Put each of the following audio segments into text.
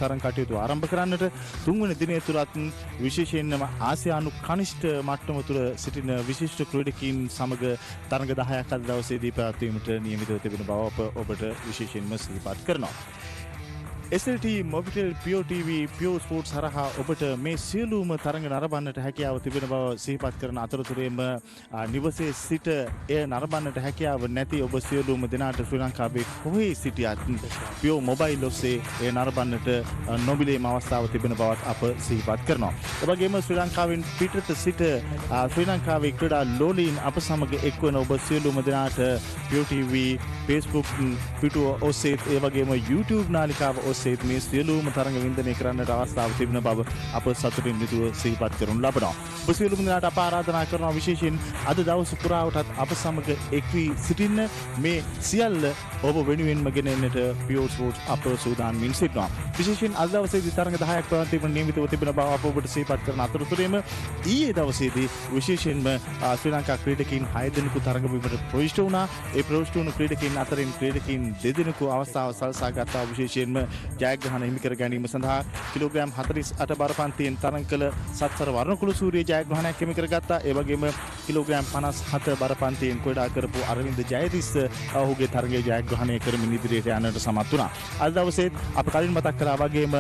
තරඟ කටයුතු ආරම්භ කරන්නට තුන්වන දිනය තුලත් විශේෂයෙන්ම ආසියානු කනිෂ්ඨ මට්ටම තුල සිටින විශිෂ්ට ක්‍රීඩකීන් සමග තරඟ 10ක් අද දවසේදී පැවැත්වීමට නියමිතව තිබෙන බව ඔබට විශේෂයෙන්ම සිහිපත් කරනවා. SLT Mobitel PEO TV PEO Sports හරහා ඔබට මේ සියලුම තරඟ නරඹන්නට හැකියාව තිබෙන බව සිහිපත් කරන අතරතුරේම නිවසේ සිට එය නරඹන්නට හැකියාව නැති ඔබ සියලුම දෙනාට ශ්‍රී ලංකාවේ කොහේ සිටියත් PEO මොබයිල් ඔස්සේ එය නරඹන්නට නොමිලේම අවස්ථාව තිබෙන බවත් අප සිහිපත් කරනවා. ඒ වගේම ශ්‍රී ලංකාවෙන් පිටත සිට ශ්‍රී ලංකාවේ ක්‍රීඩා ලෝලීන් අප සමග එක්වන ඔබ සියලුම දෙනාට PEO TV Facebook පිටුව ඔස්සේ ඒ වගේම YouTube නාලිකාව ඔස්සේ මේ සියලුම තරඟ වින්දනය කරන්නට අවස්ථාව තිබෙන බව අප සතුටින් යුතුව සිහිපත් කරනු ලබනවා. ඔබ සියලුම දෙනාට අප ආරාධනා කරනවා විශේෂයෙන් අද දවස පුරාවටත් අප සමග එක් වී සිටින්න මේ සියල්ල ඔබ වෙනුවෙන්ම ගෙන එන්නට PEO Sports අප සූදානම්ින් සිටිනවා. විශේෂයෙන් අද දවසේදී තරඟ 10ක් පැවැත්වීමට නියමිතව තිබෙන බව අප ඔබට සිහිපත් කරන අතරතුරේම ඊයේ දවසේදී විශේෂයෙන්ම ශ්‍රී ලංකා ක්‍රීඩකීන් 6 දෙනෙකු තරඟ බිමට ප්‍රවිෂ්ඨ වුණා. ඒ ප්‍රවිෂ්ඨ වුණු ක්‍රීඩකීන් අතරින් ක්‍රීඩකීන් 2 දෙනෙකු අවස්ථාව සලසා ගත්තා. විශේෂයෙන්ම ජයග්‍රහණ හිමි කර ගැනීම සඳහා කිලෝග්‍රෑම් 48 බර පන්තියෙන් තරඟ කළ සත්සර වර්ණකුළු සූරිය ජයග්‍රහණයක් හිමි කරගත්තා. ඒ වගේම කිලෝග්‍රෑම් 57 බර පන්තියෙන් ක්‍රීඩා කරපු අරවින්ද ජයතිස්ස ඔහුගේ තරගයේ ජයග්‍රහණය කරමින් ඉදිරියට යන්නට සමත් වුණා. අද දවසේ අප කලින් මතක් කළා වගේම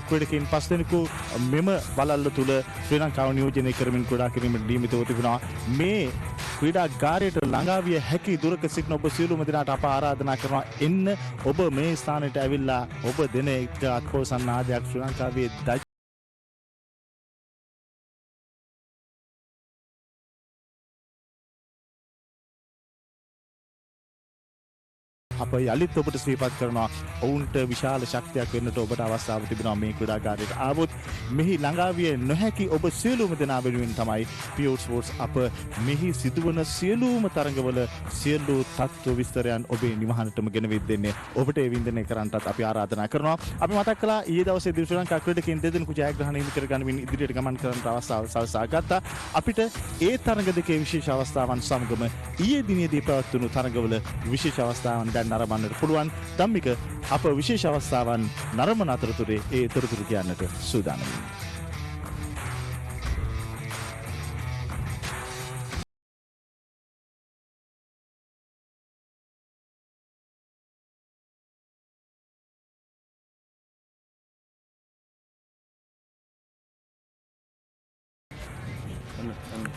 ක්‍රීඩකයන් 5 දෙනෙකු මෙම බලල්ල තුල ශ්‍රී ලංකාව නියෝජනය කරමින් ක්‍රීඩා කිරීමට නියමිතව තිබෙනවා. මේ ක්‍රීඩාගාරයට ළඟා විය හැකි දුරක සිටින ඔබ සියලුම දෙනාට අප ආරාධනා කරනවා එන්න ඔබ මේ ස්ථානයට ඇවිල්ලා ඔබ දෙන එක අත්පොසන්න ආදයක් ශ්‍රී ලංකාවේ අප යලිත් ඔබට සිහිපත් කරනවා ඔවුන්ට විශාල ශක්තියක් වෙන්නට ඔබට අවස්ථාව තිබෙනවා මේ ක්‍රීඩාගාරයට ආවොත් මෙහි ළඟා විය නොහැකි ඔබ සියලුම දෙනා වෙනුවෙන් තමයි PEO Sports අප මෙහි සිදුවන සියලුම තරඟවල සියලු තත්ත්ව විස්තරයන් ඔබේ නිවහනටම ගෙනවිත් දෙන්නේ ඔබට ඒ වින්දනය කරන්නටත් අපි ආරාධනා කරනවා. අපි මතක් කළා ඊයේ දවසේ ශ්‍රී ලංකා ක්‍රීඩකයන් 2 දෙනෙකු ජයග්‍රහණ හිමි කරගනිමින් ඉදිරියට ගමන් කරන්නට අවස්ථාව සලසා ගත්තා. අපිට ඒ තරඟ දෙකේ විශේෂ අවස්ථාවන් සමගම ඊයේ දිනේදී පැවැත්වුණු තරඟවල විශේෂ අවස්ථාවන් දැන් නරඹන්නට පුළුවන්. ධම්මික අප විශේෂ අවස්ථාවන් නරඹන අතරතුරේ ඒ තොරතුරු කියන්නට සූදානම් වෙනවා.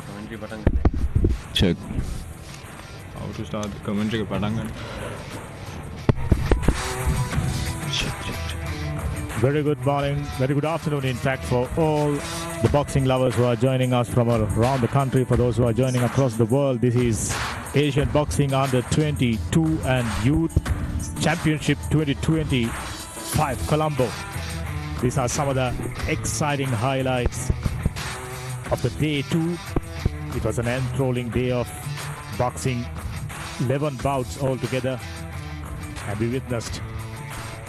commentary පටන් ගන්න. Check. How to start the commentary පටන් ගන්න. Very good morning, very good afternoon in fact for all the boxing lovers who are joining us from around the country, for those who are joining across the world. This is Asian Boxing Under 22 and Youth Championship 2025 Colombo. These are some of the exciting highlights of the day 2. It was an enthralling day of boxing, 11 bouts altogether, and we witnessed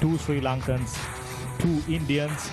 2 Sri Lankans, 2 Indians,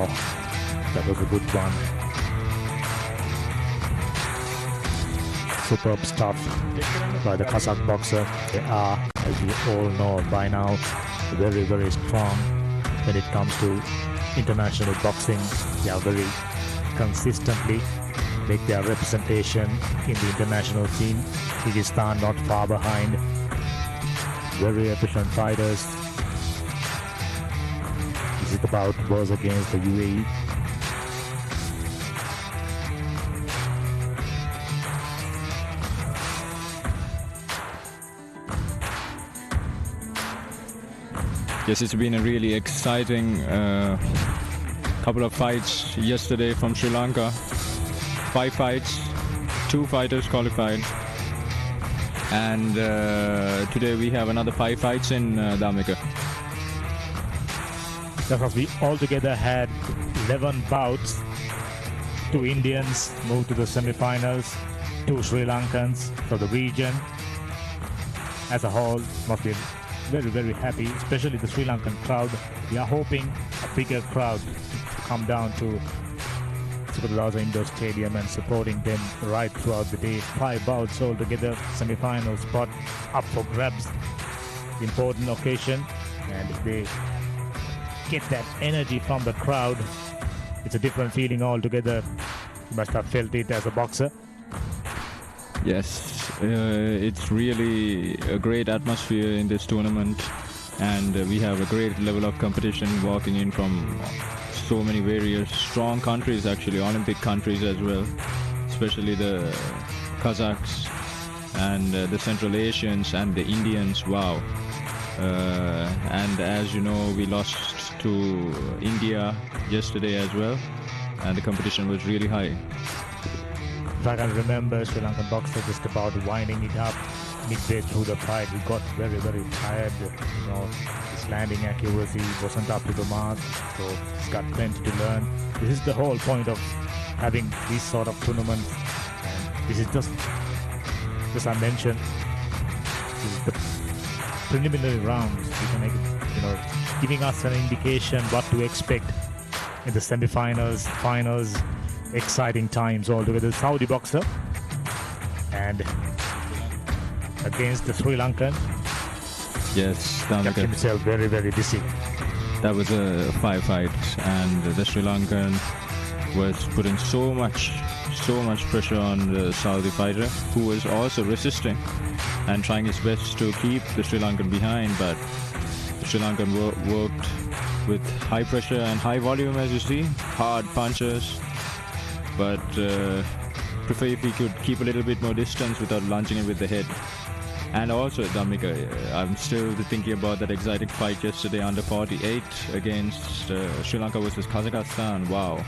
That was a good one. Superb stuff by the Kazakh boxer. They are, as you all know by now, very, very strong when it comes to international boxing. They are very consistently make their representation in the international scene. Kyrgyzstan not far behind. Very efficient fighters. This is the bout was against the UAE. Yes, it's been a really exciting couple of fights yesterday from Sri Lanka. 5 fights, 2 fighters qualified. And today we have another 5 fights in Dhamika. Because we altogether had 11 bouts. 2 Indians moved to the semi-finals, 2 Sri Lankans for the region. As a whole, must be very, very happy, especially the Sri Lankan crowd. We are hoping a bigger crowd to come down to Sukadalaza Indoor Stadium and supporting them right throughout the day. 5 bouts altogether, semi-final spot up for grabs. Important occasion, and if they get that energy from the crowd, it's a different feeling altogether. You must have felt it as a boxer. Yes, it's really a great atmosphere in this tournament, and we have a great level of competition walking in from so many various strong countries, actually Olympic countries as well, especially the Kazakhs and the Central Asians and the Indians. Wow. And as you know, we lost to India yesterday as well, and the competition was really high. If I can remember, Sri Lankan boxer just about winding it up midway through the fight. He got very, very tired. His landing accuracy wasn't up to the mark, so he's got plenty to learn. This is the whole point of having these sort of tournaments. And this is just, as I mentioned, this is the preliminary rounds. We can make, giving us an indication what to expect in the semi-finals, finals. Exciting times altogether. Saudi boxer and against the Sri Lankan. Yes, kept himself very, very busy. That was a 5 fight, and the Sri Lankan was putting so much pressure on the Saudi fighter, who was also resisting and trying his best to keep the Sri Lankan behind, but the Sri Lankan worked with high pressure and high volume, as you see, hard punches. But prefer if he could keep a little bit more distance without launching it with the head. And also, Dhamika, I'm still thinking about that exciting fight yesterday under 48 against Sri Lanka versus Kazakhstan. Wow.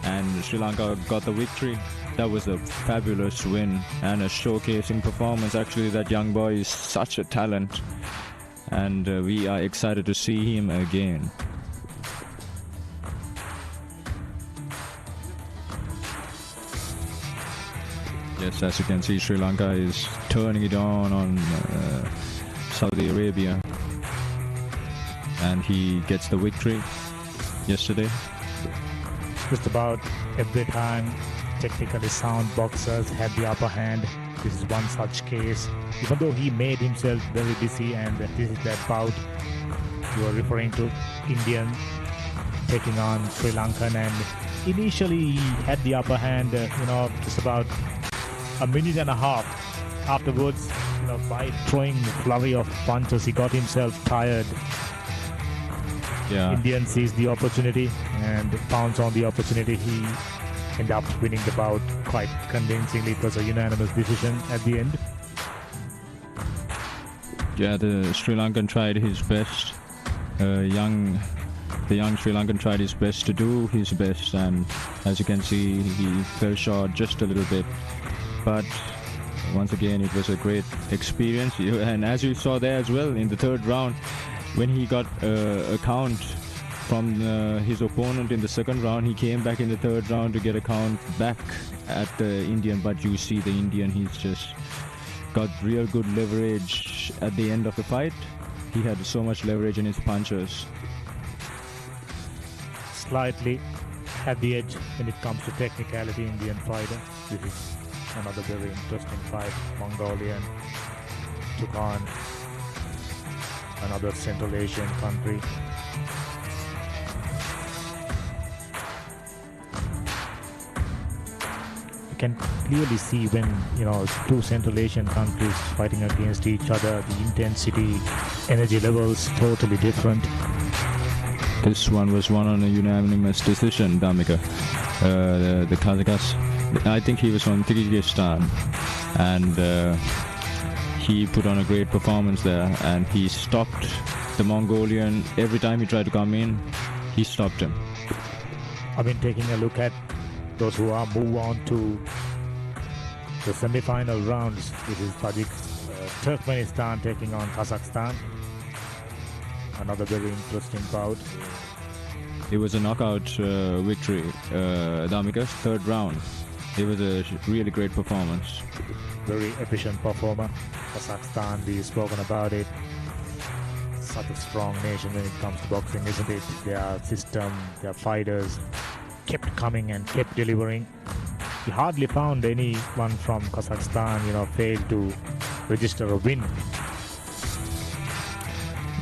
And Sri Lanka got the victory. That was a fabulous win and a showcasing performance. Actually, that young boy is such a talent. And we are excited to see him again. Yes, as you can see, Sri Lanka is turning it on Saudi Arabia, and he gets the victory yesterday. Just about every time technically sound boxers had the upper hand. This is one such case. Even though he made himself very busy, and this is that bout you are referring to, Indian taking on Sri Lankan, and initially he had the upper hand, just about a minute and a half afterwards, by throwing a flurry of punches, he got himself tired. Yeah. Indian seized the opportunity and pounced on the opportunity. He ended up winning the bout quite convincingly. It was a unanimous decision at the end. Yeah, the Sri Lankan tried his best. The young Sri Lankan tried his best to do his best, and as you can see, he fell short just a little bit. But once again, it was a great experience. And as you saw there as well in the 3rd round, when he got a count from his opponent in the 2nd round, he came back in the 3rd round to get a count back at the Indian. But you see the Indian, he's just got real good leverage at the end of the fight. He had so much leverage in his punches. slightly at the edge when it comes to technicality. Indian fighter. This is another very interesting fight. Mongolian took on another Central Asian country. You can clearly see when two Central Asian countries fighting against each other, the intensity, energy levels totally different. This one was won on a unanimous decision, Damika. The Kazakhstan, I think he was from Kazakhstan, and he put on a great performance there, and he stopped the Mongolian every time he tried to come in. He stopped him. I've been taking a look at those who are move on to the semi-final rounds. This is Turkmenistan taking on Kazakhstan. Another very interesting bout. It was a knockout victory, Damika's third round. It was a really great performance. Very efficient performer. Kazakhstan, we've spoken about it. Such a strong nation when it comes to boxing, isn't it? Their system, their fighters kept coming and kept delivering. We hardly found anyone from Kazakhstan, failed to register a win.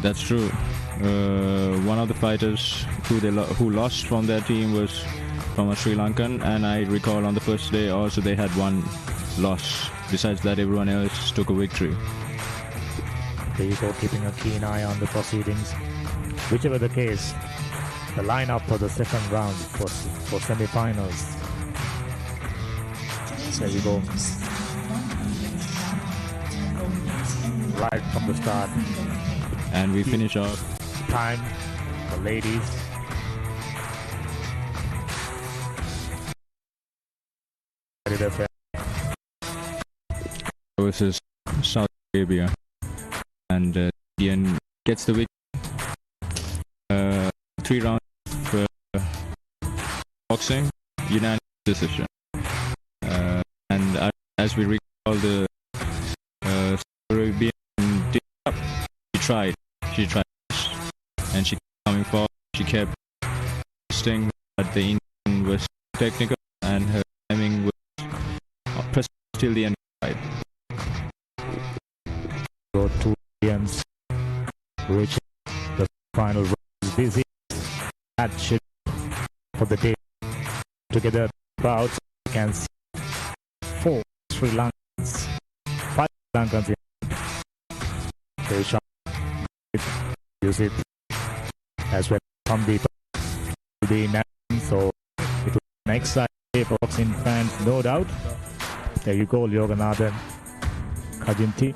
That's true. One of the fighters who lost from their team was from a Sri Lankan, and I recall on the first day also they had one loss. Besides that, everyone else took a victory. There you go, keeping a keen eye on the proceedings. Whichever the case, the lineup for the second round for semi-finals. There you go. Right from the start. And we finish off. Time for ladies. Versus Saudi Arabia. And Indian gets the victory. 3 rounds of boxing, unanimous decision. And as we recall, the Arabian did up. She tried, and she kept coming forward. She kept sting, but the Indian was technical, and her timing was pressed till the end of the fight. Go to Indians, reaching the final round. Busy match for the day. Together, Bout, you can see 4 Sri Lankans, 5 Sri Lankans. They shot. Use it as well from the so it will be an exciting for boxing fans, no doubt. There you go, Yoganathan Kajinti.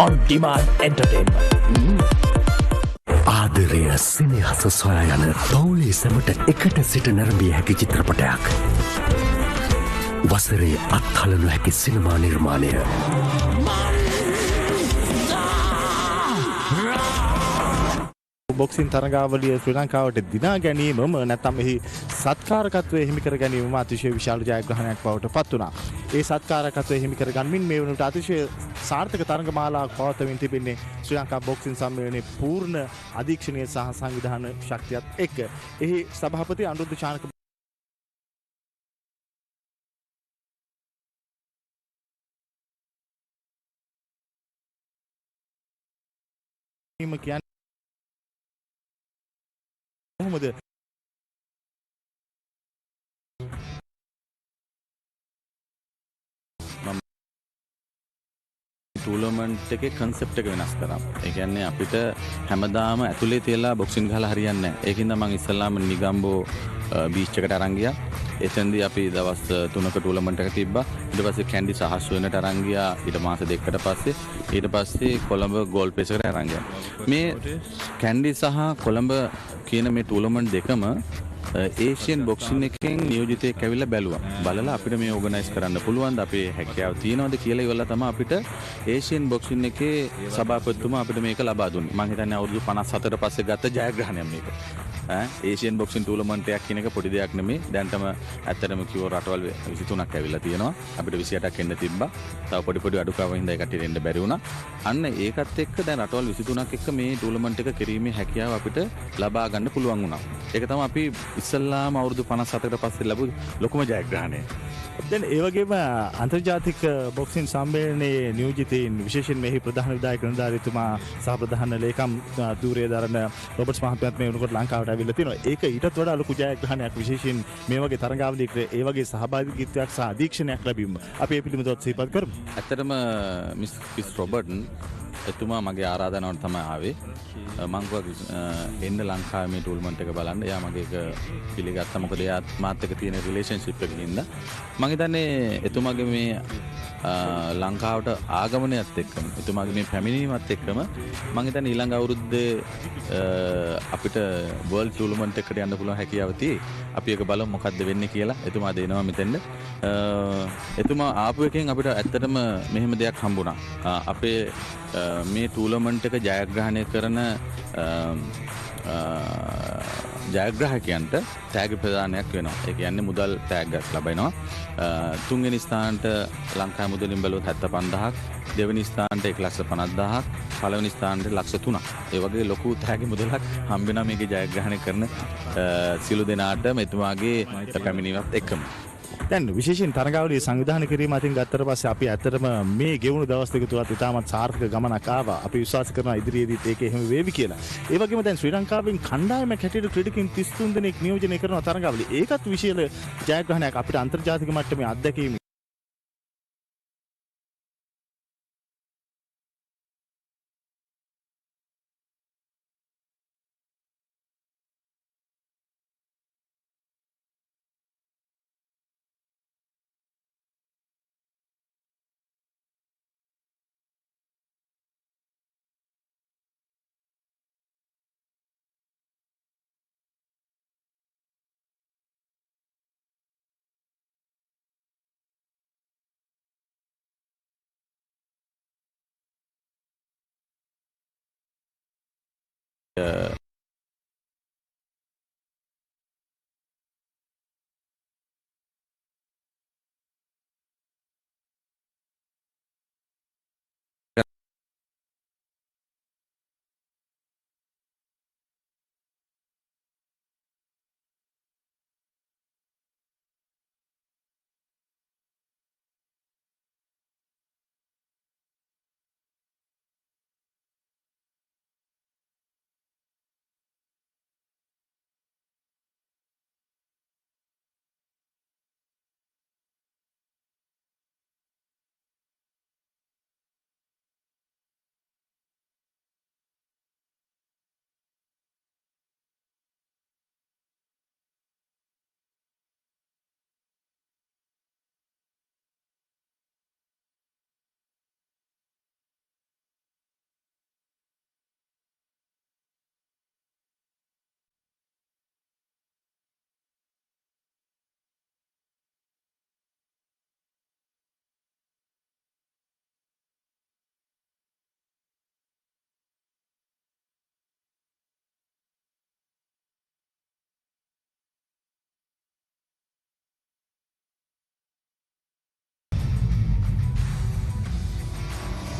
On demand entertainment. ආදරය සෙනෙහස සොයා යන පවුලේ සැමට එකට සිට නැරඹිය හැකි චිත්‍රපටයක්. වසරේ අත්හළ නොහැකි සිනමා නිර්මාණය. බොක්සින් තරගාවලිය ශ්‍රී ලංකාවට දිනා ගැනීමම නැත්නම් එහි සත්කාරකත්වයේ හිමි කර ගැනීමම අතිශය විශාල ජයග්‍රහණයක් බවට පත් වුණා. ඒ සත්කාරකත්වයේ හිමි කර ගනිමින් මේ වුණට අතිශය සාර්ථක තරගමාලාවක් පවත්වමින් තිබෙන්නේ ශ්‍රී ලංකා බොක්සින් සම්මේලනයේ පූර්ණ අධීක්ෂණීය සහ සංවිධාන ශක්තියත් එක්ක. එහි සභාපති අනුරුද්ධ චානක කියන්නේ කොහොමද ටූර්නමන්ට් එකේ කන්සෙප්ට් එක වෙනස් කරා. ඒ කියන්නේ අපිට හැමදාම ඇතුලේ තියලා බොක්සින් ගහලා හරියන්නේ නැහැ. ඒකින්ද මම ඉස්සල්ලාම නිගම්බෝ බීච් එකට අරන් ගියා. එතෙන්දී අපි දවස් 3ක ටූර්නමන්ට් එක තිබ්බා. ඊට පස්සේ කැන්ඩි සහස් වෙනට අරන් ගියා. ඊට මාස දෙකකට පස්සේ ඊට පස්සේ කොළඹ ගෝල් පේස් එකට අරන් ගියා. මේ කැන්ඩි සහ කොළඹ කියන මේ ටූර්නමන්ට් දෙකම ඒෂියන් බොක්සින් එකෙන් නියෝජිතයෙක් ඇවිල්ලා බැලුවා. බලලා අපිට මේ ඕගනයිස් කරන්න පුළුවන්ද, අපේ හැකියාව තියෙනවද කියලා ඉවරලා තමයි අපිට ඒෂියන් බොක්සින් එකේ සභාපතිතුමා අපිට මේක ලබා දුන්නේ. මම හිතන්නේ අවුරුදු 54 පස්සේ ගත්ත ජයග්‍රහණයක් මේක. ඒෂියන් බොක්සින් ටූර්නමන්ට් එකක් කියන එක පොඩි දෙයක් නෙමෙයි. දැන්ටම ඇත්තටම කිව්ව රටවල් 23ක් ඇවිල්ලා තියෙනවා. අපිට 28ක් එන්න තිබ්බා. තව පොඩි අඩුකාවක් හින්දා ඒකට එන්න බැරි වුණා. අන්න ඒකත් එක්ක දැන් රටවල් 23ක් එක්ක මේ ටූර්නමන්ට් එක කිරීමේ හැකියාව අපිට ලබා ගන්න පුළුවන් වුණා. ඒක තමයි අපි ඉස්සල්ලාම අවුරුදු 57කට පස්සේ ලැබු ලොකුම ජයග්‍රහණය. දැන් ඒ වගේම අන්තර්ජාතික බොක්සින් සම්මේලනයේ නියෝජිතයින් විශේෂයෙන් මෙහි ප්‍රධාන විධායක නිලධාරීතුමා සහ ප්‍රධාන ලේකම් ධූරය දරන රොබර්ට්ස් මහත්මයාත් මේ වෙනකොට ලංකාවට ඇවිල්ලා තිනවා. ඒක ඊටත් වඩා ලොකු ජයග්‍රහණයක් විශේෂයෙන් මේ වගේ තරඟාවලියකට ඒ වගේ සහභාගීත්වයක් සහ අධීක්ෂණයක් ලැබීම. අපි මේ පිළිබඳව සිහිපත් කරමු. ඇත්තටම මිස් රොබර්ට් එතුමා මගේ ආරාධනාවට තමයි ආවේ. මං එන්න ලංකාවේ මේ ටූර්නමන්ට් එක බලන්න. එයා මගේ එක පිළිගත්තා. මොකද එයාත් මාත් එක්ක තියෙන රිලේෂන්ෂිප් එකකින් ඉඳලා මං හිතන්නේ එතුමාගේ මේ ලංකාවට ආගමනයත් එක්කම එතුමාගේ මේ පැමිණීමත් එක්කම මං හිතන්නේ ඊළඟ අවුරුද්දේ අපිට වර්ල්ඩ් ටූර්නමන්ට් එකකට යන්න පුළුවන් හැකියාව තියෙයි. අපි ඒක බලමු මොකද්ද වෙන්නේ කියලා. එතුමා දෙනවා මෙතෙන්ද. එතුමා ආපු එකෙන් අපිට ඇත්තටම මෙහෙම දෙයක් හම්බුණා. අපේ මේ ටූර්නමන්ට් එක ජයග්‍රහණය කරන ජයග්‍රාහකයන්ට ටැග් ප්‍රදානයක් වෙනවා. ඒ කියන්නේ මුදල් ටැග් එකක් ලැබෙනවා. තුන්වෙනි ස්ථානට ලංකාවේ මුදලින් බැලුවොත් 75000ක්, දෙවෙනි ස්ථානට 150000ක්, පළවෙනි ස්ථානට 300,000ක්. ඒ වගේ ලොකු ටැග් මුදලක් හම්බ වෙනවා මේකේ ජයග්‍රහණය කරන සියලු දෙනාට මෙතුමාගේ පැමිණීමත් එක්කම. දැන් විශේෂයෙන් තරඟාවලිය සංවිධානය කිරීම අතින් ගත්තට පස්සේ අපි ඇත්තටම මේ ගෙවුණු දවස් දෙක තුලත් ඉතාමත් සාර්ථක ගමනක් ආවා. අපි විශ්වාස කරනවා ඉදිරියේදීත් ඒක එහෙම වේවි කියලා. ඒ වගේම දැන් ශ්‍රී ලංකාවෙන් කණ්ඩායමක් හැටියට ක්‍රීඩකයන් 33 දෙනෙක් නියෝජනය කරන තරඟාවලිය. ඒකත් විශේෂ ජයග්‍රහණයක් අපිට අන්තර්ජාතික මට්ටමේ අත්දැකීම.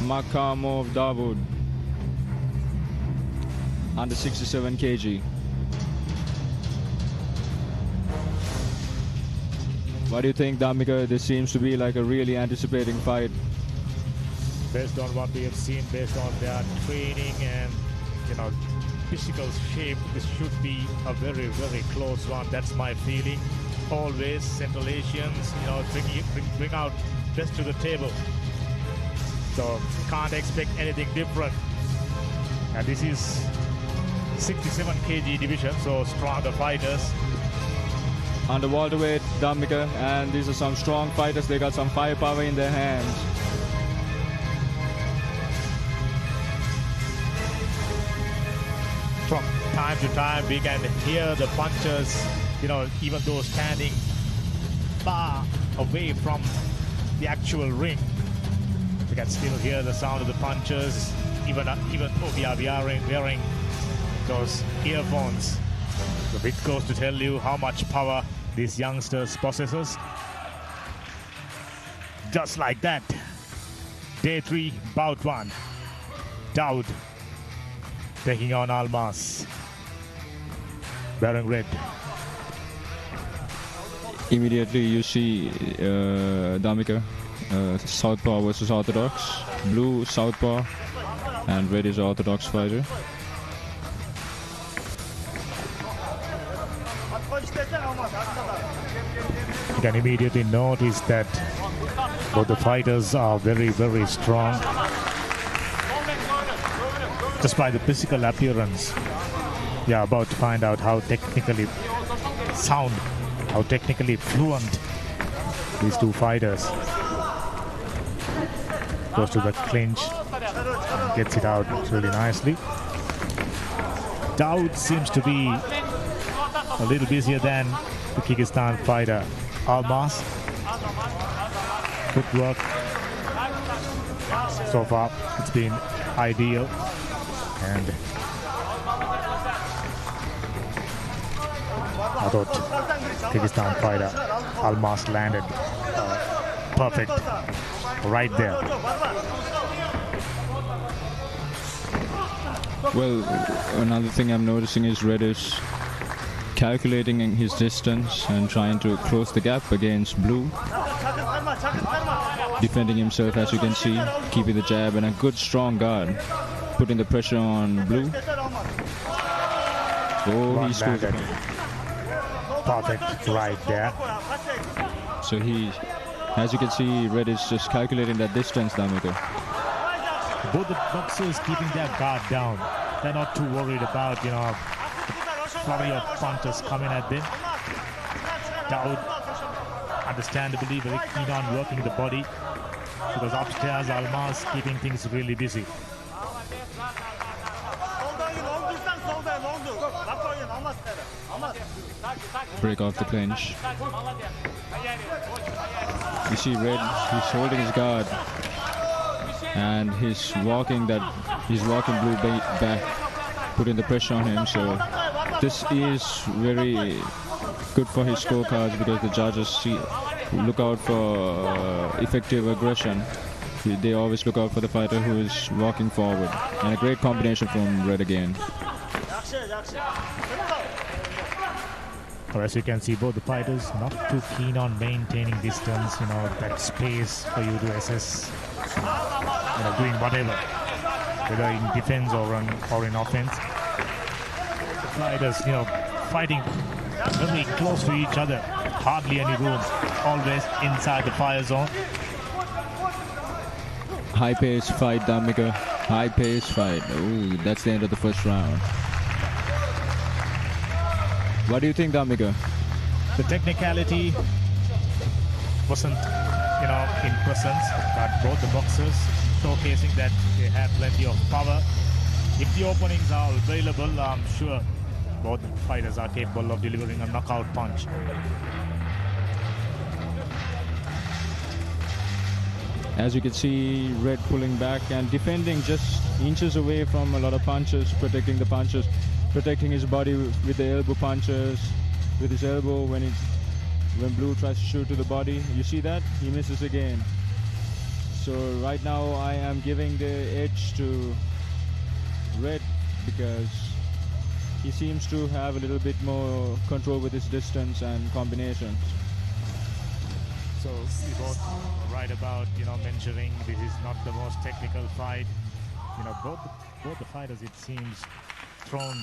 Makamov Dawood, under 67 kg. What do you think, Damika? This seems to be like a really anticipating fight. Based on what we have seen, based on their training and physical shape, this should be a very, very close one. That's my feeling. Always Central Asians, bring out best to the table. So can't expect anything different. And this is 67 kg division, so stronger fighters. under welterweight, Dhammika, and these are some strong fighters. They got some firepower in their hands. From time to time, we can hear the punches, even though standing far away from the actual ring. We can still hear the sound of the punches, even though we are wearing those earphones. So it goes to tell you how much power these youngsters possesses. Just like that, day 3, bout 1. Daud taking on Almas, wearing red. Immediately you see Dhammika, Southpaw versus Orthodox. Blue, Southpaw, and red is Orthodox fighter. You can immediately notice that both the fighters are very, very strong. Just by the physical appearance, you are about to find out how technically sound, how technically fluent these two fighters. Goes to the clinch and gets it out really nicely. Daud seems to be a little busier than the Kyrgyzstan fighter Almas. Footwork so far, it's been ideal, and I thought Kyrgyzstan fighter Almas landed perfect right there. Well, another thing I'm noticing is Red is calculating his distance and trying to close the gap against Blue. Defending himself, as you can see, keeping the jab and a good strong guard, putting the pressure on Blue. Oh, he scores it. Perfect right there. So he, as you can see, Red is just calculating that distance, Dhammika. Both the boxers keeping their guard down. They're not too worried about, the flurry of punches coming at them. Daud, understandably, very keen on working the body, because upstairs Almas keeping things really busy. Break off the clinch. You see Red, he's holding his guard, and he's walking Blue back, putting the pressure on him. So this is very good for his scorecards, because the judges look out for effective aggression. They always look out for the fighter who is walking forward. And a great combination from Red again. As you can see, both the fighters not too keen on maintaining distance, that space for you to assess, doing whatever, whether in defense or in offense. The fighters, fighting very close to each other, hardly any room, always inside the fire zone. High-paced fight, Dhammika. High-paced fight. Ooh, that's the end of the first round. What do you think, Dhammika? The technicality wasn't, in presence, but both the boxers showcasing that they have plenty of power. If the openings are available, I'm sure both fighters are capable of delivering a knockout punch. As you can see, Red pulling back and defending just inches away from a lot of punches, protecting the punches, protecting his body with the elbow punches, with his elbow when Blue tries to shoot to the body. You see that? He misses again. So right now I am giving the edge to Red, because he seems to have a little bit more control with his distance and combinations. So we both right about, mentioning this is not the most technical fight. Both the fighters, it seems, thrown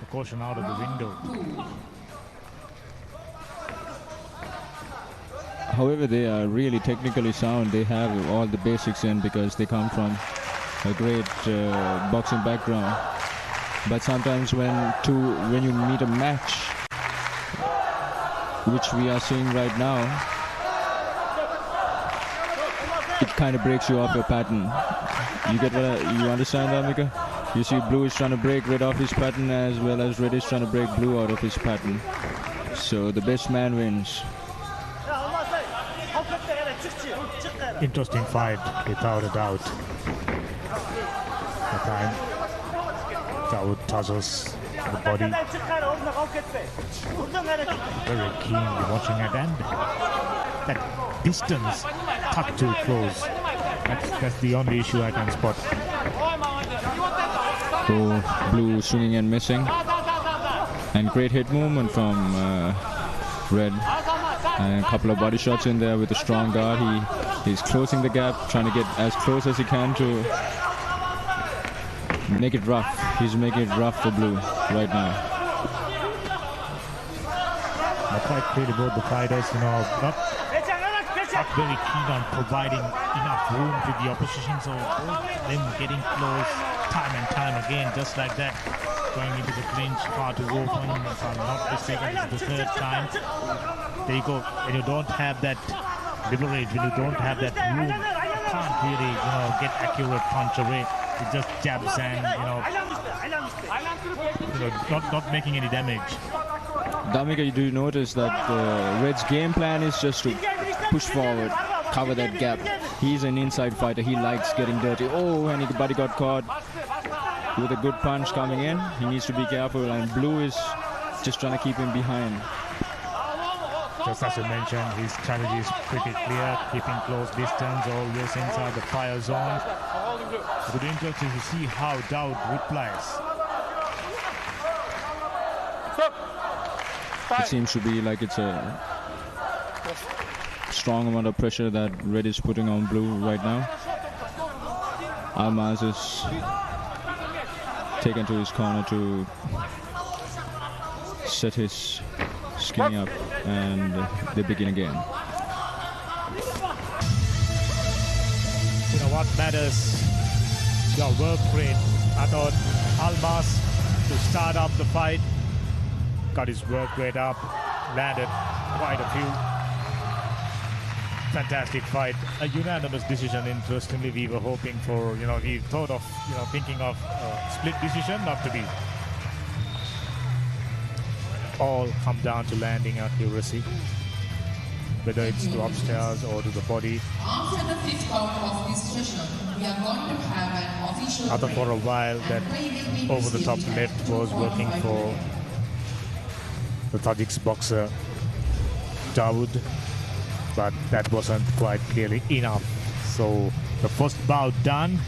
the caution out of the window. However, they are really technically sound. They have all the basics in, because they come from a great boxing background. But sometimes when you meet a match, which we are seeing right now, it kind of breaks you off your pattern. You get what you understand, Amika? You see blue is trying to break red off his pattern as well as red is trying to break blue out of his pattern. So the best man wins. Interesting fight, without a doubt. The time Bout touches the body. Very keenly watching it, and that distance tucked too close. That's the only issue I can spot. So blue swinging and missing, and great hit movement from red, and a couple of body shots in there with a strong guard. He's closing the gap, trying to get as close as he can to make it rough. He's making it rough for blue right now. Quite clearly both the fighters, not very keen on providing enough room to the opposition, so both them getting close time and time again, just like that, going into the clinch, far too open. If I'm not mistaken, this is the third time. There you go. When you don't have that leverage, when you don't have that room, you can't really, get accurate punch away. It just jabs and, not making any damage. Damika, you do notice that Red's game plan is just to push forward, cover that gap. He's an inside fighter. He likes getting dirty. Oh, and his body got caught with a good punch coming in. He needs to be careful, and blue is just trying to keep him behind. Just as you mentioned, his strategy is pretty clear, keeping close distance, always inside the fire zone. It would be interesting to see how Bout replies. It seems to be like it's a strong amount of pressure that red is putting on blue right now. Almaz is taken to his corner to set his skinny up, and they begin again. What matters? Your work rate. I thought Almaz, to start up the fight, got his work rate up, landed quite a few. Fantastic fight. A unanimous decision, interestingly. We were hoping for, we thought of, thinking of a split decision, not to be. All come down to landing accuracy, whether it's to upstairs or to the body. After the fifth bout of this session, we are going to have an official I thought for a while that over-the-top left was working for the Tajik boxer Bout, but that wasn't quite clearly enough. So the first bout done,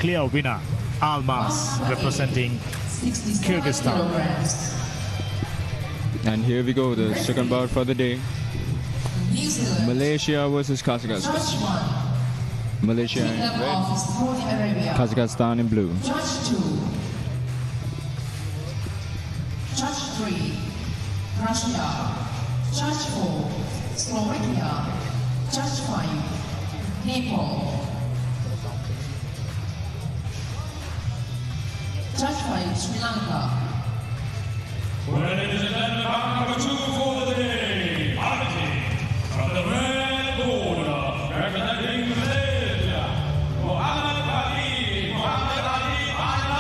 clear winner, Almaz, representing Kyrgyzstan. And here we go, the second bout for the day. Malaysia versus Kazakhstan. Malaysia in red, Kazakhstan in blue. Judge 2. Judge 3. Russia. Judge 4. Slovakia. Judge 5. Nepal. Judge 5. Sri Lanka. Ladies and gentlemen, bout number 2 for the day. Fighting from the red corner, representing Malaysia, Muhammad Ali Anand.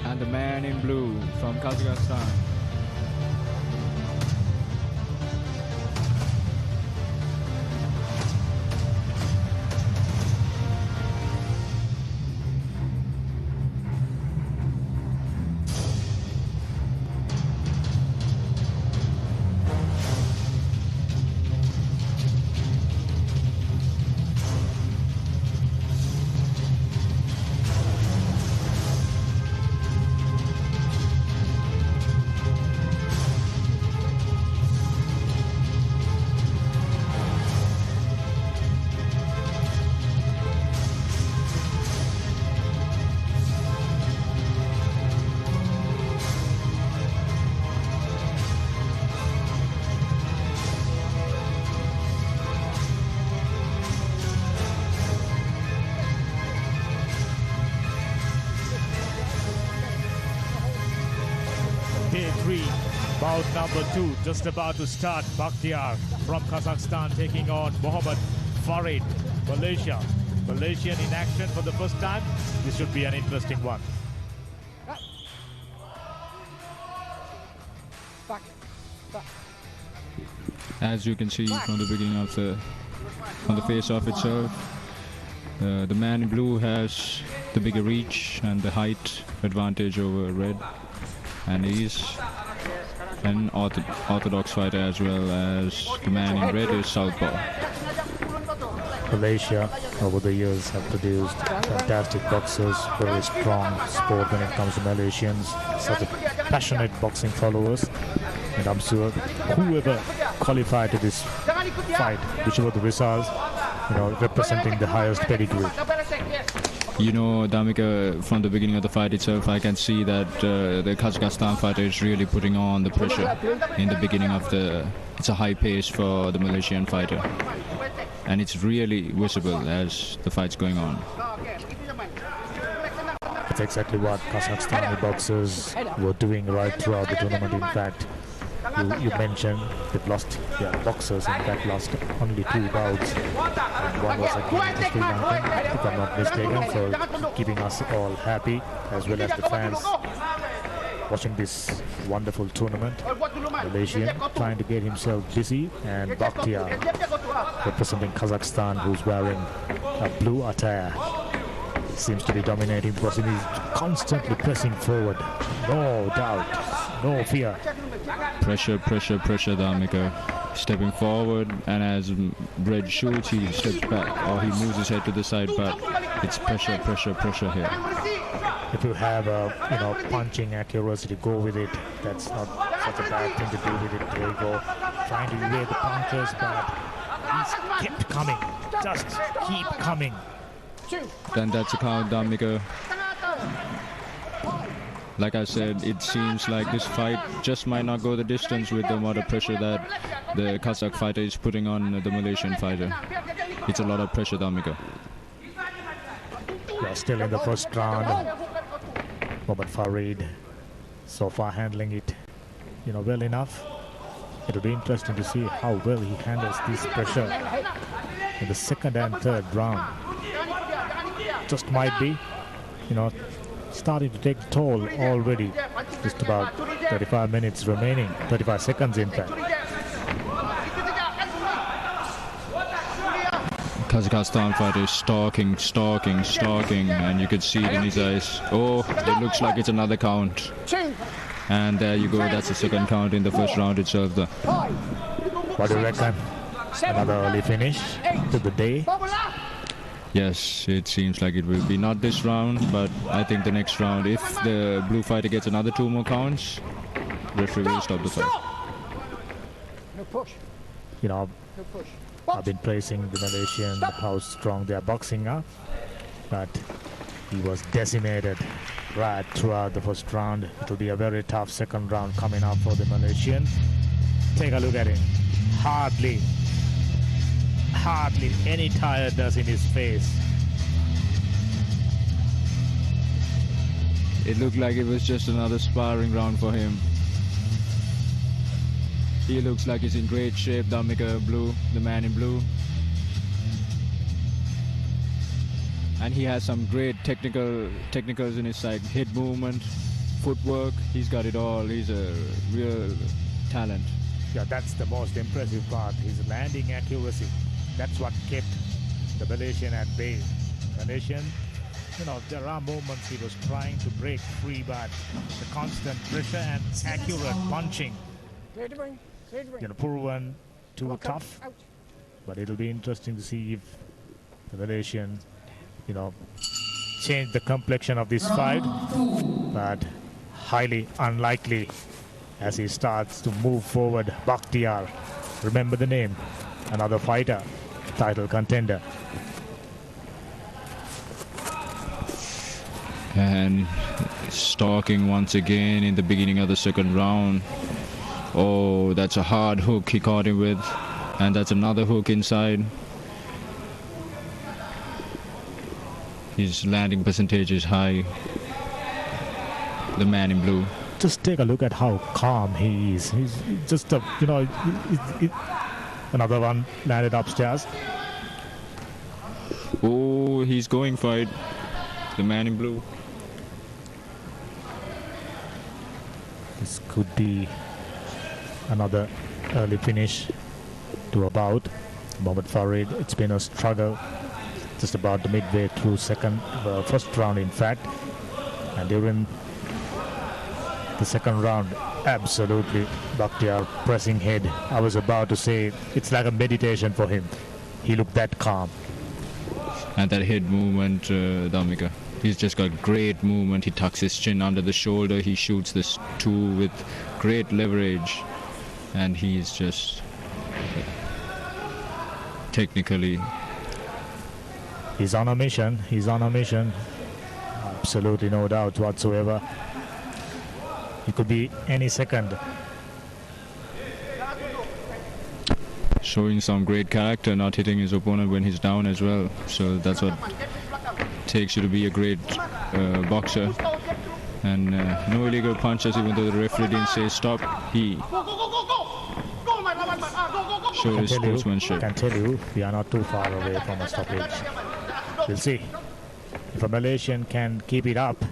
And the man in blue from Kazakhstan. day 3, bout number 2, just about to start. Bakhtiar from Kazakhstan taking on Mohammad Farid, Malaysia. Malaysian in action for the first time. This should be an interesting one. As you can see from the beginning of on the face-off itself, the man in blue has the bigger reach and the height advantage over red, and he's an orthodox fighter as well as the man in red is southpaw. Malaysia over the years have produced fantastic boxers, very strong sport when it comes to Malaysians, such a passionate boxing followers, and I'm sure whoever qualified to this fight, whichever the results, representing the highest pedigree. You know, Damika, from the beginning of the fight itself, I can see that the Kazakhstan fighter is really putting on the pressure in the beginning of it's a high pace for the Malaysian fighter. And it's really visible as the fight's going on. That's exactly what Kazakhstani boxers were doing right throughout the tournament. In fact, you mentioned they've lost their boxers, in fact lost only 2 bouts. And one was against the Sri Lanka, if I'm not mistaken, for keeping us all happy, as well as the fans watching this wonderful tournament. Malaysian trying to get himself busy, and Bakhtiar representing Kazakhstan, who's wearing a blue attire, seems to be dominating because he is constantly pressing forward. No doubt, no fear. Pressure, Damika. Stepping forward, and as red shoots, he steps back, or he moves his head to the side, but it's pressure here. If you have a punching accuracy to go with it, that's not such a bad thing to do with it. There you go, trying to evade the punches, but he's kept coming. Just keep coming. Then that's a count, Damika. Like I said, it seems like this fight just might not go the distance with the amount of pressure that the Kazakh fighter is putting on the Malaysian fighter. It's a lot of pressure, Damika. Yeah, still in the first round. Mohammad Farid so far handling it, well enough. It'll be interesting to see how well he handles this pressure in the second and third round. Just might be, starting to take the toll already. Just about 35 minutes remaining, 35 seconds in fact. Kazakhstan fighter is stalking, and you could see it in his eyes. Oh, it looks like it's another count. And there you go, that's the second count in the first round itself. What do you reckon? Another early finish to the day? Yes, it seems like it will be not this round, but I think the next round, if the blue fighter gets another 2 more counts, referee will stop the fight. No push. I've been praising the Malaysian, how strong they are boxing up, but he was decimated right throughout the first round. It will be a very tough second round coming up for the Malaysian. Take a look at him. Hardly any tiredness in his face. It looked like it was just another sparring round for him. He looks like he's in great shape, Damika Blue, the man in blue. And he has some great technicals in his side. Head movement, footwork, he's got it all. He's a real talent. Yeah, that's the most impressive part, his landing accuracy. That's what kept the Malaysian at bay. Malaysian, there are moments he was trying to break free, but the constant pressure and accurate punching, proven too tough. But it'll be interesting to see if the Malaysian, change the complexion of this fight, but highly unlikely as he starts to move forward. Bakhtiar, remember the name, another fighter, title contender. And stalking once again in the beginning of the second round. Oh, that's a hard hook he caught him with, and that's another hook inside. His landing percentage is high. The man in blue. just take a look at how calm he is. He's just a, another one landed upstairs. Oh, he's going for it. The man in blue. This could be another early finish to a bout. Mohamed Farid, it's been a struggle just about the midway through first round in fact. And during the second round, absolutely Bakhtiar pressing head. I was about to say it's like a meditation for him. He looked that calm. And that head movement, Damika. He's just got great movement. He tucks his chin under the shoulder. He shoots this two with great leverage. And he's just technically... He's on a mission. He's on a mission. Absolutely no doubt whatsoever. He could be any second. Showing some great character, not hitting his opponent when he's down as well. So that's what takes you to be a great boxer. And no illegal punches, even though the referee didn't say stop. He showed his sportsmanship. I can tell you, we are not too far away from a stoppage. We'll see. If a Malaysian can keep it up,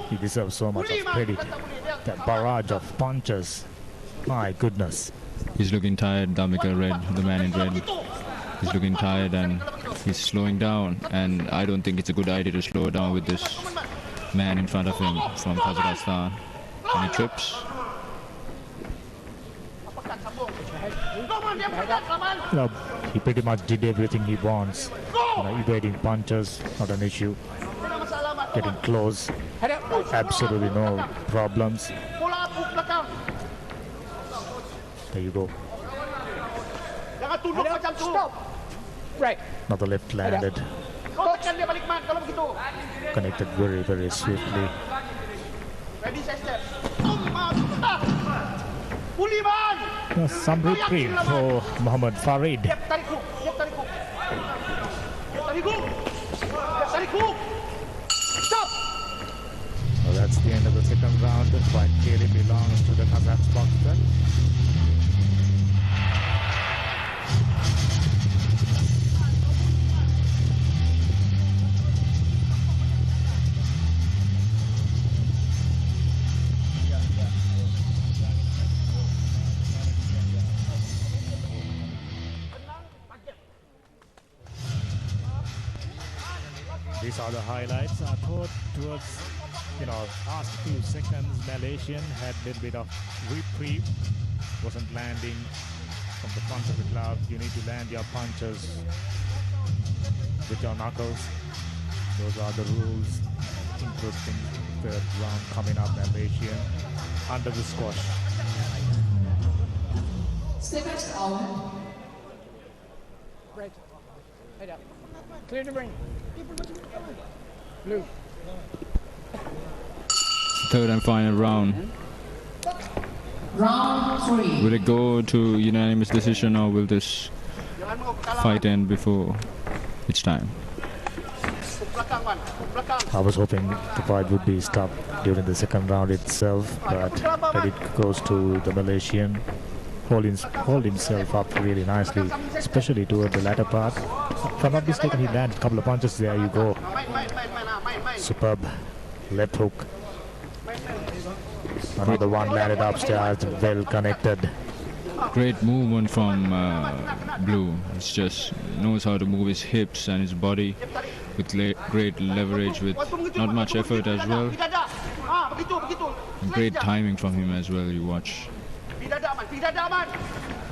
he deserves so much of credit. That barrage of punches, my goodness. He's looking tired, Damika Red, the man in red. He's looking tired and he's slowing down. And I don't think it's a good idea to slow down with this man in front of him from Kazakhstan. And he trips. He pretty much did everything he wants. Evading punches, not an issue. Getting close, absolutely no problems. There you go. Right. Another left landed. Connected very, very swiftly. Some reprieve for Mohamed Farid. Well, that's the end of the second round. The fight clearly belongs to the Kazakh boxer. These are the highlights. I thought towards, last few seconds, Malaysian had a little bit of reprieve. Wasn't landing from the front of the glove. You need to land your punches with your knuckles. Those are the rules. Interesting third round coming up, Malaysian under the squash. Seconds out. Right. Head up. Clear the ring. Blue. Third and final round. Round 3. Will it go to unanimous decision or will this fight end before its time? I was hoping the fight would be stopped during the second round itself, but credit goes to the Malaysian. Hold himself up really nicely, especially toward the latter part. If I'm not mistaken, he landed a couple of punches. There you go. Superb left hook. Another one landed upstairs, well connected. Great movement from Blue. He just knows how to move his hips and his body with great leverage, with not much effort as well. And great timing from him as well, you watch.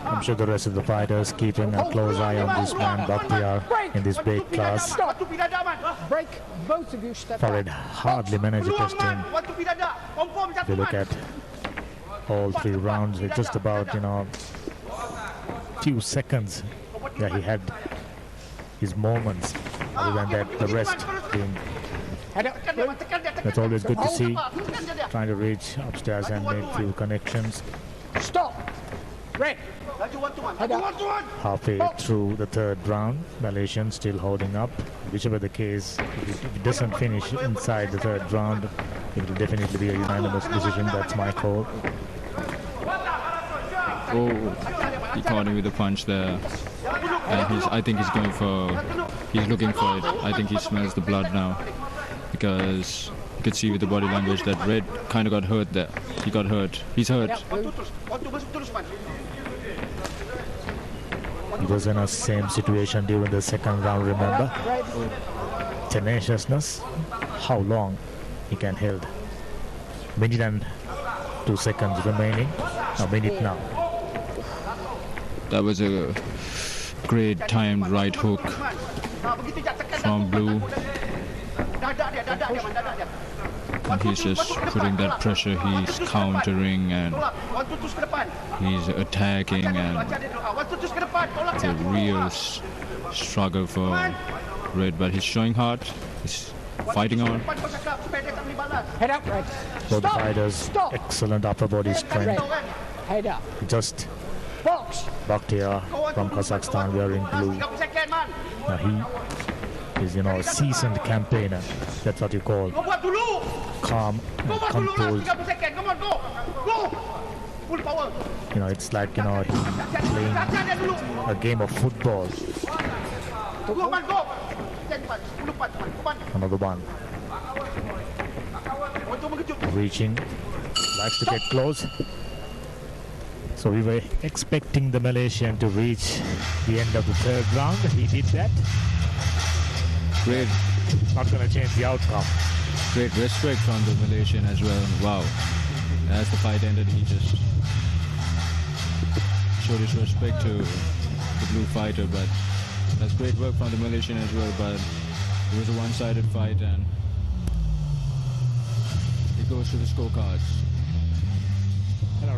I'm sure the rest of the fighters keeping a close eye on this man Bakhtiar in this weight class. Break. Both of you step Farid hardly managed to test him. If you look at all three rounds, it's just about, few seconds that he had his moments. Other than that, the rest being... That's always good to see. Trying to reach upstairs and make few connections. Stop. Red. Halfway through the third round, Malaysian still holding up. Whichever the case, if it doesn't finish inside the third round, It will definitely be a unanimous decision. That's my call. Oh, he caught him with a punch there. And I think he's looking for it. I think he smells the blood now. Because you could see with the body language that Red kind of got hurt there. He got hurt. He's hurt. He was in a same situation during the second round, remember? Tenaciousness. How long he can hold? Minute and 2 seconds remaining. A minute now. That was a great timed right hook from Blue. And he's just putting that pressure. He's countering and he's attacking, and it's a real struggle for Red, but he's showing heart. He's fighting on. Head up, Red. Both the fighters, excellent upper body strength. Head up. Just Box. Bakhtiar from Kazakhstan wearing blue. Now he is, a seasoned campaigner. That's what you call calm and composed. It's like, he's playing a game of football. Another one. Reaching. Likes to get close. So we were expecting the Malaysian to reach the end of the third round. He did that. Great. Not going to change the outcome. Great respect from the Malaysian as well. Wow. As the fight ended, he just showed his respect to the blue fighter, but that's great work from the Malaysian as well, but it was a one-sided fight and it goes to the scorecards.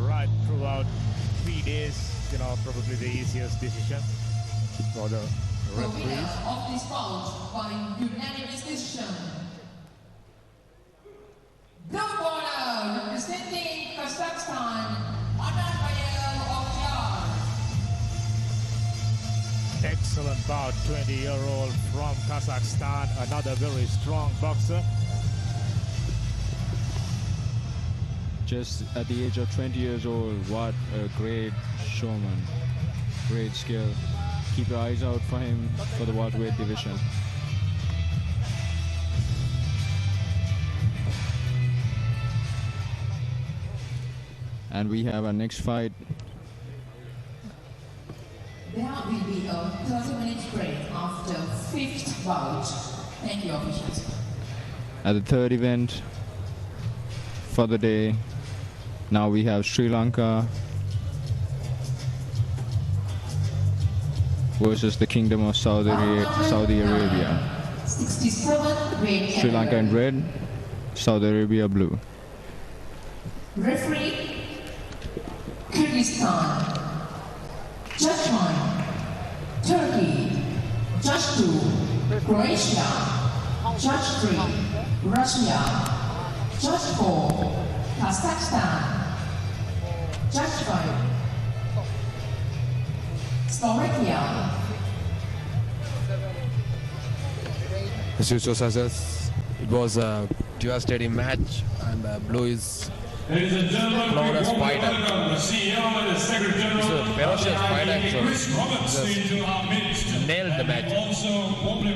Right throughout 3 days, probably the easiest decision for the The referees. winner of this bout by unanimous decision. Blue corner representing Kazakhstan, Excellent bout, 20-year-old from Kazakhstan, another very strong boxer. Just at the age of 20 years old, what a great showman. Great skill. Keep your eyes out for him for the welterweight division. And we have our next fight. There will be a 30-minute break after 5th bout. Thank you, officials. At the third event for the day, now we have Sri Lanka versus the Kingdom of Saudi Arabia. 67 red. Sri Lanka in red, Saudi Arabia blue. Referee, Kyrgyzstan. Judge 1, Turkey. Judge 2, Croatia. Judge 3, Russia. Judge 4, Kazakhstan. Judge 5, Slovakia. As usual, it was a devastating match, and Blue is flawless fighter. He's a ferocious fighter, actually. Just nailed the match. Also, the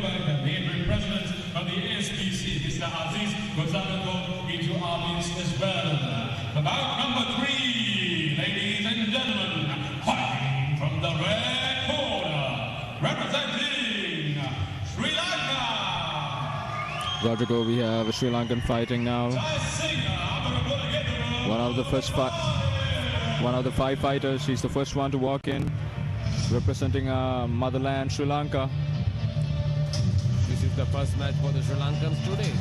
president of the ASBC, Mr. Aziz Gonzalo, into our midst as well. About number 3, ladies and gentlemen, fighting from the red corner, representing Sri Lanka. Rodrigo, we have a Sri Lankan fighting now. One of the 5 fighters. He's the first one to walk in, representing motherland Sri Lanka. This is the first match for the Sri Lankans today.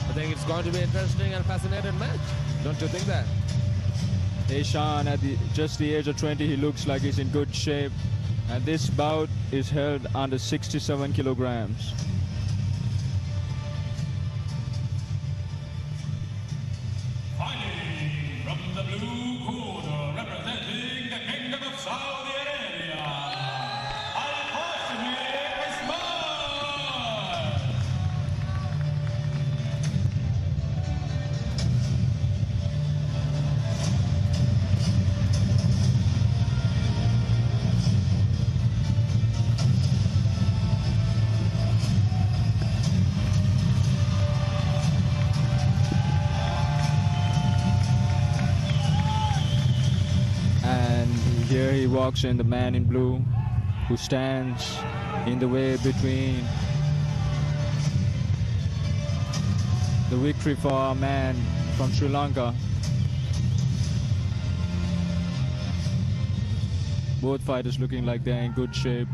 I think it's going to be an interesting and fascinating match. Don't you think that? Eshan, at just the age of 20, he looks like he's in good shape. And this bout is held under 67 kilograms. Fighting from the blue corner, representing the Kingdom of Saudi Arabia, Al-Qasimi Ismail. here he walks in the man in blue, who stands in the way between the victory for our man from Sri Lanka. Both fighters looking like they're in good shape.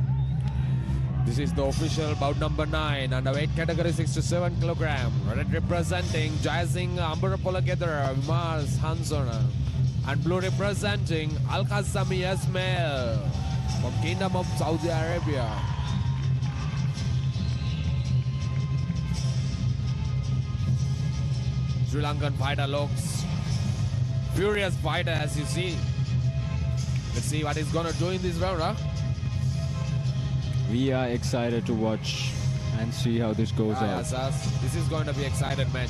This is the official bout number 9 under weight category 67 kilogram. Red representing Jayasingh Ambarapolagedara Mars Hanson, and blue representing Al-Qassami Ismail from Kingdom of Saudi Arabia. Sri Lankan fighter looks furious fighter, as you see. Let's see what he's gonna do in this round, huh? We are excited to watch and see how this goes out. Yes, this is going to be excited match.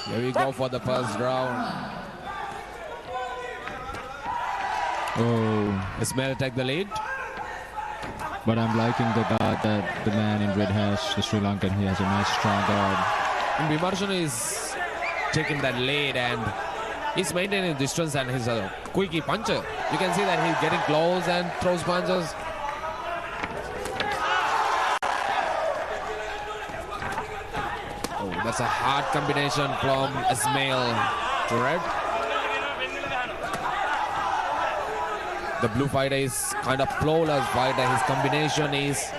Here we go for the first round. Oh, Ismail take the lead. but I'm liking the guard that the man in red has, the Sri Lankan. He has a nice strong guard. And Vimarshan is taking that lead and he's maintaining distance, and he's a quickie puncher. You can see that he's getting close and throws punches. Oh, that's a hard combination from Ismail to red. The blue fighter is kind of flawless fighter. His combination is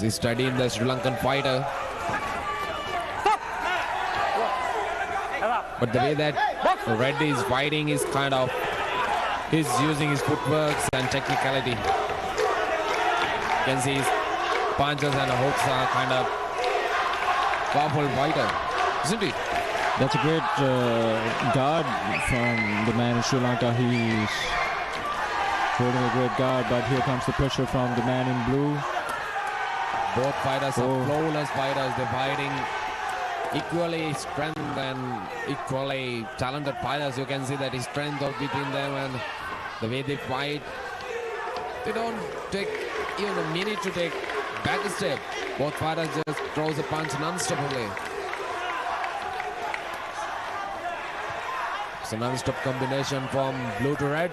he's studying the Sri Lankan fighter. But the way that red is fighting is kind of, he's using his footwork and technicality. You can see his punches and hooks are kind of powerful fighter, isn't he? That's a great guard from the man in Sri Lanka. He's holding a great guard, but here comes the pressure from the man in blue. Both fighters are flawless fighters. They're fighting equally strength and equally talented fighters. You can see that his strength of between them and the way they fight. They don't take even a minute to take back a step. Both fighters just throws a punch non-stoppably. It's a non-stop combination from blue to red.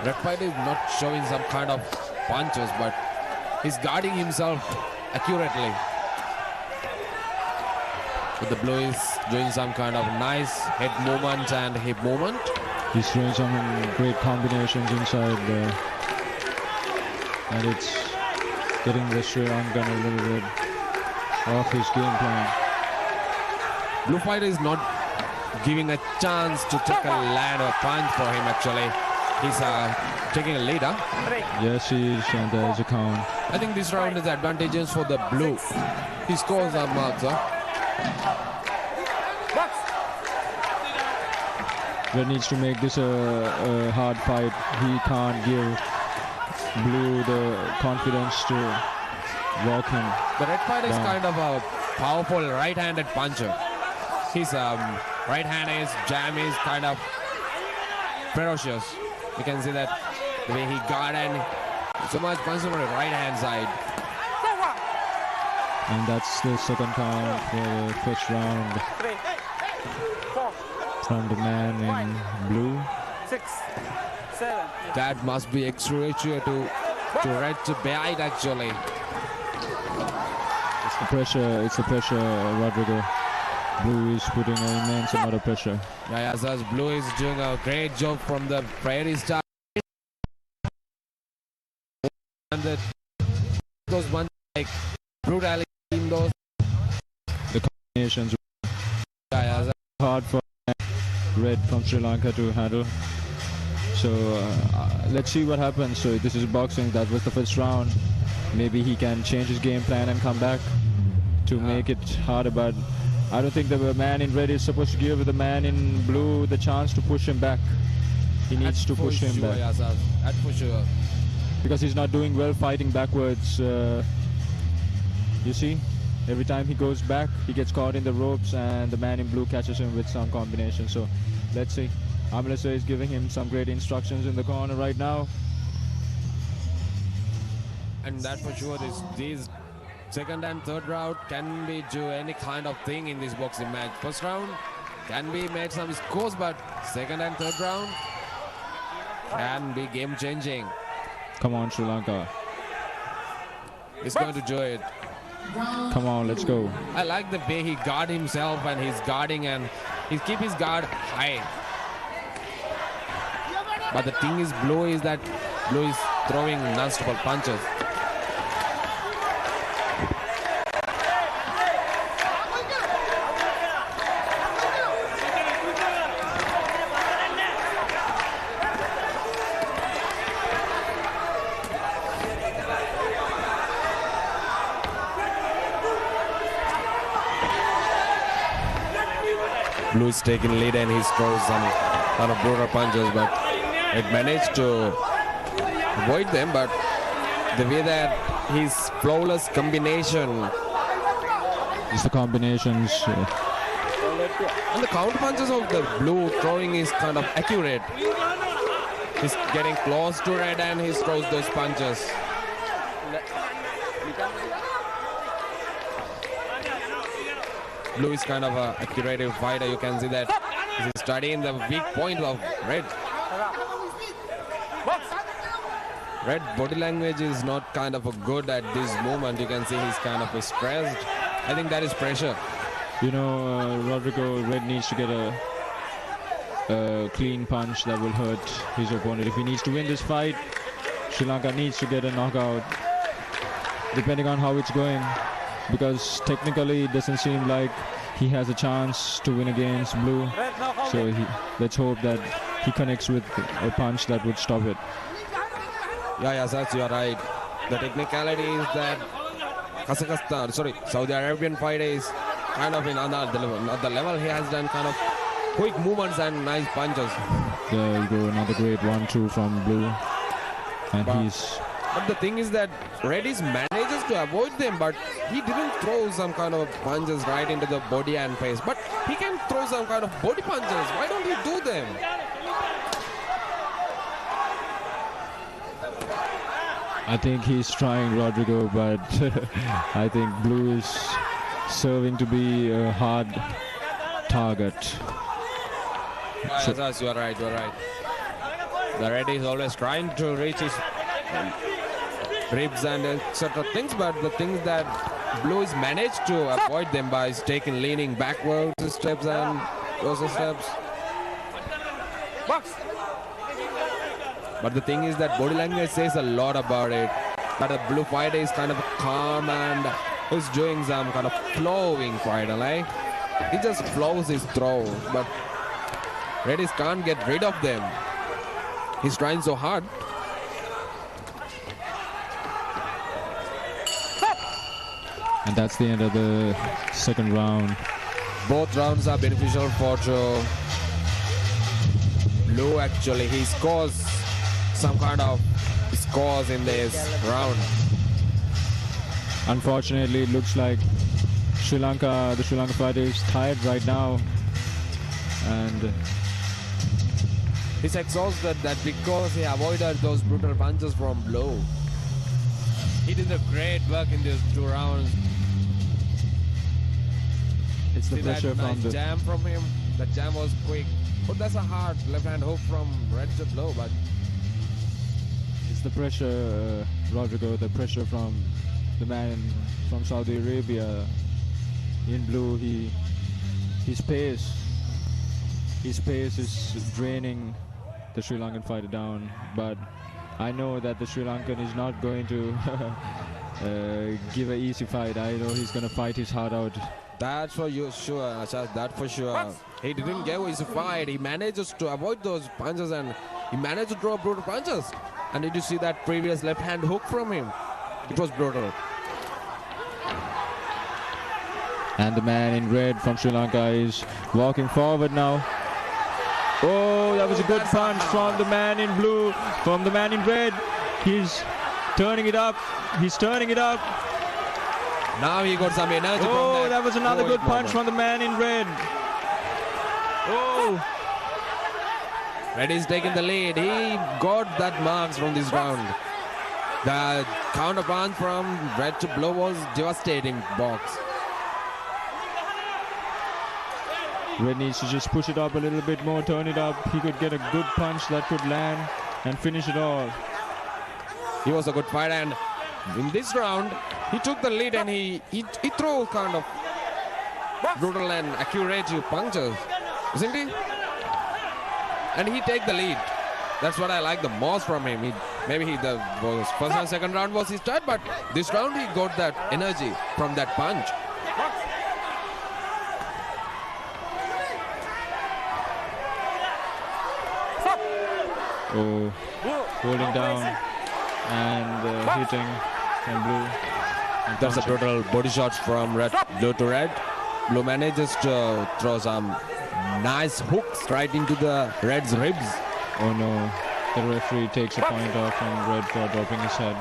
Red fighter is not showing some kind of punches, but he's guarding himself accurately. But the blue is doing some kind of nice head movement and hip movement. He's doing some great combinations inside there. And it's getting the Sri Lankan a little bit off his game plan. Blue fighter is not giving a chance to take a land or punch for him actually. He's taking a lead, huh? Yes, he is, and there is a count. I think this round is advantageous for the blue. He scores are marks, huh? Red needs to make this a hard fight. He can't give blue the confidence to walk him. The red fighter is down. kind of a powerful right-handed puncher. His right hand is jam is kind of ferocious. You can see that the way he guard and so much punch on the right hand side. And that's the second count for the first round from the man in blue. 6, 7. That must be extraordinary to red to bite actually. It's the pressure, Rodrigo. Blue is putting an immense amount of pressure. Yeah, as blue is doing a great job from the prairie star. And those ones like brutality in those. The combinations Yeah, hard for red from Sri Lanka to handle. So let's see what happens. So this is boxing. That was the first round. Maybe he can change his game plan and come back to make it harder. But I don't think the man in red is supposed to give the man in blue the chance to push him back. He needs to push him back. Yes, that's for sure. Because he's not doing well fighting backwards. You see, every time he goes back, he gets caught in the ropes and the man in blue catches him with some combination. So let's see. Amlesa is giving him some great instructions in the corner right now. And that for sure, these second and third round can be do any kind of thing in this boxing match. First round can be made some scores, but second and third round can be game changing. Come on, Sri Lanka. He's going to do it. Come on, let's go. I like the way he guard himself and he's guarding and he keep his guard high. But the thing is, Blue is throwing non-stop punches. Blue is taking lead and he throws some kind of brutal punches, but it managed to avoid them. But the way that his flawless combination, It's the combinations. and the counter punches of the Blue throwing is kind of accurate. He's getting close to Red and he throws those punches. Blue is kind of a accurate fighter. You can see that he's studying the weak point of Red. Red body language is not kind of a good at this moment. You can see he's kind of stressed. I think that is pressure. You know, Rodrigo, Red needs to get a clean punch that will hurt his opponent. If he needs to win this fight, Sri Lanka needs to get a knockout, depending on how it's going. Because technically it doesn't seem like he has a chance to win against Blue. So let's hope that he connects with a punch that would stop it. Yeah, that's you're right. The technicality is that Saudi Arabian fighter is kind of in another level. At the level he has done kind of quick movements and nice punches. There you go, another great 1-2 from Blue. And But the thing is that Redis manages to avoid them, but he didn't throw some kind of punches right into the body and face. But he can throw some kind of body punches. Why don't he do them? I think he's trying, Rodrigo, but I think Blue is serving to be a hard target. Yes, you're right. The Red is always trying to reach his ribs and etc. things, but the things that Blue is managed to avoid them by taking leaning backwards steps and those steps. But the thing is that body language says a lot about it. But the Blue fighter is kind of calm and is doing some kind of flowing fighter, like he just flows his throws, but Redis can't get rid of them. He's trying so hard. And that's the end of the second round. Both rounds are beneficial for Blue. Actually, he scores some kind of scores in this round. Unfortunately, it looks like the Sri Lanka fighter is tired right now, and he's exhausted that because he avoided those brutal punches from Blue. He did a great work in these 2 rounds. it's the pressure from the jam from him. That jam was quick. But that's a hard left-hand hook from Red to Blue. But it's the pressure, Rodrigo. The pressure from the man from Saudi Arabia. In Blue, his pace is draining the Sri Lankan fighter down. But I know that the Sri Lankan is not going to give an easy fight. I know he's going to fight his heart out. that's for you, sure, Achaz, that for sure. He didn't give his fight. He manages to avoid those punches and he managed to throw brutal punches. And did you see that previous left-hand hook from him? It was brutal. And the man in red from Sri Lanka is walking forward now. Oh, that was a good punch from the man in blue, from the man in red. He's turning it up. He's turning it up. Now he got some energy from Oh, that. that was another good punch from the man in red. Oh. Red is taking the lead. He got that marks from this round. The counter punch from red to blue was devastating, box. Red needs to just push it up a little bit more, turn it up. He could get a good punch that could land and finish it all. He was a good fighter, and in this round, he took the lead and he threw kind of brutal and accurate punches, isn't he? And he take the lead. That's what I like the most from him. The first and second round was his start, but this round he got that energy from that punch. Oh, holding down and hitting from blue. And That's a brutal body shots from blue to red. Blue manages to throw some nice hooks right into the red's ribs. Oh no, the referee takes a point off from red for dropping his head.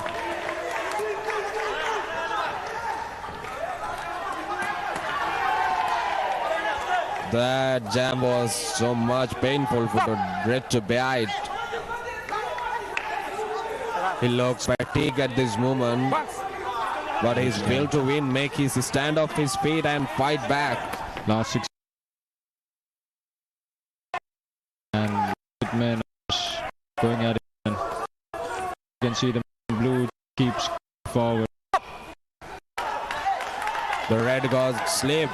That jam was so much painful for the red to bear it. He looks fatigued at this moment, but his will to win make his stand off his feet and fight back. Last 6 and men going at it. And you can see the blue keeps forward. The red got slipped,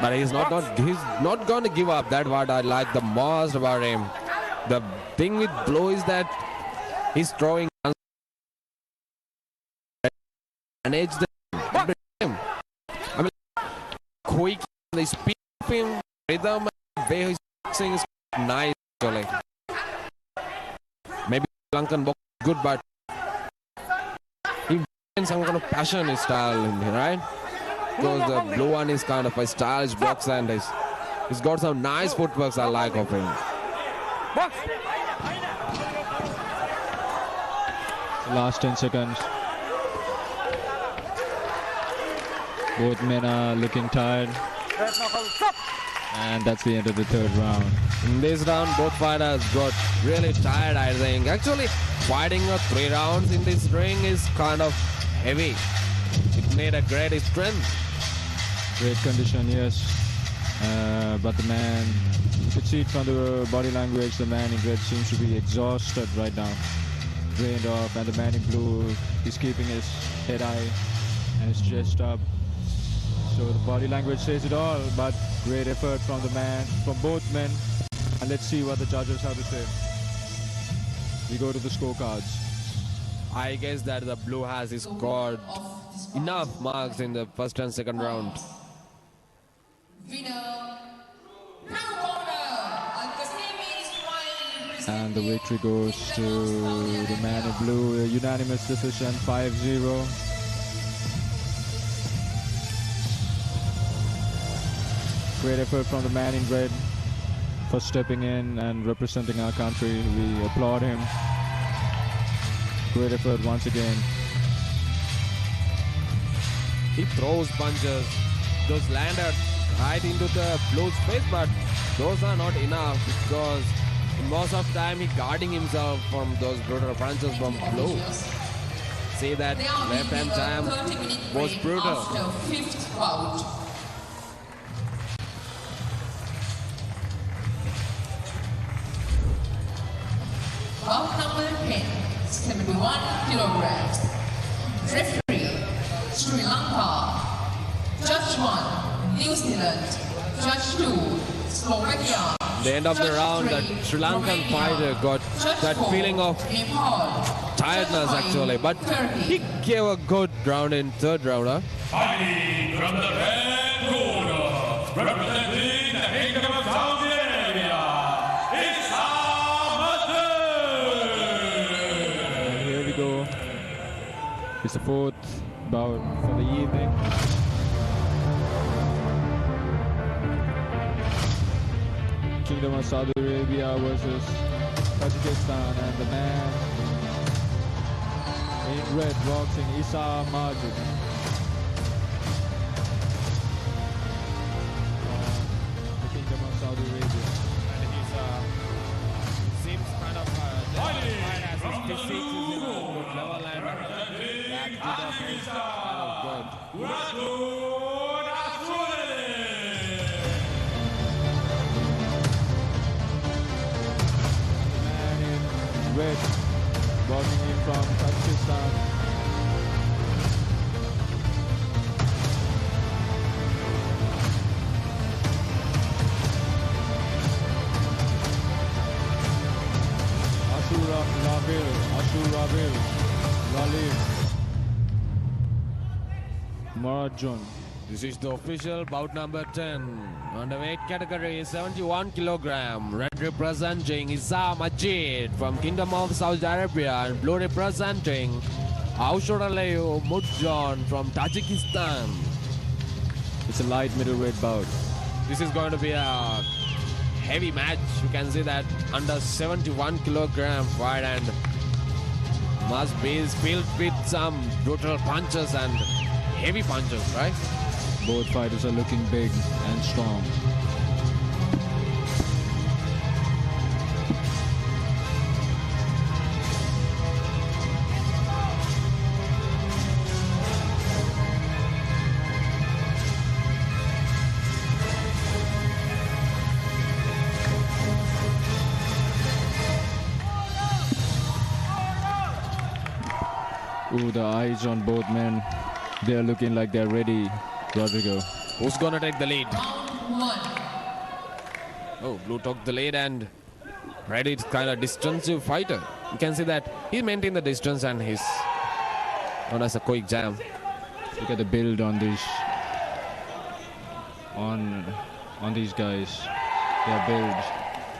but he's not going to give up. That's what I like the most about him. The thing with blue is that he's throwing and edge the him. I mean, quick, the speed of him, rhythm, and way he's boxing is nice. Actually. Maybe Sri Lankan box is good, but he has some kind of passion in his style, right? Because the blue one is kind of a stylish boxer and he's got some nice footworks I like of him. Last 10 seconds. Both men are looking tired. And that's the end of the third round. In this round, both fighters got really tired, I think. Actually, fighting 3 rounds in this ring is kind of heavy. It made a great strength. Great condition, yes. But the man, you could see it from the body language, the man in red seems to be exhausted right now. Drained off, and the man in blue is keeping his head high and his chest up. So the body language says it all, but great effort from the man, from both men. And let's see what the judges have to say. We go to the scorecards. I guess that the blue has scored enough marks in the first and second round. And the victory goes to the man in blue, a unanimous decision, 5-0. Great effort from the man in red for stepping in and representing our country. We applaud him. Great effort once again. He throws punches. Those landed right into the blue's face, but those are not enough because most of the time he guarding himself from those brutal punches from blue. See that left hand jam was brutal. After fifth bout. Bout number 10, 71 kilograms. Referee, Sri Lanka. Judge 1, New Zealand. Judge 2, Slovakia. The end of the round, that Sri Lankan fighter got that feeling of tiredness actually, but he gave a good round in third round. Huh? Fighting from the red corner, representing the Kingdom of Saudi Arabia, it's And here we go. It's the fourth bout for the evening. Kingdom of Saudi Arabia versus Kazakhstan, and the man in red boxing, Issa Majid. The Kingdom of Saudi Arabia. And he seems kind of just as his physique is in a good level, and Red, walking in from Kazakhstan. Ashurabil, Lalit, Marajon. This is the official bout number 10. On the weight category, 71 kilogram. Red representing Isa Majid from Kingdom of Saudi Arabia, and blue representing Aushoraleo Mudjon from Tajikistan. It's a light middleweight bout. This is going to be a heavy match. You can see that under 71 kilogram fight, and must be filled with some brutal punches and heavy punches, right? Both fighters are looking big and strong. Ooh, the eyes on both men. They're looking like they're ready. Rodrigo. Who's gonna take the lead? Round 1. Oh, blue took the lead, and red is kind of distansive fighter. You can see that he maintained the distance and he's known as a quick jam. Look at the build on these these guys. They're built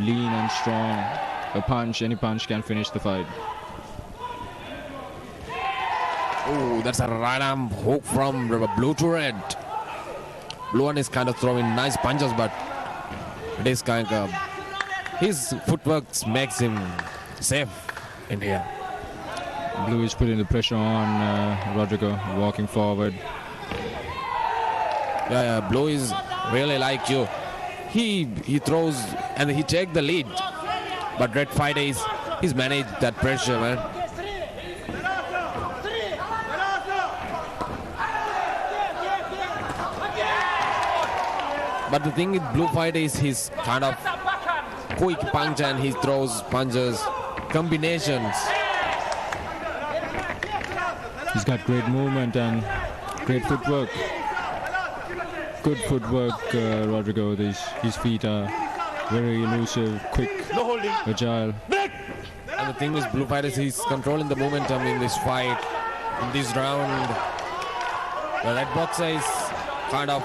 lean and strong. Any punch can finish the fight. Oh, that's a right arm hook from blue to red. Blue one is kind of throwing nice punches, but it is kind of his footwork makes him safe in here. Blue is putting the pressure on Rodrigo, walking forward. Yeah, blue is really like you. He throws and he takes the lead, but red fighter he's managed that pressure, man. But the thing with blue fighter is he's kind of quick punch and he throws punches, combinations. He's got great movement and great footwork. Good footwork, Rodrigo. His feet are very elusive, quick, agile. And the thing with blue fighter is he's controlling the momentum in this fight, in this round. The red boxer is kind of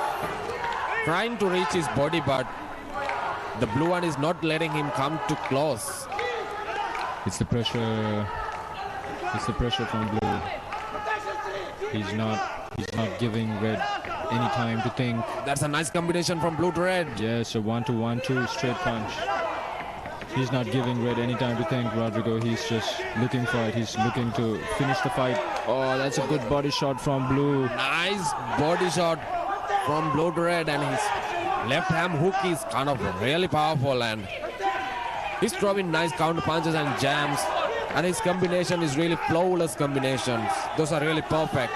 trying to reach his body, but the blue one is not letting him come too close. It's the pressure. It's the pressure from blue. He's not giving red any time to think. That's a nice combination from blue to red. Yes, a 1-2-1-2 straight punch. He's not giving red any time to think, Rodrigo. He's just looking for it. He's looking to finish the fight. Oh, that's a good body shot from blue. Nice body shot from blue to red, and his left hand hook is kind of really powerful, and he's throwing nice counter punches and jams, and his combination is really flawless combinations. Those are really perfect.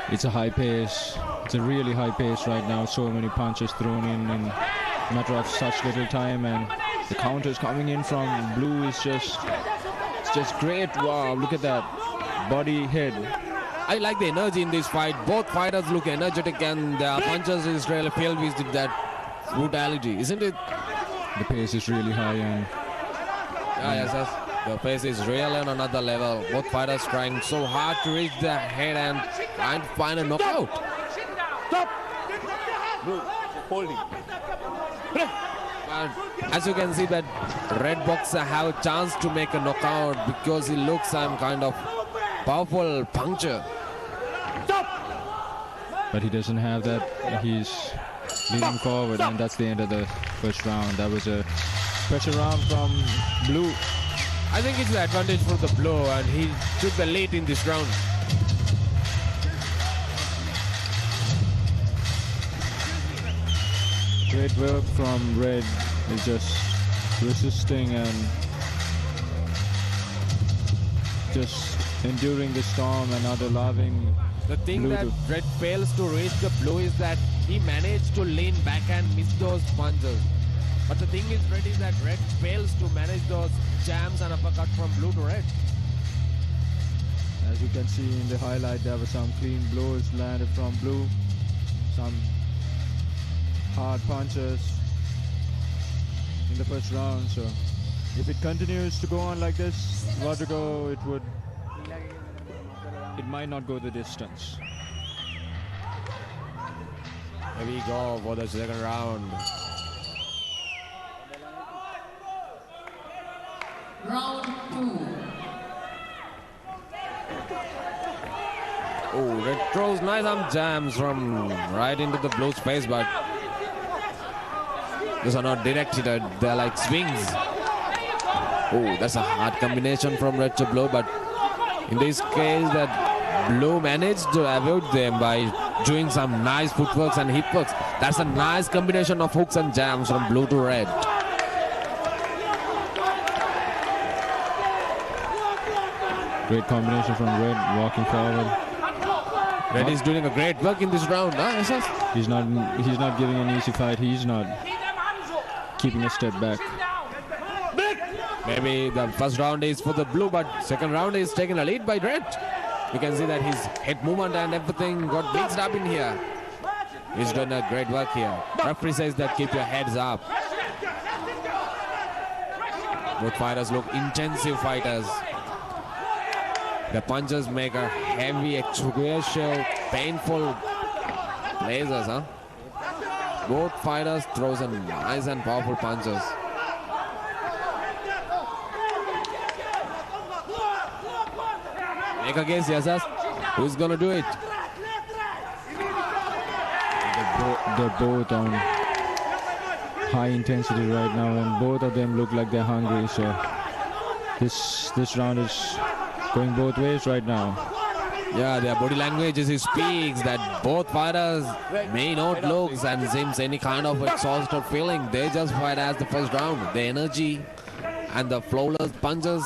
It's a high pace. It's a really high pace right now. So many punches thrown in a matter of such little time, and the counters coming in from blue is just great. Wow, look at that body, head. I like the energy in this fight. Both fighters look energetic, and their punches is really filled with that brutality, isn't it? The pace is really high, and yes. The pace is really on another level. Both fighters trying so hard to reach their head and trying to find a knockout. Stop! Holding. And as you can see, that red boxer have a chance to make a knockout because he looks some kind of powerful puncture. But he doesn't have that. He's leaning forward, and that's the end of the first round. That was a pressure round from blue. I think it's the advantage for the blue, and he took the lead in this round. Great work from red. He's just resisting and just enduring the storm and not allowing The thing Blue that to- Red fails to reach the Blue is that he managed to lean back and miss those punches. But the thing is, Red is that Red fails to manage those jams and uppercut from Blue to Red. As you can see in the highlight, there were some clean blows landed from Blue, some hard punches in the first round. So if it continues to go on like this, Rodrigo, it might not go the distance. Here we go for the second round. Round 2. Oh, Red throws nice arm jams from right into the Blue's face, but those are not directed, they're like swings. Oh, that's a hard combination from Red to Blue, but in this case that Blue managed to avoid them by doing some nice footworks and hip works. That's a nice combination of hooks and jams from Blue to Red. Great combination from Red, walking forward. Red is doing a great work in this round, huh? Yes, He's not giving an easy fight. He's not keeping a step back. maybe the first round is for the Blue, but second round is taking a lead by Red. You can see that his head movement and everything got mixed up in here. He's doing a great work here. Referee says that keep your heads up. Both fighters look intensive fighters. The punches make a heavy, excrucial, painful lasers, huh? Both fighters throw some nice and powerful punches. Make a guess, yes, who's gonna do it? They're both on high intensity right now, and both of them look like they're hungry. So this round is going both ways right now. Yeah, their body language speaks that both fighters may not look and seems any kind of exhausted feeling. They just fight as the first round. The energy and the flawless punches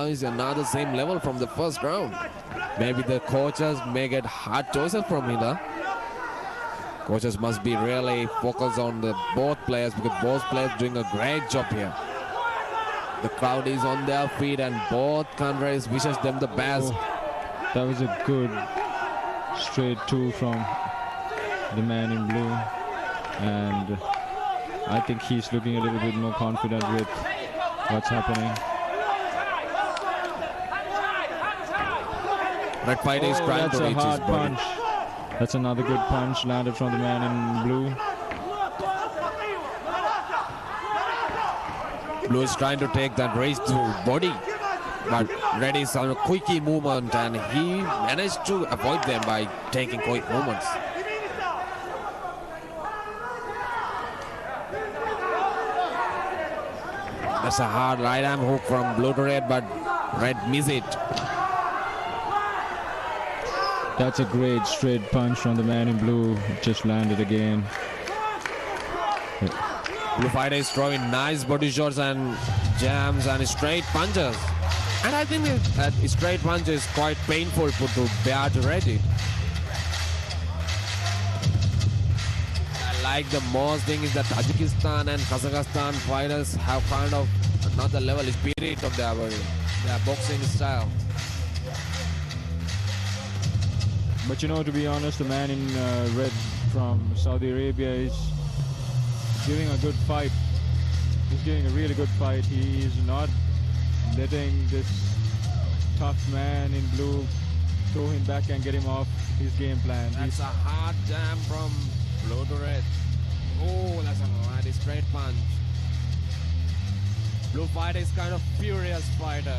is another same level from the first round. Maybe the coaches may get hard choices from here. Coaches must be really focused on the both players because both players doing a great job here. The crowd is on their feet and both countries wishes them the best. That was a good straight two from the man in blue, and I think he's looking a little bit more confident with what's happening. Red fighter is trying to reach his body. Punch. That's another good punch landed from the man in blue. Blue is trying to take that race to body, but Red is on a quickie movement and he managed to avoid them by taking quick movements. That's a hard right arm hook from Blue to Red, but Red missed it. That's a great straight punch from the man in blue. Just landed again. Blue fighter is throwing nice body shots and jams and straight punches. And I think that straight punch is quite painful to bear to Red it. I like the most thing is that Tajikistan and Kazakhstan fighters have kind of another level spirit of their boxing style. But you know, to be honest, the man in red from Saudi Arabia is giving a good fight. He's giving a really good fight. He is not letting this tough man in blue throw him back and get him off his game plan. That's a hard jam from Blue to Red. Oh, that's a mighty straight punch. Blue fighter is kind of furious fighter.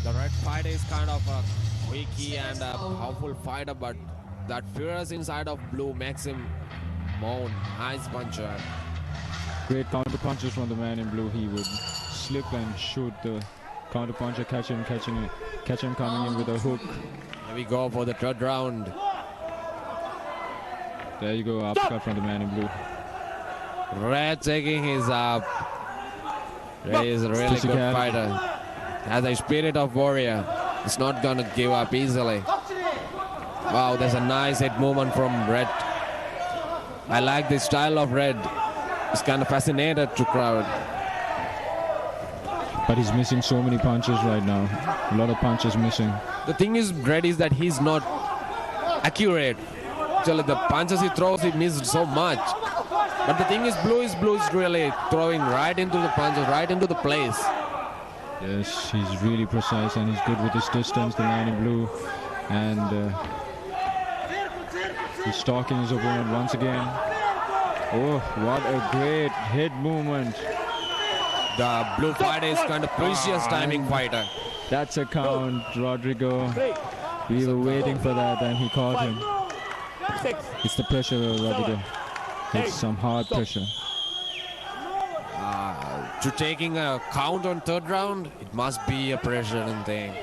The Red fighter is kind of a quickie and a powerful fighter, but that furious inside of Blue makes him more nice puncher. Great counter punches from the man in blue. He would slip and shoot the counter puncher, catch him coming in with a hook. Here we go for the third round. There you go, uppercut from the man in blue. Red taking his up. Red is a really good fighter. has a spirit of warrior. He's not going to give up easily. Wow, there's a nice head movement from Red. I like the style of Red. He's kind of fascinated to crowd. But he's missing so many punches right now. A lot of punches missing. The thing is, Red is that he's not accurate. Actually, the punches he throws, he missed so much. But the thing is, Blue is really throwing right into the punches, right into the place. Yes, he's really precise and he's good with his distance, the man in blue. And he's stalking his opponent once again. Oh, what a great head movement. The blue fighter is kind of precious timing fighter. That's a count, Rodrigo. We were waiting for that and he caught him. It's the pressure, Rodrigo. It's some hard pressure. To taking a count on third round, it must be a pressure thing.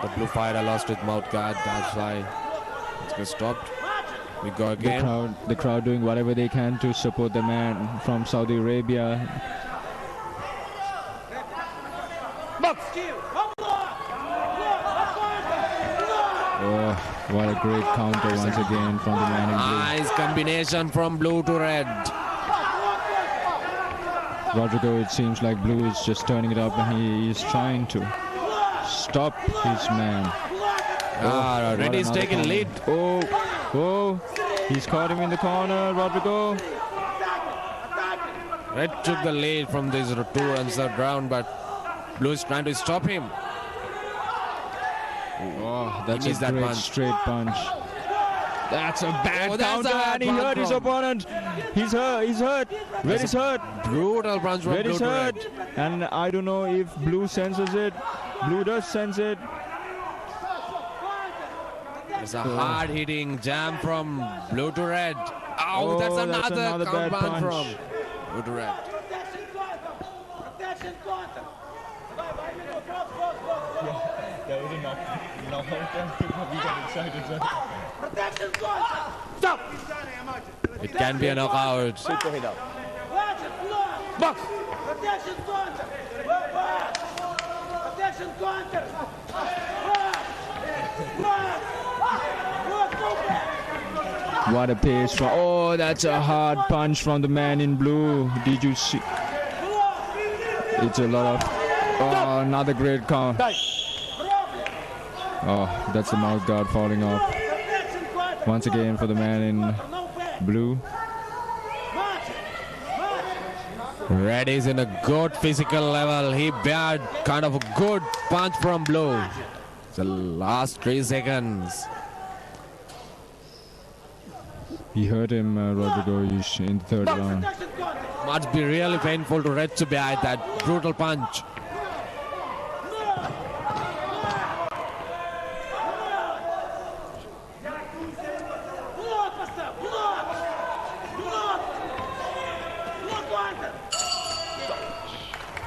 The blue fighter lost with mouth guard, that's why it's been stopped. We go again. The crowd doing whatever they can to support the man from Saudi Arabia. Oh, what a great counter once again from the man in blue. Nice combination from blue to red. Rodrigo, it seems like blue is just turning it up and he is trying to stop his man. Red is taking lead. Oh, he's caught him in the corner, Rodrigo. Red took the lead from this 2 and third round, but blue is trying to stop him. Oh, that's a great straight punch. That's a bad counter and he hurt his opponent. He's hurt. Red is hurt. Brutal punch from Red is hurt. And I don't know if blue senses it. Blue does sense it. It's a hard hitting jam from blue to red. Oh, that's another bad punch from punch. blue to red. It can be a knockout. Box. What a pace from. Oh, that's a hard punch from the man in blue. Did you see? It's a lot of. Oh, another great count. Oh, that's the mouth guard falling off. Once again for the man in blue. Red is in a good physical level. He bared kind of a good punch from blue. The last 3 seconds. He hurt him, Rodrigo, in the third round. Must be really painful to Red to bear that brutal punch.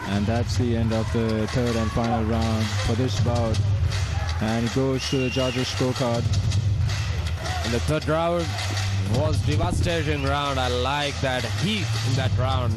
And that's the end of the third and final round for this bout. And it goes to the judges' scorecard. And the third round was devastating round. I like that heat in that round.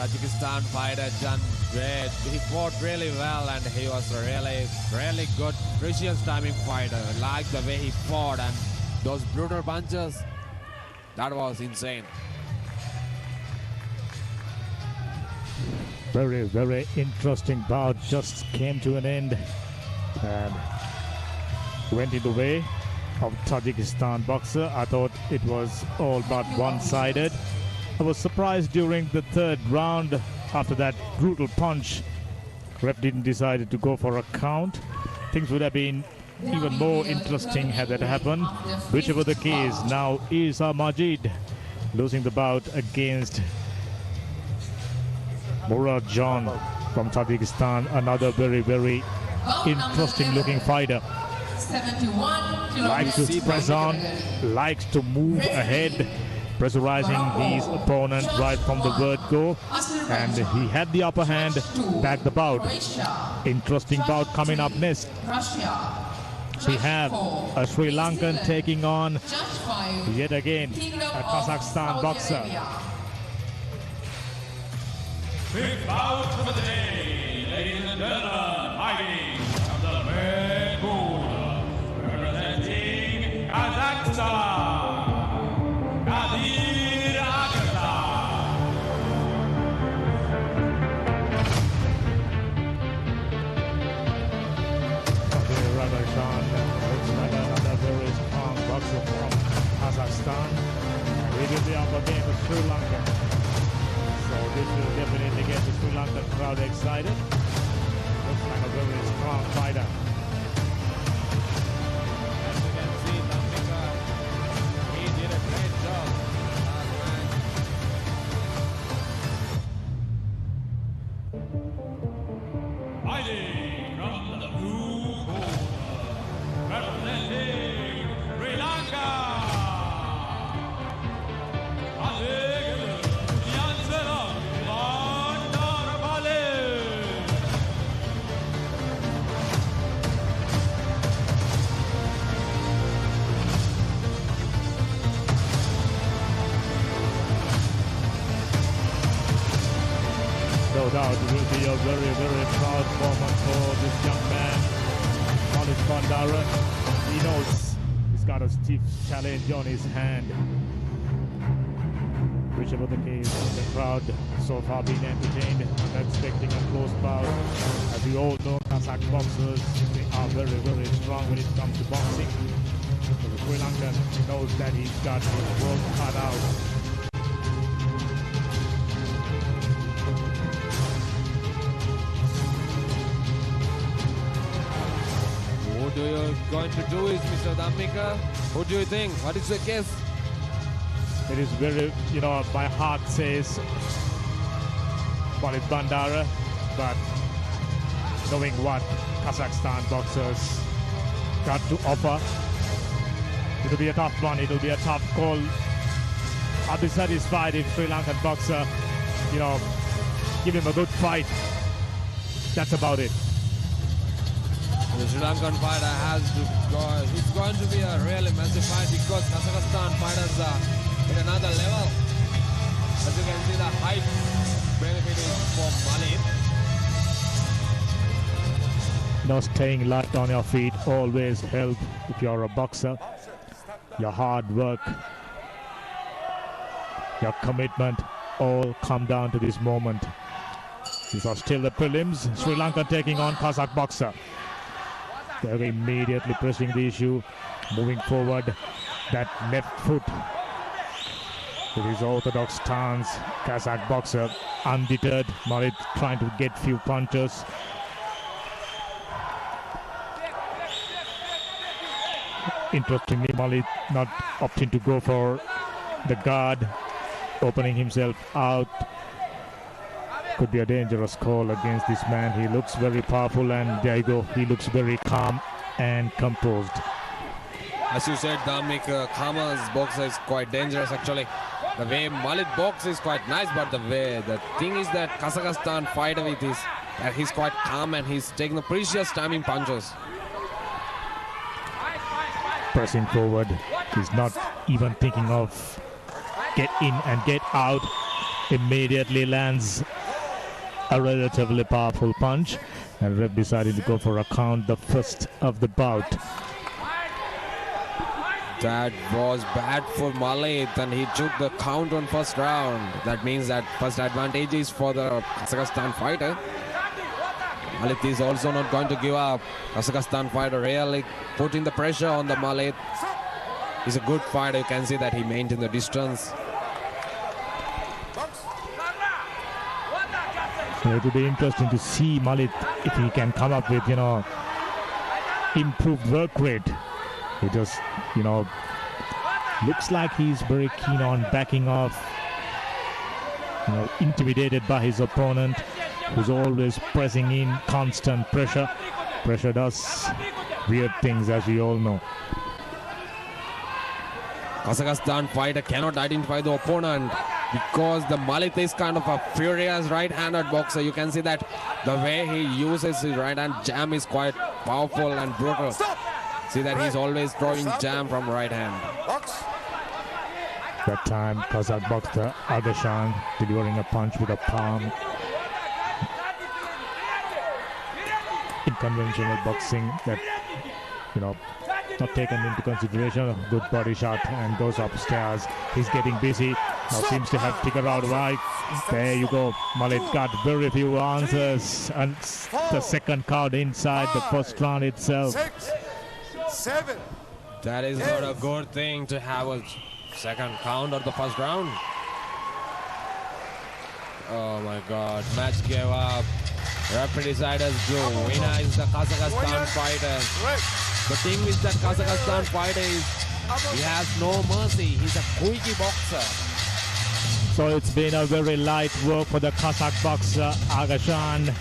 Kazakhstan fighter done great. He fought really well and he was a really good, precious timing fighter. I like the way he fought and those brutal punches. That was insane. Very, very interesting bout just came to an end and went in the way of Tajikistan boxer. I thought it was all but one-sided. I was surprised during the third round after that brutal punch. Ref didn't decide to go for a count. Things would have been even more interesting had that happened. Whichever the case, now Isa Majid losing the bout against Murad John from Kazakhstan, another very, very interesting looking fighter. 71 Likes to press on, likes to move ahead, pressurizing his opponent right from the word go, and he had the upper hand back the bout. Interesting bout coming up next. We have a Sri Lankan taking on yet again a Kazakhstan boxer. Big bout of the day, ladies and gentlemen, fighting from the red corner, representing Kazakhstan, Looks like another very strong boxer from Kazakhstan. We will be up against Sri Lanka. So this will definitely get the Sri Lankan crowd excited. Looks like a very strong fighter. As you can see, Damika, he did a great job last match. fighting from the blue corner, representing Sri Lanka. No doubt it will be a very, very proud moment for this young man, Malik Bandara. He knows he's got a stiff challenge on his hand. Whichever the case, the crowd so far been entertained and expecting a close bout. As we all know, Kazakh boxers, they are very, very strong when it comes to boxing. So the Sri Lankan knows that he's got his work cut out. What do you going to do is Mr. Damika? What do you think? What is your guess? It is very, my heart says Malik Bandara, but knowing what Kazakhstan boxers got to offer, it'll be a tough one, it'll be a tough call. I'll be satisfied if Sri Lankan boxer, give him a good fight. That's about it. The Sri Lankan fighter has to go. It's going to be a really massive fight because Kazakhstan fighters are at another level. As you can see, the height benefiting for Malik. Staying light on your feet always help if you're a boxer. Your hard work, your commitment all come down to this moment. These are still the prelims. Sri Lanka taking on Kazakh boxer. They're immediately pressing the issue, moving forward. That left foot with his orthodox stance. Kazakh boxer undeterred. Malik trying to get few punches. Interestingly, Malik not opting to go for the guard, opening himself out. Could be a dangerous call against this man. He looks very powerful, and there you go. He looks very calm and composed. As you said, Damik, Kama's boxer is quite dangerous actually. The way Malik box is quite nice, but the thing is that Kazakhstan fighter with his, he's quite calm and he's taking the precious timing punches. Pressing forward, he's not even thinking of get in and get out. Immediately lands a relatively powerful punch, and ref decided to go for a count, the first of the bout. That was bad for Malik, and he took the count on first round. That means that first advantage is for the Kazakhstan fighter. Malik is also not going to give up. Kazakhstan fighter really putting the pressure on the Malik. He's a good fighter. You can see that he maintained the distance. So it will be interesting to see Malik if he can come up with, improved work rate. He just, looks like he's very keen on backing off, intimidated by his opponent, who's always pressing in, constant pressure. Pressure does weird things, as we all know. Kazakhstan fighter cannot identify the opponent because the Malik is kind of a furious right-handed boxer. You can see that the way he uses his right-hand jam is quite powerful and brutal. See that he's always throwing jam from right hand. That time, Kazakh boxer Agashan delivering a punch with a palm. In conventional boxing, that, not taken into consideration. A good body shot and goes upstairs. He's getting busy. Now seems to have figured out why. There you go. Malik got very few answers. And the second count inside the first round itself. 6, 7. That is not a good thing to have a second count of the first round. Oh my God. Match gave up. Referee deciders drew. Winner is the Kazakhstan fighter. The thing with that Kazakhstan fighter is he has no mercy. He's a quickie boxer. So it's been a very light work for the Kazakh boxer Agashan.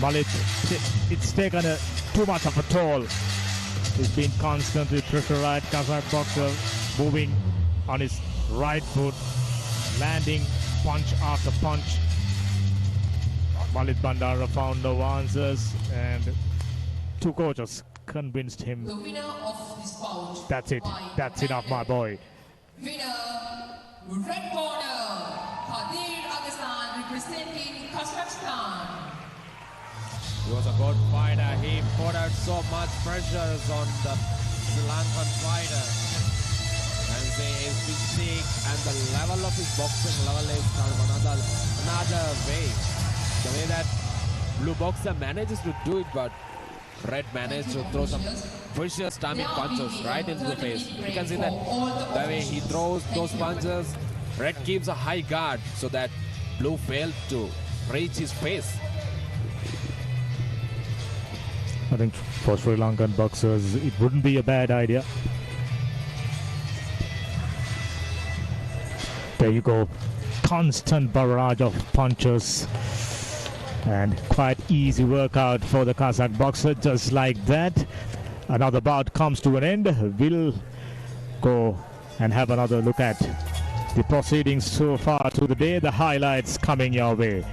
Malik, it's taken too much of a toll. He's been constantly pressurized. Kazakh boxer moving on his right foot, landing punch after punch. Malik Bandara found no answers, and two coaches convinced him. The winner of this bout. That's it. That's enough, my boy. Winner, red corner, Kadir Agastan representing Kazakhstan. He was a good fighter. He put out so much pressure on the Sri Lankan fighter. And the physique and the level of his boxing level is kind of another way. The way that blue boxer manages to do it, but red managed to throw some vicious timing punches right into the face. You can see that the way he throws those punches, red keeps a high guard so that blue failed to reach his face. I think for Sri Lankan boxers, it wouldn't be a bad idea. There you go. Constant barrage of punches. And quite easy workout for the Kazakh boxer. Just like that, another bout comes to an end. We'll go and have another look at the proceedings so far to the day. The highlights coming your way.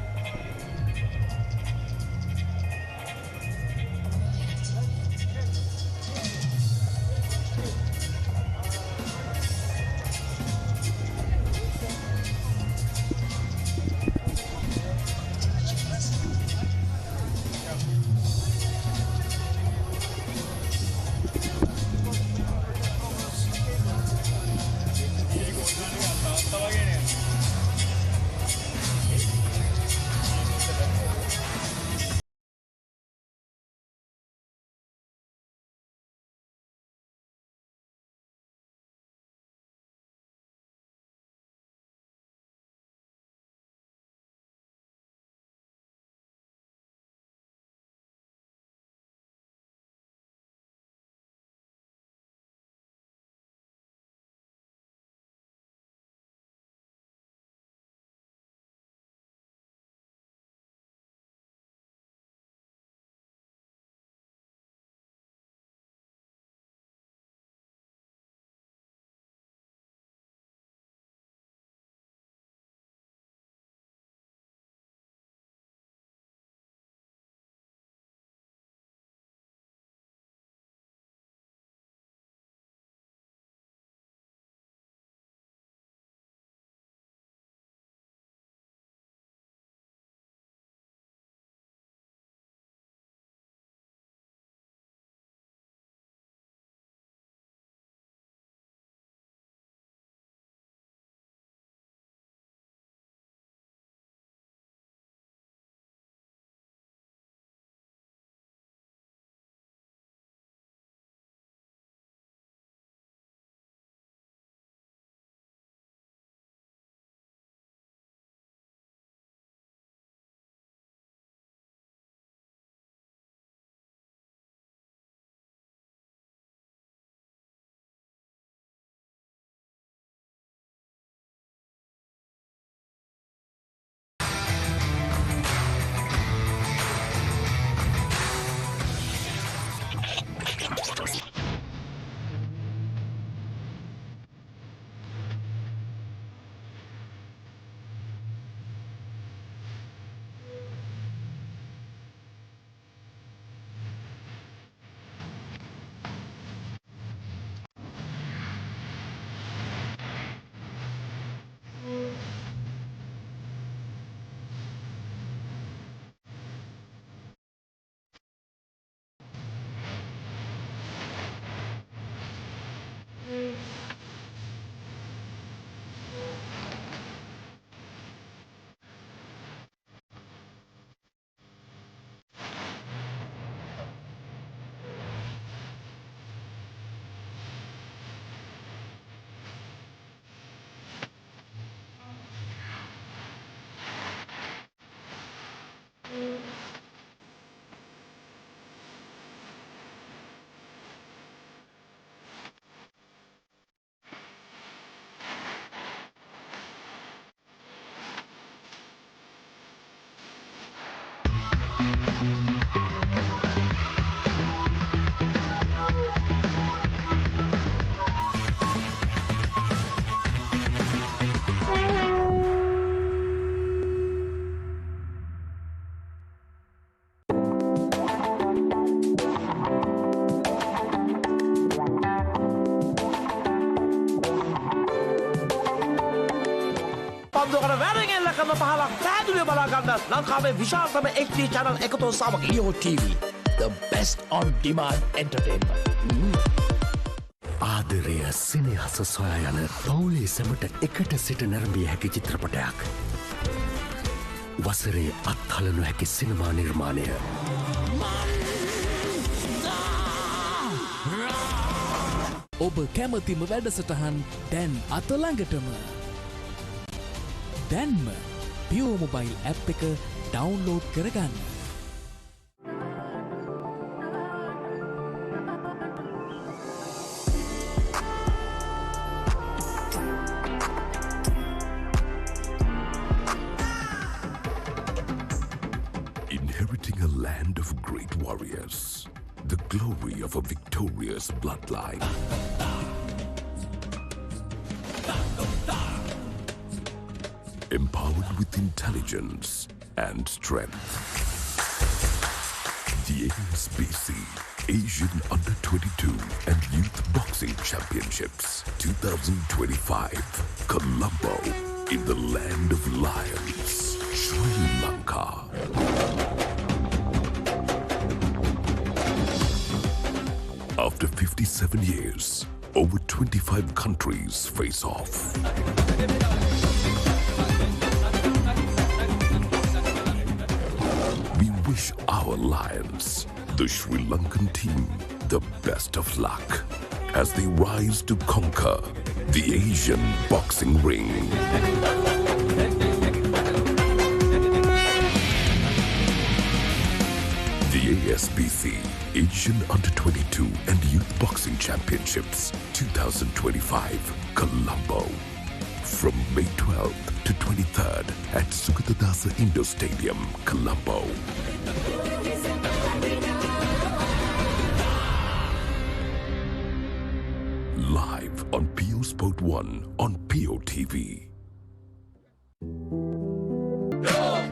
රන්දුවකට වැරෙන් එල්ල කරන පහලක් පැහැදිලිව බලා ගන්න ලංකාවේ විශාලතම HD channel එකතු සමග PEO TV, the best on demand entertainment. ආදරය සෙනෙහස සොයා යන පවුලේ සැමට එකට සිට නැරඹිය හැකි චිත්‍රපටයක්. වසරේ අත්හලනු හැකි සිනමා නිර්මාණය. ඔබ කැමතිම වැඩසටහන් දැන් අතළඟටම. දැන්ම PEO මොබයිල් ඇප් එක ඩවුන්ලෝඩ් කරගන්න. Inheriting a land of great warriors, the glory of a victorious bloodline. Empowered with intelligence and strength. The ASBC Asian Under-22 and Youth Boxing Championships 2025, Colombo, in the land of lions, Sri Lanka. After 57 years, over 25 countries face off. We wish our lions, the Sri Lankan team, the best of luck as they rise to conquer the Asian boxing ring. The ASBC Asian Under-22 and Youth Boxing Championships 2025, Colombo. From May 12th to 23rd at Sukatadasa Indo Stadium, Colombo. Live on PEO Sport 1 on PEO TV.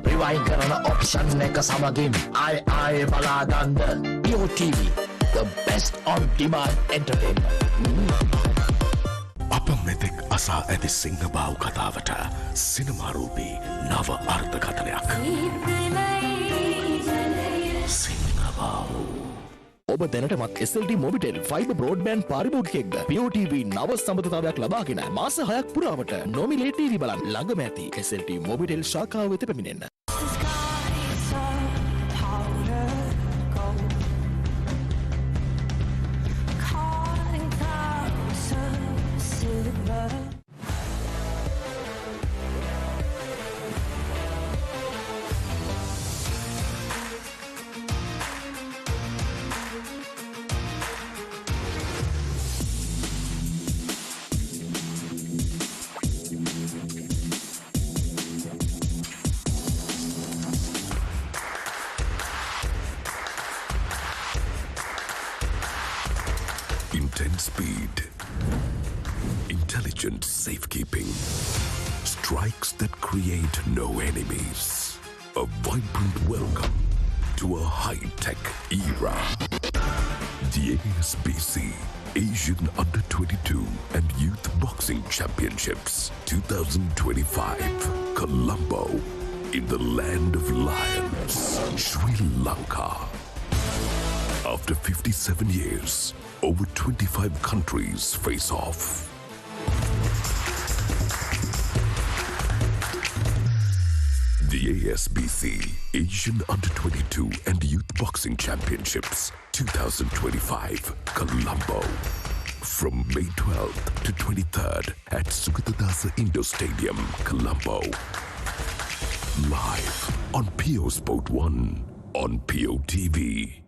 Rewind කරන option එක සමගින් ආයේ බලා ගන්න PEO TV, the best on demand entertainment. අප මෙතෙක් අසා ඇති සිංහ බාහු කතාවට සිනමාරූපී නව අර්ථකථනයක්. සිංහ බාහු. ඔබ දැනටමත් SLT මොබිටෙල් ෆයිබර් බ්‍රෝඩ්බෑන්ඩ් පාරිභෝගිකයෙක්ද? PEO TV නව සම්බන්ධතාවයක් ලබාගෙන මාස 6ක් පුරාවට නොමිලේ TV බලන්න ළඟම ඇති SLT මොබිටෙල් ශාඛාව වෙත පැමිණෙන්න. Intense speed, intelligent safekeeping, strikes that create no enemies. A vibrant welcome to a high-tech era. The ASBC Asian Under-22 and Youth Boxing Championships 2025, Colombo, in the land of lions, Sri Lanka. After 57 years, over 25 countries face off. The ASBC Asian Under-22 and Youth Boxing Championships 2025, Colombo. From May 12th to 23rd at Sukatadasa Indo Stadium, Colombo. Live on PEO Sport 1 on PEO TV.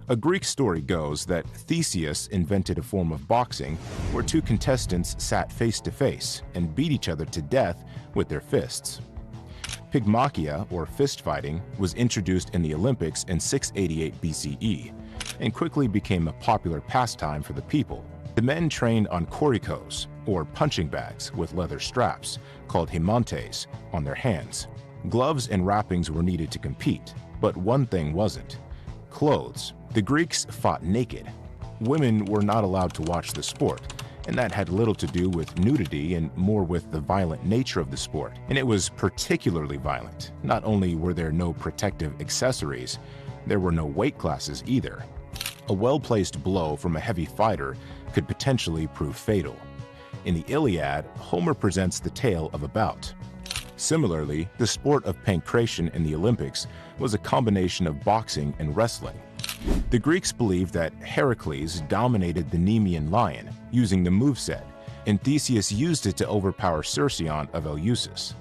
A Greek story goes that Theseus invented a form of boxing where two contestants sat face to face and beat each other to death with their fists. Pygmachia, or fist fighting, was introduced in the Olympics in 688 BCE and quickly became a popular pastime for the people. The men trained on korikos, or punching bags with leather straps, called himantes, on their hands. Gloves and wrappings were needed to compete, but one thing wasn't: clothes. The Greeks fought naked. Women were not allowed to watch the sport, and that had little to do with nudity and more with the violent nature of the sport. And it was particularly violent. Not only were there no protective accessories, there were no weight classes either. A well-placed blow from a heavy fighter could potentially prove fatal. In the Iliad, Homer presents the tale of a bout. Similarly, the sport of pancration in the Olympics was a combination of boxing and wrestling. The Greeks believed that Heracles dominated the Nemean lion using the moveset, and Theseus used it to overpower Cercyon of Eleusis.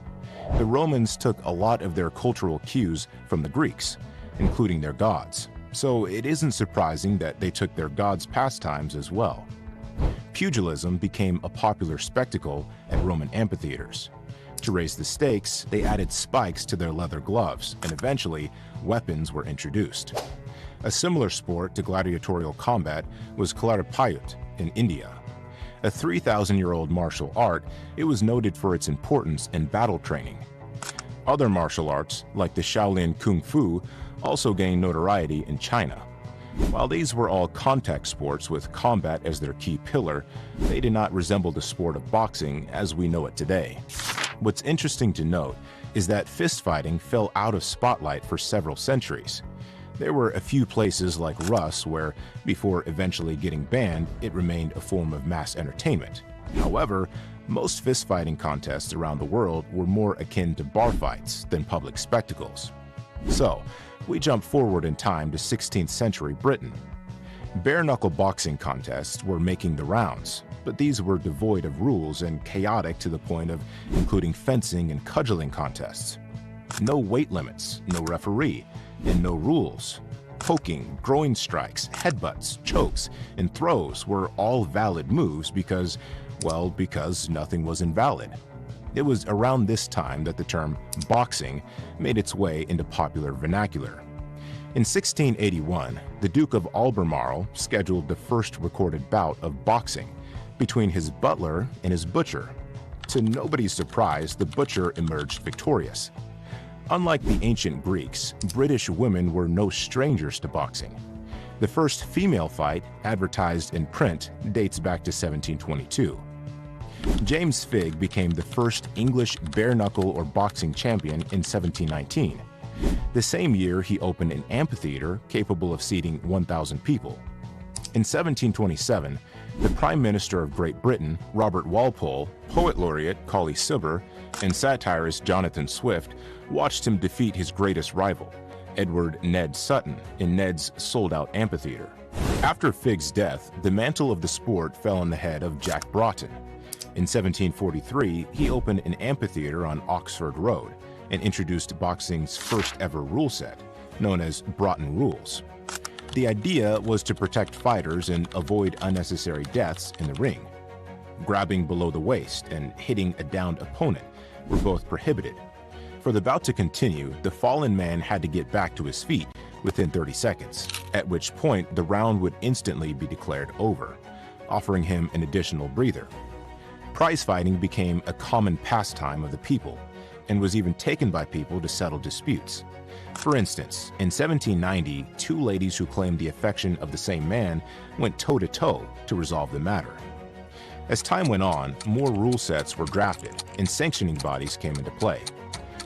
The Romans took a lot of their cultural cues from the Greeks, including their gods, so it isn't surprising that they took their gods' pastimes as well. Pugilism became a popular spectacle at Roman amphitheaters. To raise the stakes, they added spikes to their leather gloves, and eventually, weapons were introduced. A similar sport to gladiatorial combat was Kalaripayut in India. A 3,000-year-old martial art, it was noted for its importance in battle training. Other martial arts, like the Shaolin Kung Fu, also gained notoriety in China. While these were all contact sports with combat as their key pillar, they did not resemble the sport of boxing as we know it today. What's interesting to note is that fist fighting fell out of spotlight for several centuries. There were a few places like Rus where, before eventually getting banned, it remained a form of mass entertainment. However, most fist-fighting contests around the world were more akin to bar fights than public spectacles. So, we jump forward in time to 16th century Britain. Bare-knuckle boxing contests were making the rounds, but these were devoid of rules and chaotic to the point of including fencing and cudgeling contests. No weight limits, no referee, and no rules. Poking, groin strikes, headbutts, chokes, and throws were all valid moves because nothing was invalid. It was around this time that the term boxing made its way into popular vernacular. In 1681, the Duke of Albemarle scheduled the first recorded bout of boxing between his butler and his butcher. To nobody's surprise, the butcher emerged victorious. Unlike the ancient Greeks, British women were no strangers to boxing. The first female fight, advertised in print, dates back to 1722. James Figg became the first English bare-knuckle or boxing champion in 1719. The same year, he opened an amphitheater capable of seating 1,000 people. In 1727, the Prime Minister of Great Britain, Robert Walpole, Poet Laureate Colley Cibber, and satirist Jonathan Swift watched him defeat his greatest rival, Edward Ned Sutton, in Ned's sold-out amphitheater. After Figg's death, the mantle of the sport fell on the head of Jack Broughton. In 1743, he opened an amphitheater on Oxford Road and introduced boxing's first ever rule set, known as Broughton Rules. The idea was to protect fighters and avoid unnecessary deaths in the ring. Grabbing below the waist and hitting a downed opponent were both prohibited. For the bout to continue, the fallen man had to get back to his feet within 30 seconds, at which point the round would instantly be declared over, offering him an additional breather. Prize fighting became a common pastime of the people and was even taken by people to settle disputes. For instance, in 1790, two ladies who claimed the affection of the same man went toe-to-toe to resolve the matter. As time went on, more rule sets were drafted and sanctioning bodies came into play.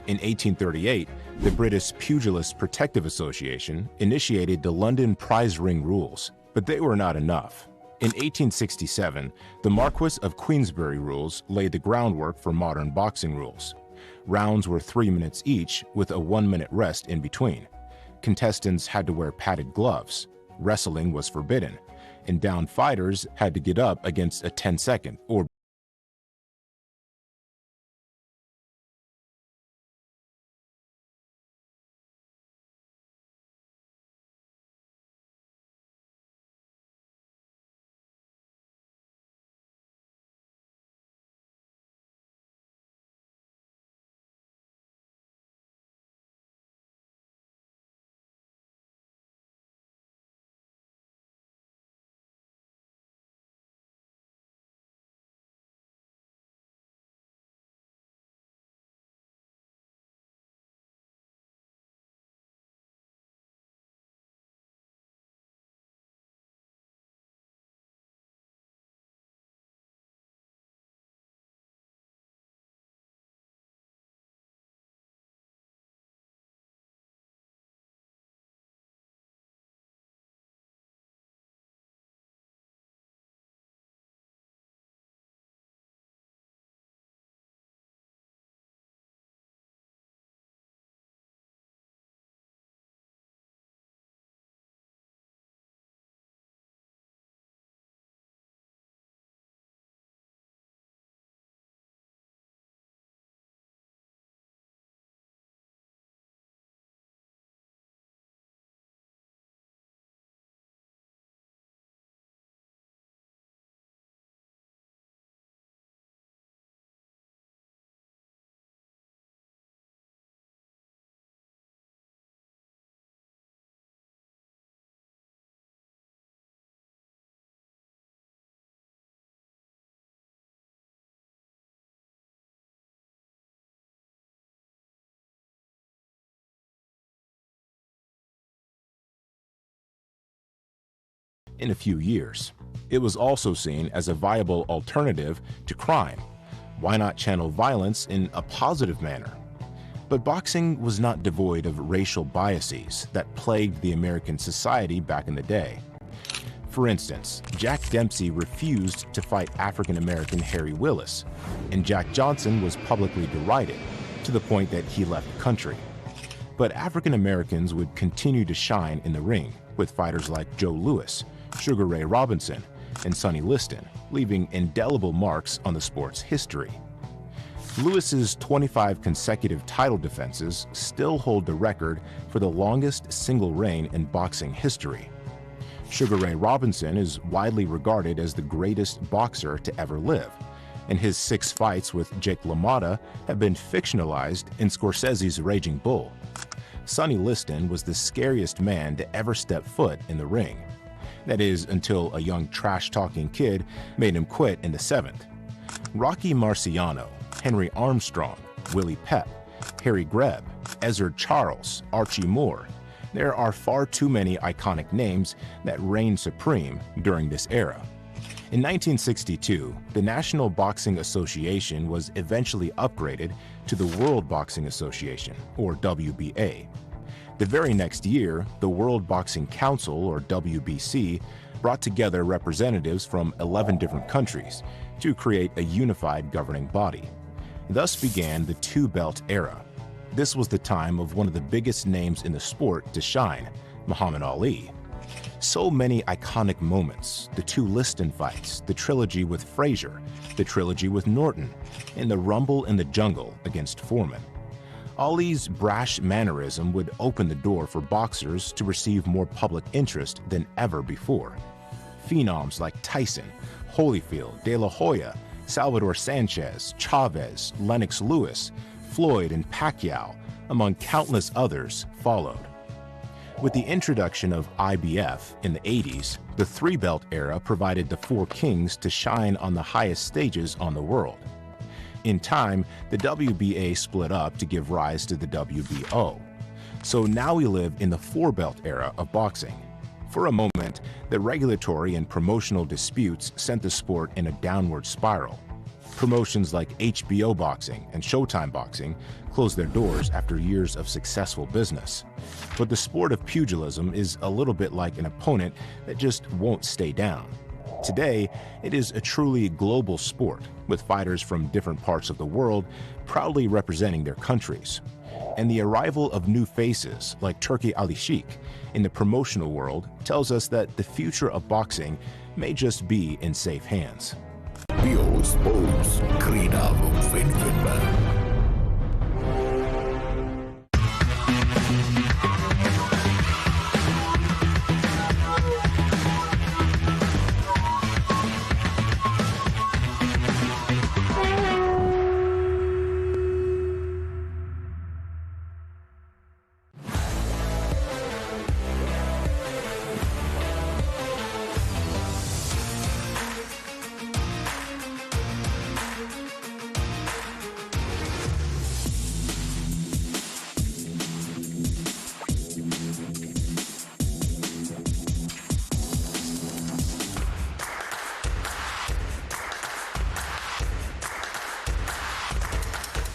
In 1838, the British Pugilist Protective Association initiated the London Prize Ring Rules, but they were not enough. In 1867, the Marquess of Queensberry rules laid the groundwork for modern boxing rules. Rounds were 3 minutes each, with a 1-minute rest in between. Contestants had to wear padded gloves. Wrestling was forbidden, and downed fighters had to get up against a 10-second or in a few years. It was also seen as a viable alternative to crime. Why not channel violence in a positive manner? But boxing was not devoid of racial biases that plagued the American society back in the day. For instance, Jack Dempsey refused to fight African-American Harry Willis, and Jack Johnson was publicly derided, to the point that he left the country. But African-Americans would continue to shine in the ring, with fighters like Joe Louis, Sugar Ray Robinson, and Sonny Liston, leaving indelible marks on the sport's history. Lewis's 25 consecutive title defenses still hold the record for the longest single reign in boxing history. Sugar Ray Robinson is widely regarded as the greatest boxer to ever live, and his 6 fights with Jake LaMotta have been fictionalized in Scorsese's Raging Bull. Sonny Liston was the scariest man to ever step foot in the ring. That is, until a young trash-talking kid made him quit in the 7th. Rocky Marciano, Henry Armstrong, Willie Pep, Harry Greb, Ezzard Charles, Archie Moore. There are far too many iconic names that reigned supreme during this era. In 1962, the National Boxing Association was eventually upgraded to the World Boxing Association, or WBA. The very next year, the World Boxing Council, or WBC, brought together representatives from 11 different countries to create a unified governing body. Thus began the two-belt era. This was the time of one of the biggest names in the sport to shine, Muhammad Ali. So many iconic moments: the 2 Liston fights, the trilogy with Frazier, the trilogy with Norton, and the Rumble in the Jungle against Foreman. Ali's brash mannerism would open the door for boxers to receive more public interest than ever before. Phenoms like Tyson, Holyfield, De La Hoya, Salvador Sanchez, Chavez, Lennox Lewis, Floyd, and Pacquiao, among countless others, followed. With the introduction of IBF in the 80s, the 3-belt era provided the 4 kings to shine on the highest stages on the world. In time, the WBA split up to give rise to the WBO. So now we live in the 4-belt era of boxing. For a moment, the regulatory and promotional disputes sent the sport in a downward spiral. Promotions like HBO Boxing and Showtime Boxing closed their doors after years of successful business. But the sport of pugilism is a little bit like an opponent that just won't stay down. Today, it is a truly global sport, with fighters from different parts of the world proudly representing their countries. And the arrival of new faces like Turki Ali Sheikh in the promotional world tells us that the future of boxing may just be in safe hands. PEO Sports, Krida Venvenba.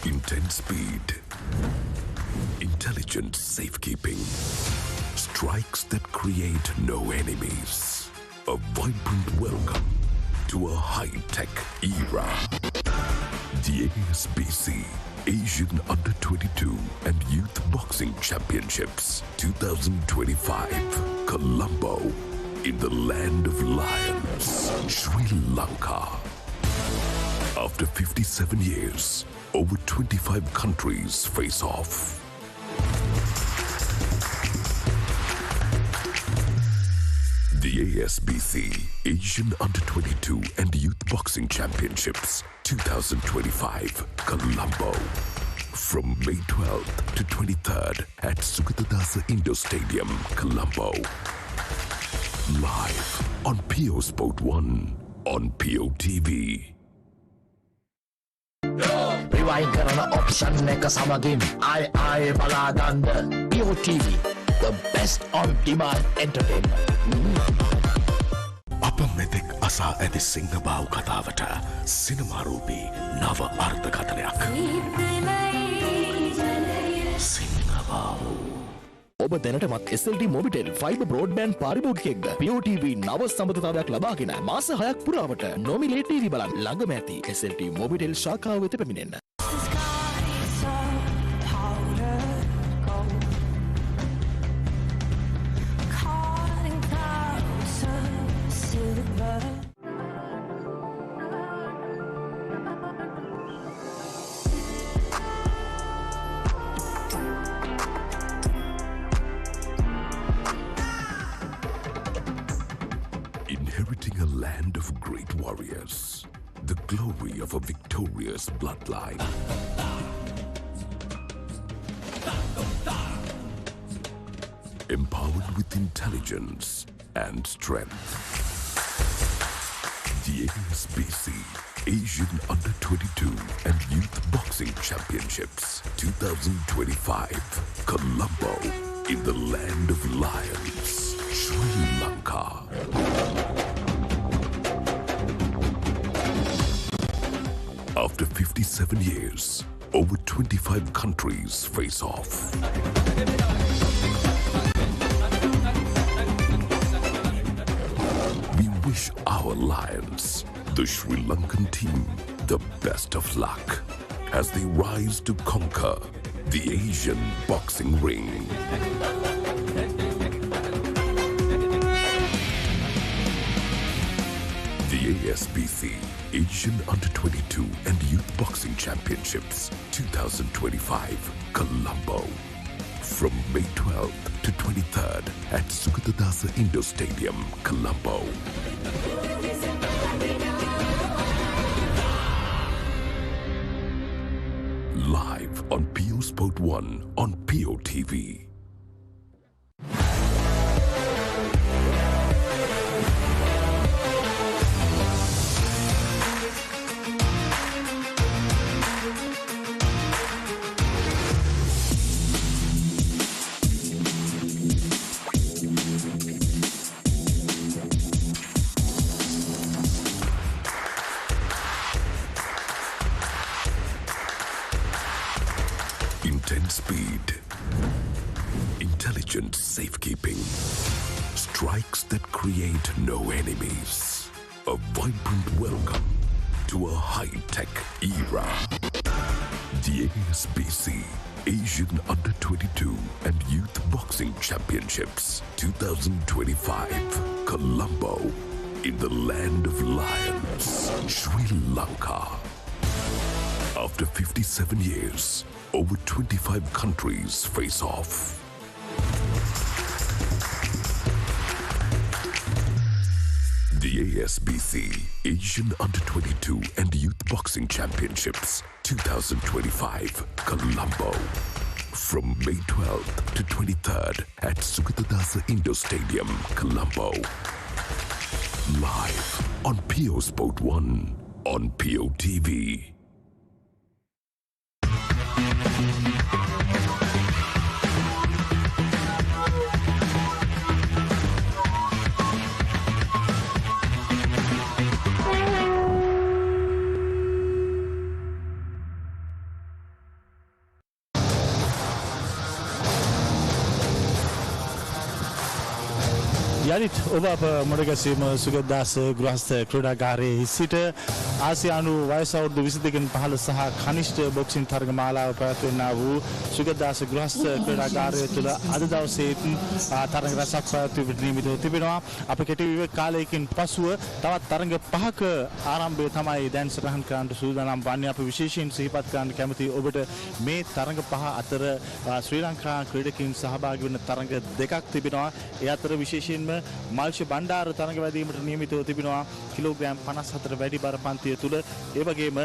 Intense speed, intelligent safekeeping, strikes that create no enemies. A vibrant welcome to a high-tech era. The ASBC Asian Under-22 and Youth Boxing Championships 2025, Colombo, in the land of lions, Sri Lanka. After 57 years, over 25 countries face off. The ASBC Asian Under-22 and Youth Boxing Championships 2025, Colombo. From May 12th to 23rd at Sukatadasa Indo Stadium, Colombo. Live on PEO Sport 1 on PEO TV. Rewind කරන option එක සමගින් I බලාගන්න PEO TV, the best on demand entertainment. අසා ඇති සිංහබාව් කතාවට සිනමාරූපී නව අර්ථකථනයක්. සිංහබාව්. ඔබ දැනටමත් SLT මොබිටෙල් ෆයිබර් බ්‍රෝඩ්බෑන්ඩ් පාරිභෝගිකයෙක්ද? PEO TV නව සම්බන්ධතාවයක් ලබාගෙන මාස 6ක් පුරාවට නොමිලේ ටීවී බලන්න ළඟම ඇති SLT මොබිටෙල් ශාඛාව වෙත පැමිණෙන්න. Inheriting a land of great warriors, the glory of a victorious bloodline. Empowered with intelligence and strength. The ASBC Asian Under-22 and Youth Boxing Championships 2025, Colombo, in the land of lions, Sri Lanka. After 57 years, over 25 countries face off. We wish our lions, the Sri Lankan team, the best of luck as they rise to conquer the Asian boxing ring. The ASBC Asian Under-22 and Youth Boxing Championships 2025, Colombo. From May 12th to 23rd at Sukatadasa Indoor Stadium, Colombo. Live on PEO Sport 1 on PEO TV. Intense speed, intelligent safekeeping, strikes that create no enemies. A vibrant welcome to a high-tech era. The ASBC Asian Under-22 and Youth Boxing Championships 2025, Colombo, in the land of lions, Sri Lanka. After 57 years, over 25 countries face off. The ASBC Asian Under-22 and Youth Boxing Championships 2025, Colombo. From May 12th to 23rd at Sukatadasa Indoor Stadium, Colombo. Live on PEO Sport 1 on PEO TV. යළිත් ඔබ අප මොඩගැසීම සුගතදාස ගෘහස්ත ක්‍රීඩාගාරයේ සිට ආසියානු වයස අවුරුදු 22කින් පහළ සහ කනිෂ්ඨ boxing තරග මාලාව පැවැත්වෙනා වූ සුගතදාස ගෘහස්ත ක්‍රීඩාගාරය තුළ අද දවසේත් තරග රැසක් පැවැත්වීමට නියමිතව තිබෙනවා. අප කෙටි විවේක කාලයකින් පසුව තවත් තරග පහක ආරම්භය තමයි දැන් සටහන් කරන්නට සූදානම් වන්නේ. අප විශේෂයෙන් සිහිපත් කරන්න කැමති ඔබට මේ තරග පහ අතර ශ්‍රී ලංකා ක්‍රීඩකයන් සහභාගී වන තරග දෙකක් තිබෙනවා. ඒ අතර විශේෂයෙන්ම මල්ෂ බණ්ඩාර තරග වැදීමට නියමිතව තිබෙනවා කිලෝග්‍රෑම් 54 වැඩි බර පන්තිය තුල. ඒ වගේම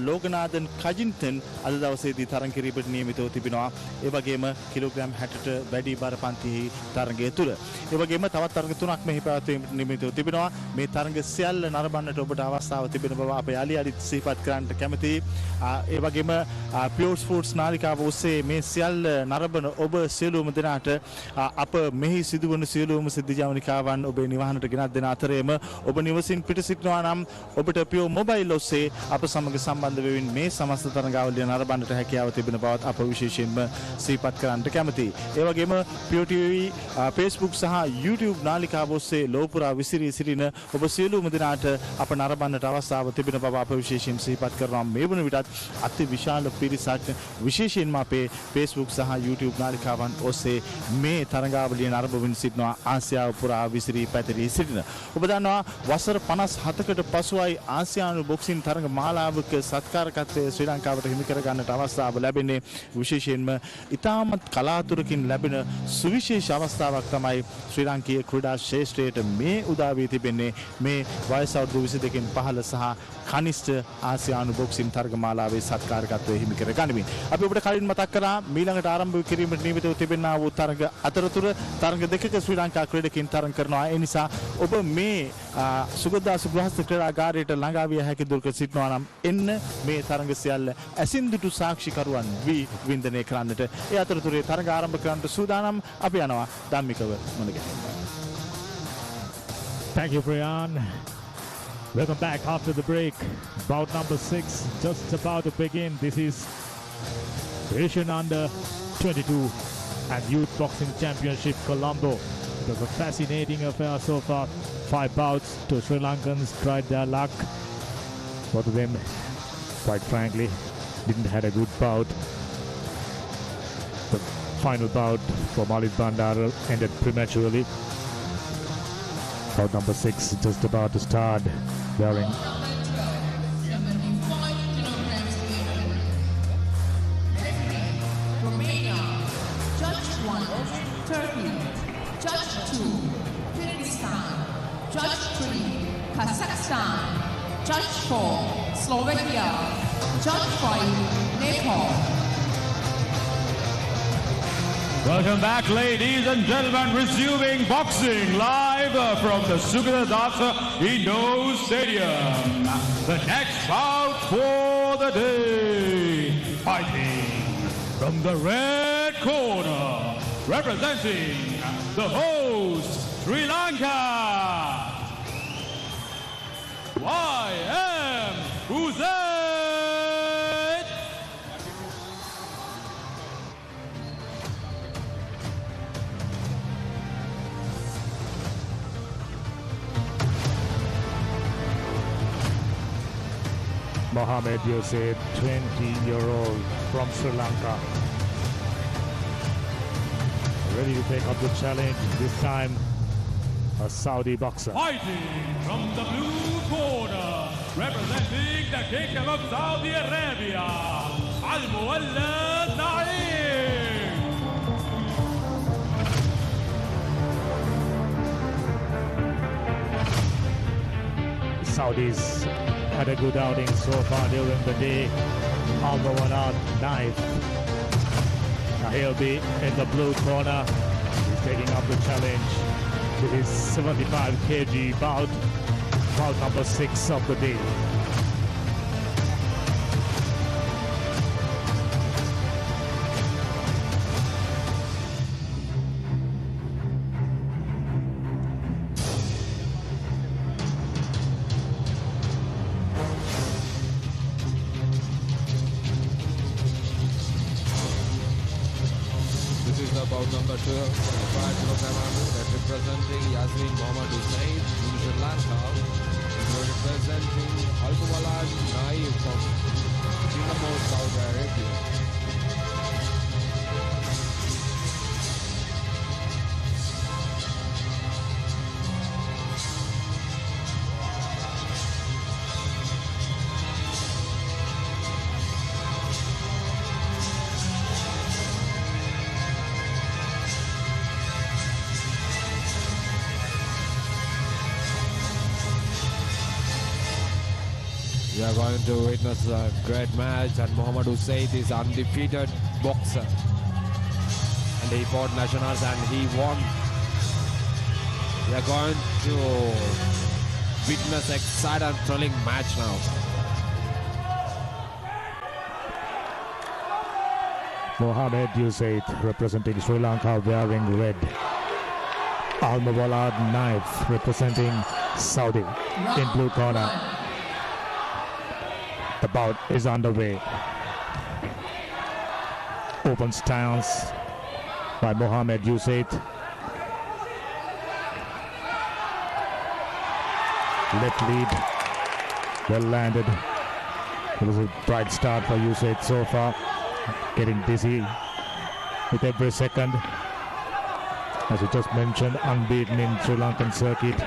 ලෝකනාදන් කජින්තන් අද දවසේදී තරග කිරීමට නියමිතව තිබෙනවා. ඒ වගේම කිලෝග්‍රෑම් 60ට වැඩි බර පන්තියේ තරගය තුල. ඒ වගේම තවත් තරග තුනක් මෙහි පැවැත්වීමට නියමිතව තිබෙනවා. මේ තරග සියල්ල නරඹන්නට ඔබට අවස්ථාව තිබෙන බව අප යලිත් සිහිපත් කරන්නට කැමතියි. ඒ වගේම PEO Sports නාලිකාව ඔස්සේ මේ සියල්ල නරඹන ඔබ සියලුම දෙනාට අප මෙහි සිදුවන සියලුම සිද්ධ ජවනිකාවන් ඔබේ නිවහනට ගෙනත් දෙන අතරේම ඔබ නිවසින් පිට සිටිනවා නම් ඔබට PEO මොබයිල් ඔස්සේ අප සමග සම්බන්ධ වෙමින් මේ සමස්ත තරඟාවලිය නරඹන්නට හැකියාව තිබෙන බවත් අප විශේෂයෙන්ම සිහිපත් කරන්නට කැමැතියි. ඒ වගේම PEO TV Facebook සහ YouTube නාලිකාව ඔස්සේ ලෝපුරා විසිරී සිටින ඔබ සියලුම දෙනාට අප නරඹන්නට අවස්ථාව තිබෙන බව අප විශේෂයෙන් සිහිපත් කරනවා. මේ වන විටත් අති විශාල පිරිසක් විශේෂයෙන්ම අපේ Facebook සහ YouTube නාලිකාවන් ඔස්සේ මේ තරඟාවලිය නරඹමින් සිටිනවා ආසියාව පුරා විසිරී පැතිරී සිටින. ඔබ දන්නවා වසර 57කට පසුයි ආසියානු බොක්සින් තරඟ මාලාවක සත්කාරකත්වය ශ්‍රී ලංකාවට හිමි කර ගන්නට අවස්ථාව ලැබෙන්නේ. විශේෂයෙන්ම ඉතාමත් කලාතුරකින් ලැබෙන සුවිශේෂ අවස්ථාවක් තමයි ශ්‍රී ලාංකීය ක්‍රීඩා ශ්‍රේෂ්ඨයට මේ උදා වී තිබෙන්නේ. මේ වයස අවුරුදු 22කින් පහළ සහ කනිෂ්ඨ ආසියානු බොක්සින් තරඟ මාලාවේ සත්කාරකත්වය හිමි කර ගනිමින් අපි ඔබට කලින් මතක් කරා මීළඟට ආරම්භ කිරීමට නියමිතව තිබෙනා වූ තරඟ අතරතුර තරඟ දෙකක ශ්‍රී ලංකා ක්‍රීඩකින් තරඟ කරනවා. ඒ නිසා ඔබ මේ සුගතදාස ගෘහස්ත ක්‍රීඩාගාරයට ළඟා විය හැකි දුරක සිටිනවා නම් එන්න මේ තරඟ සියල්ල ඇසින්දුටු සාක්ෂිකරුවන් වී වින්දනය කරන්නට. ඒ අතරතුරේ තරඟ ආරම්භ කරන්නට සූදානම් අපි යනවා ධම්මිකව මුණ ගැහෙන්න. Thank you, Brian. Welcome back after the break. Bout number 6 just about to begin. This is Asian Under 22 and Youth Boxing Championship Colombo. It was a fascinating affair so far. 5 bouts to Sri Lankans tried their luck. Both of them, quite frankly, didn't have a good bout. The final bout for Malik Bandara ended prematurely. Bout number 6 just about to start. Wearing Romania, Judge 1, Turkey, Judge 2, Kyrgyzstan, Judge 3, Kazakhstan, Judge 4, Slovakia, Judge 5, Nepal. Welcome back, ladies and gentlemen, resuming boxing live from the Sukadasa Indoor Stadium. The next bout for the day, fighting from the red corner, representing the host, Sri Lanka, YM Hussein. Mohamed Yosef, 20-year-old from Sri Lanka. Ready to take up the challenge, this time a Saudi boxer. Fighting from the blue corner, representing the Kingdom of Saudi Arabia, Al-Muwallad Naeem. Saudis had a good outing so far during the day. Although one out knife. Now he'll be in the blue corner. He's taking up the challenge to his 75 kg bout number 6 of the day. Bout number 2, 25 kilogram that representing Yasmin Mohammad Hussein in Sri Lanka, representing Al-Muwallad Naeem from Colombo, Saudi Arabia. We are going to witness a great match, and Mohammad Hussein is undefeated boxer. And he fought nationals and he won. We are going to witness exciting and thrilling match now. Mohamed Yusuf representing Sri Lanka wearing red. Almawala Knife representing Saudi in blue corner. The bout is underway. Open stance by Mohammed Usaid. Left lead, well landed. It was a bright start for Usaid so far. Getting dizzy with every second. As we just mentioned, unbeaten in Sri Lankan circuit.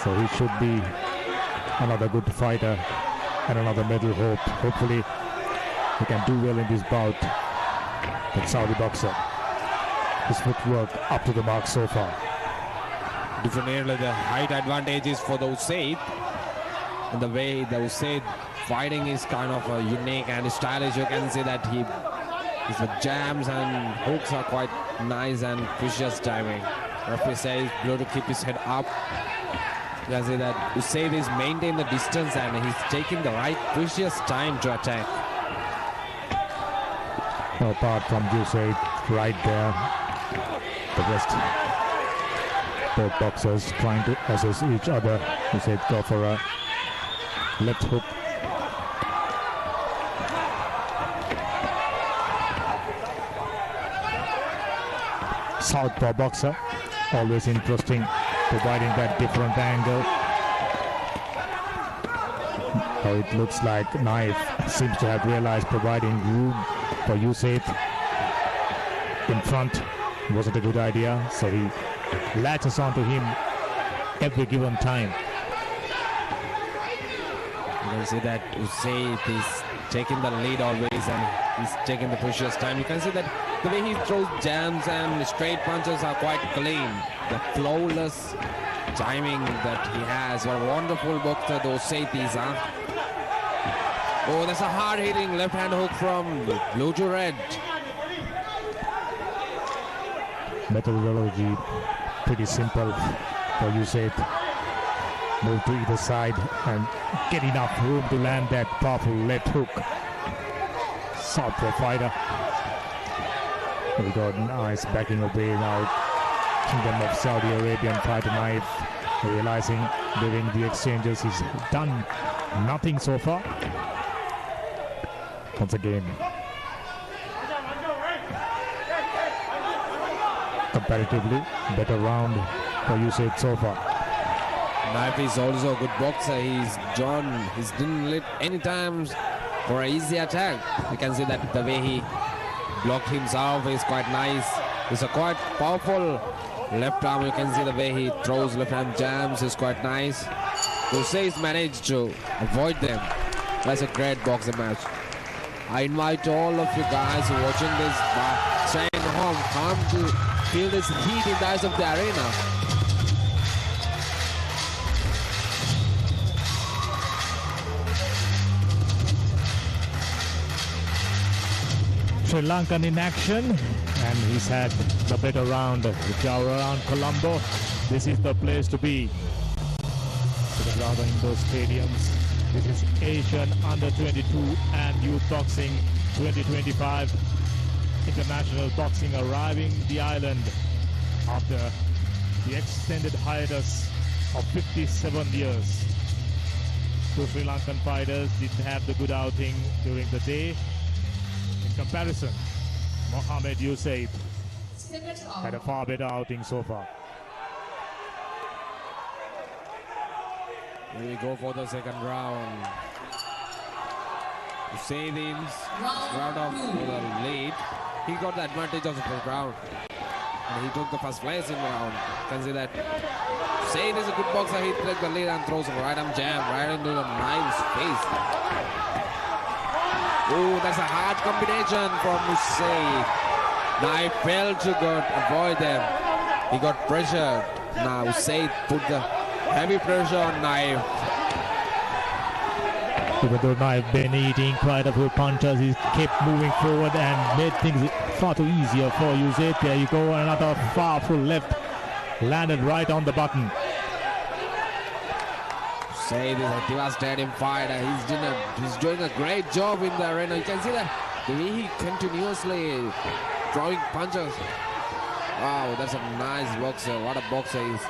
So he should be another good fighter and another medal hope. Hopefully he can do well in this bout. That Saudi boxer. His footwork up to the mark so far. Definitely the height advantage is for the Usaid. And the way the Usaid fighting is kind of unique and stylish. You can see that his jams and hooks are quite nice and precious timing. Referee says blue to keep his head up. You can see that Usaid is maintaining the distance and he's taking the right precious time to attack. Apart from Usaid right there, the rest, both boxers trying to assess each other. Usaid go for a left hook. Southpaw boxer, always interesting, providing that different angle. How it looks like Knife seems to have realized providing room for Usaid in front wasn't a good idea, so he latches onto him every given time. You can see that Usaid is taking the lead always and he's taking the precious time. You can see that the way he throws jams and straight punches are quite clean. The flawless timing that he has. What a wonderful boxer those Usaid is, huh? Oh, that's a hard-hitting left-hand hook from blue to red. Methodology pretty simple for Usaid. Move to either side and get enough room to land that powerful left hook. Southpaw fighter. We got nice backing away now. Kingdom of Saudi Arabian fighter Knife, realizing during the exchanges he's done nothing so far. Once again, comparatively better round for Usaid so far. Knife is also a good boxer. He's didn't let any times for an easy attack. You can see that the way he blocked himself is quite nice. It's a quite powerful left arm. You can see the way he throws left arm jams is quite nice. Usaid managed to avoid them. That's a great boxing match. I invite all of you guys watching this by staying home, come to feel this heat in the eyes of the arena. Sri Lankan in action, and he's had the better round. If you are around Colombo, this is the place to be. Rather in those stadiums. This is Asian Under-22 and Youth Boxing 2025. International boxing arriving the island after the extended hiatus of 57 years. Two Sri Lankan fighters didn't have the good outing during the day. In comparison, Mohammed Usaid had a far better outing so far. Here we go for the second round. Usaid is round off for the lead. He got the advantage of the first round. And he took the first place in the round. You can see that Usaid is a good boxer. He takes the lead and throws a right arm jam right into the Knife's face. Oh, that's a hard combination from Usaid. Knife failed to avoid them. He got pressured. Now Usaid put the heavy pressure on Knife. Even though Knife been eating quite a few punches, he kept moving forward and made things far too easier for Usaid. There you go, another powerful left. Landed right on the button. Usaid is a devastating fighter. He's doing a great job in the arena. You can see that the way he continuously throwing punches. Wow, that's a nice boxer. What a boxer he is. You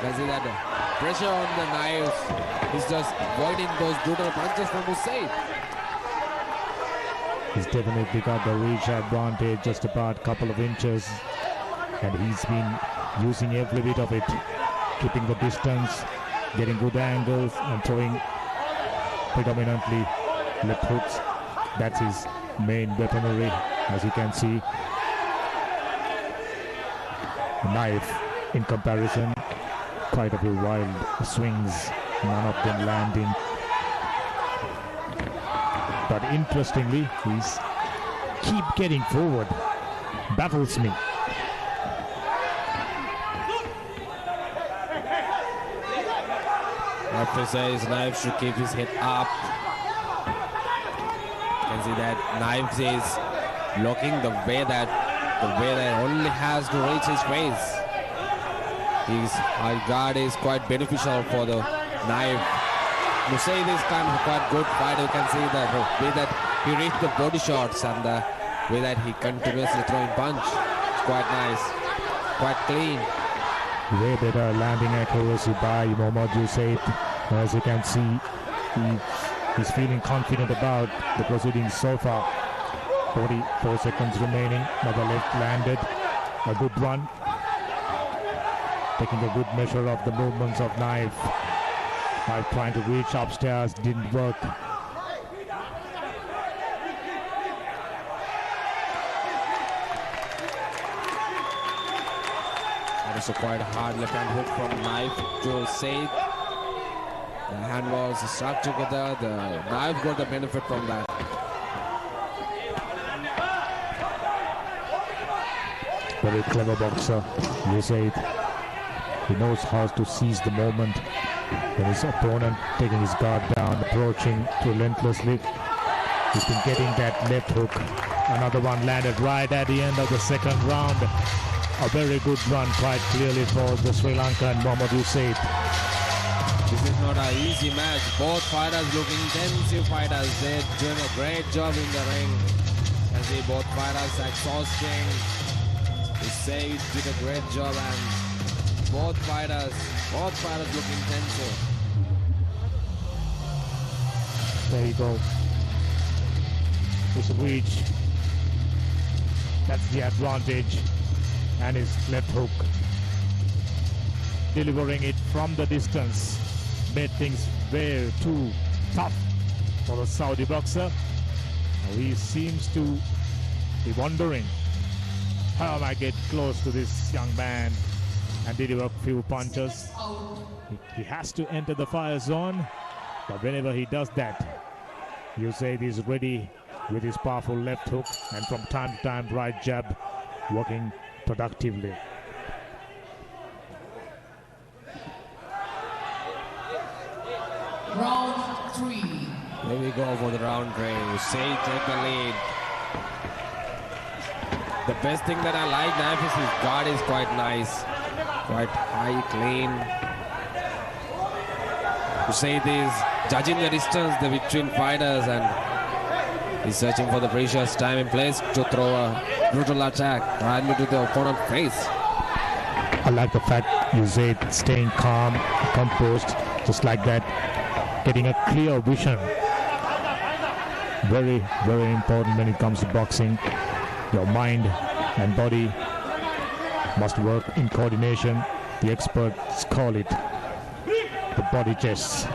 can see that pressure on the knives. He's just avoiding those brutal punches from Usaid. He's definitely got the reach advantage, just about a couple of inches. And he's been using every bit of it. Keeping the distance, getting good angles, and throwing predominantly left hooks. That's his main weaponry, as you can see. The knife, in comparison, quite a few wild swings, none of them landing. But interestingly, he's keep getting forward. Baffles me. I have to say his knife should keep his head up. You can see that knife is blocking the way that only has to reach his face. His high guard is quite beneficial for the knife. Musaid is kind of quite good fighter. You can see that the way that he reached the body shots and the way that he continuously throwing punch. It's quite nice, quite clean. Way better landing accuracy by Mohammad Usaid. As you can see, he's feeling confident about the proceedings so far. 44 seconds remaining. Another left landed. A good one. Taking a good measure of the movements of knife. Knife trying to reach upstairs, didn't work. That is a quite hard left hand hook from knife to Said. The hand was stuck together. The knife got the benefit from that. Very clever boxer, Usaid. He knows how to seize the moment when his opponent taking his guard down, approaching relentlessly. He's been getting that left hook. Another one landed right at the end of the second round. A very good run, quite clearly, for the Sri Lankan Mohammad Usaid. This is not an easy match. Both fighters look intensive fighters. They're doing a great job in the ring. You can see both fighters exhausting. Usaid did a great job, and both fighters look intensive. There you go. His reach. That's the advantage. And his left hook. Delivering it from the distance. Made things way too tough for the Saudi boxer. He seems to be wondering, how am I get close to this young man and deliver a few punches? He has to enter the fire zone, but whenever he does that, Usaid is ready with his powerful left hook and from time to time right jab, working productively. Round 3. Here we go for the round 3. Usaid take the lead. The best thing that I like knife is his guard is quite nice. Quite high, clean. Usaid is judging the distance between fighters and he's searching for the precious time and place to throw a brutal attack right into the opponent's face. I like the fact Usaid staying calm, composed, just like that, getting a clear vision. Very, very important when it comes to boxing. Your mind and body must work in coordination. The experts call it the body chess.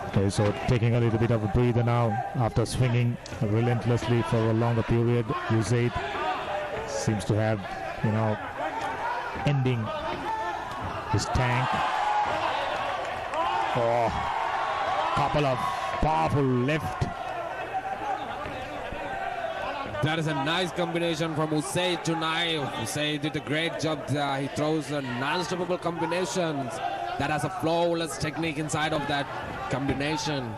Okay, so taking a little bit of a breather now after swinging relentlessly for a longer period. Usaid seems to have, ending his tank. Oh, couple of powerful left. That is a nice combination from Usaid to knife. Usaid did a great job there. He throws a non-stoppable combinations. That has a flawless technique inside of that combination.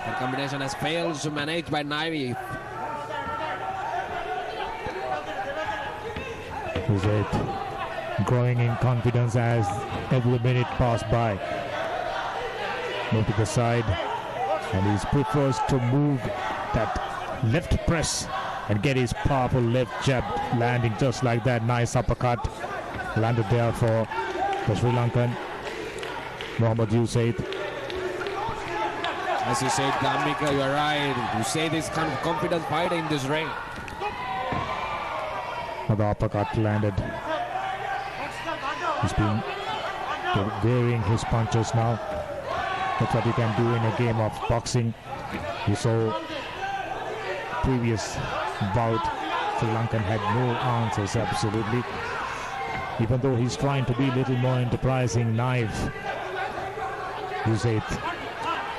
That combination has failed to manage by knife. Usaid growing in confidence as every minute passed by. Move to the side, and he prefers to move that left press and get his powerful left jab landing just like that. Nice uppercut landed there for the Sri Lankan Mohammad Usaid. As you said, Gambika, you're right. Usaid is kind of confident fighter in this ring. Another uppercut landed. He's been varying his punches now. That's what you can do in a game of boxing. You saw previous bout, Sri Lankan had no answers, absolutely. Even though he's trying to be a little more enterprising, knife. Usaid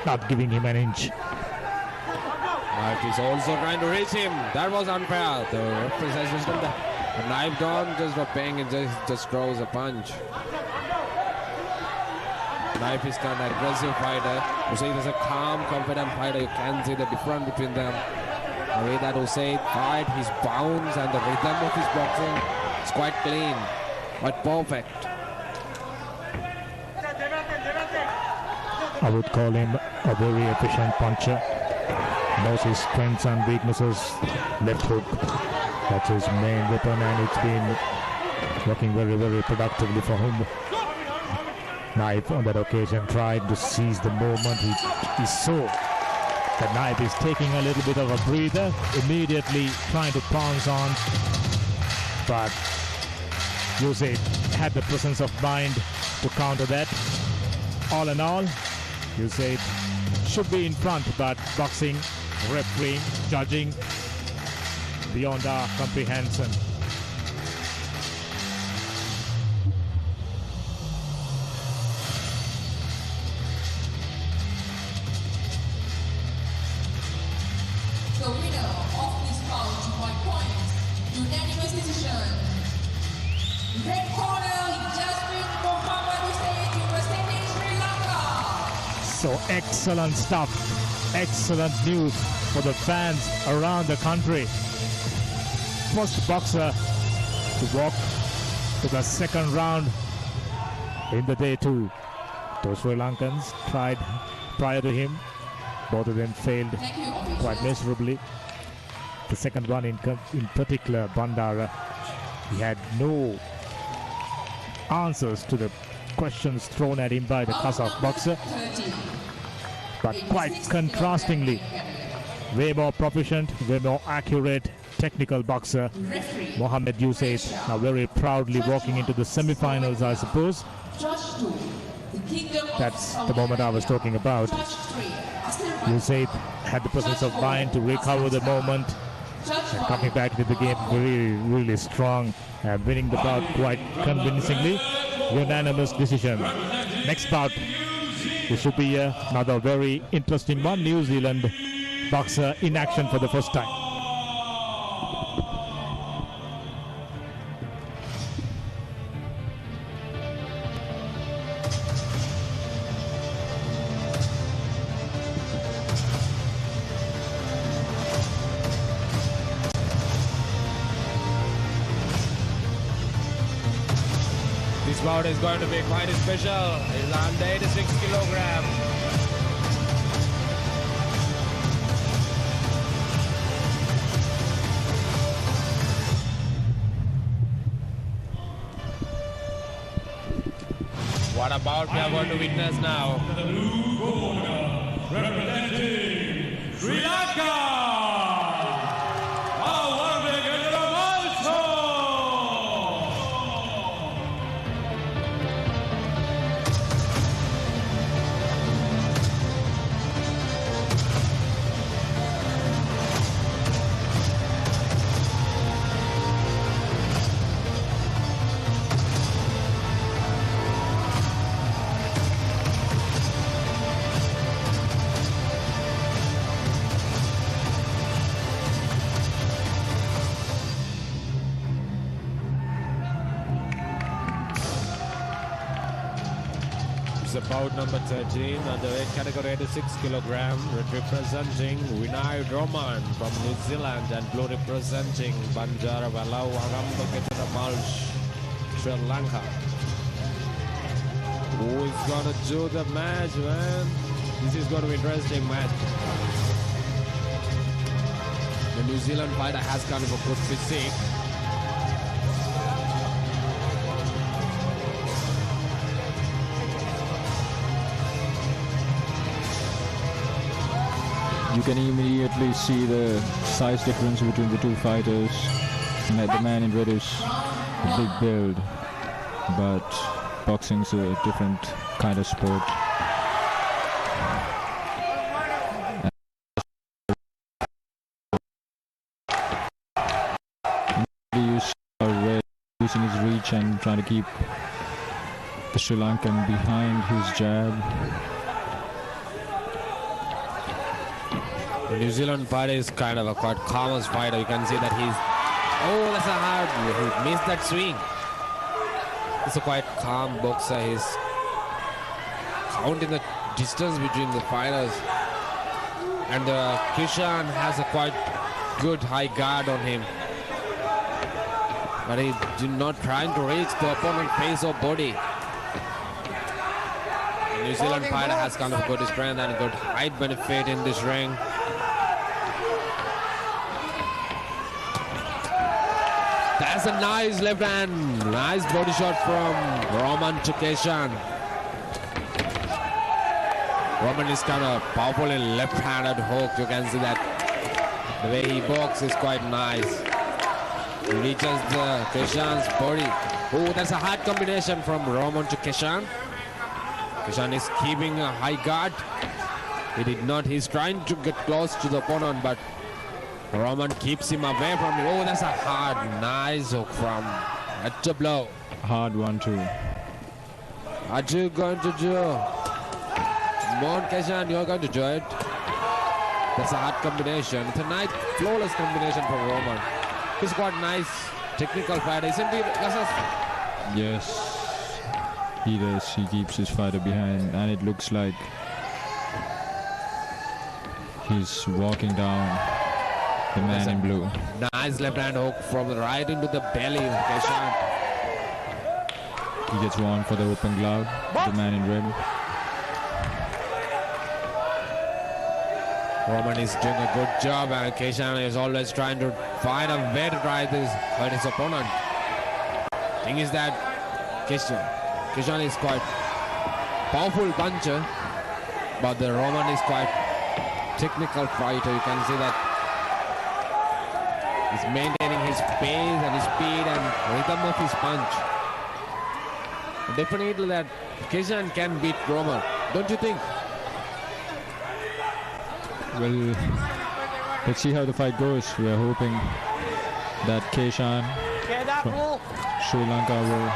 not giving him an inch. Knife is also trying to reach him. That was unfair. The referee says just the knife down, just for paying and just throws a punch. Knife is kind of aggressive fighter. Usaid is a calm, confident fighter. You can see the difference between them. The way that Usaid fight, his bounce and the rhythm of his boxing is quite clean, quite perfect. I would call him a very efficient puncher. Knows his strengths and weaknesses. Left hook, that's his main weapon, and it's been working very, very productively for him. Knife on that occasion tried to seize the moment. He saw that Knife is taking a little bit of a breather, immediately trying to pounce on, but Usaid had the presence of mind to counter that. All in all, Usaid should be in front, but boxing, refereeing, judging beyond our comprehension. The winner of this bout by points, unanimous decision. Red corner, Jasmine Mohammad Hussein representing Sri Lanka. So excellent stuff, excellent news for the fans around the country. First boxer to walk to the second round in the day two. Those Sri Lankans tried prior to him. Both of them failed quite miserably. The second one in particular, Bandara, he had no answers to the questions thrown at him by the Kazakh boxer. But quite contrastingly, way more proficient, way more accurate technical boxer, Mohammad Usaid, now very proudly walking into the semi-finals, I suppose. That's the moment I was talking about. Usaid had the presence of mind to recover the moment and coming back to the game really strong and winning the bout quite convincingly. Unanimous decision. Next bout, this should be another very interesting one. New Zealand boxer in action for the first time. This bout is going to be quite special. It's under 86 kilograms. What a bout we are going to witness now. The blue corner, representing Sri Lanka. Bout number 13 under weight category 86 kilogram, representing Vinay Roman from New Zealand and blue representing Banjara Valau Arambaketana Malch, Sri Lanka. Who is gonna do the match, man? This is gonna be an interesting match. The New Zealand fighter has kind of a good physique. You can immediately see the size difference between the two fighters. The man in red is a big build, but boxing's a different kind of sport. You see red using his reach and trying to keep the Sri Lankan behind his jab. The New Zealand fighter is kind of a quite calm fighter. You can see that he's... Oh, that's a hard... He missed that swing. He's a quite calm boxer. He's counting the distance between the fighters. And Kishan has a quite good high guard on him. But he's not trying to reach the opponent's face or body. The New Zealand fighter has kind of a good strength and a good height benefit in this ring. That's a nice left hand, nice body shot from Roman to Keshan. Roman is kind of powerfully left-handed hook. You can see that the way he boxes is quite nice. He reaches the Keshan's body. Oh, that's a hard combination from Roman to Keshan. Keshan is keeping a high guard. He's trying to get close to the opponent, but Roman keeps him away from him. Oh, that's a hard, nice hook from at blow. Hard one too. What are you going to do? Come on, Keshan, you're going to do it. That's a hard combination. It's a nice, flawless combination from Roman. He's quite nice, technical fighter, isn't he, Gazas? Yes, he does. He keeps his fighter behind, and it looks like he's walking down the man in blue. Nice left hand hook from the right into the belly of Keshan. He gets one for the open glove, the man in red. Roman is doing a good job, and Keshan is always trying to find a way to try this hurt his opponent. Thing is that Keshan is quite powerful puncher, but the Roman is quite technical fighter. You can see that he's maintaining his pace and his speed and rhythm of his punch. Definitely that Keshan can beat Roman, don't you think? Well, let's see how the fight goes. We are hoping that Keshan from Sri Lanka will...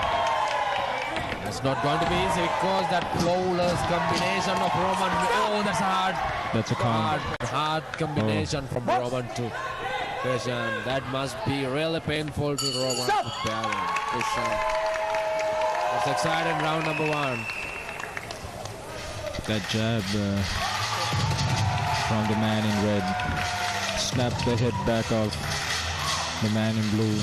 It's not going to be easy because that flawless combination of Roman... Oh, that's hard. That's a count. Hard combination from Roman to Keshan. That must be really painful to Roman. Keshan. It's exciting round number one. That jab from the man in red snapped the head back of the man in blue.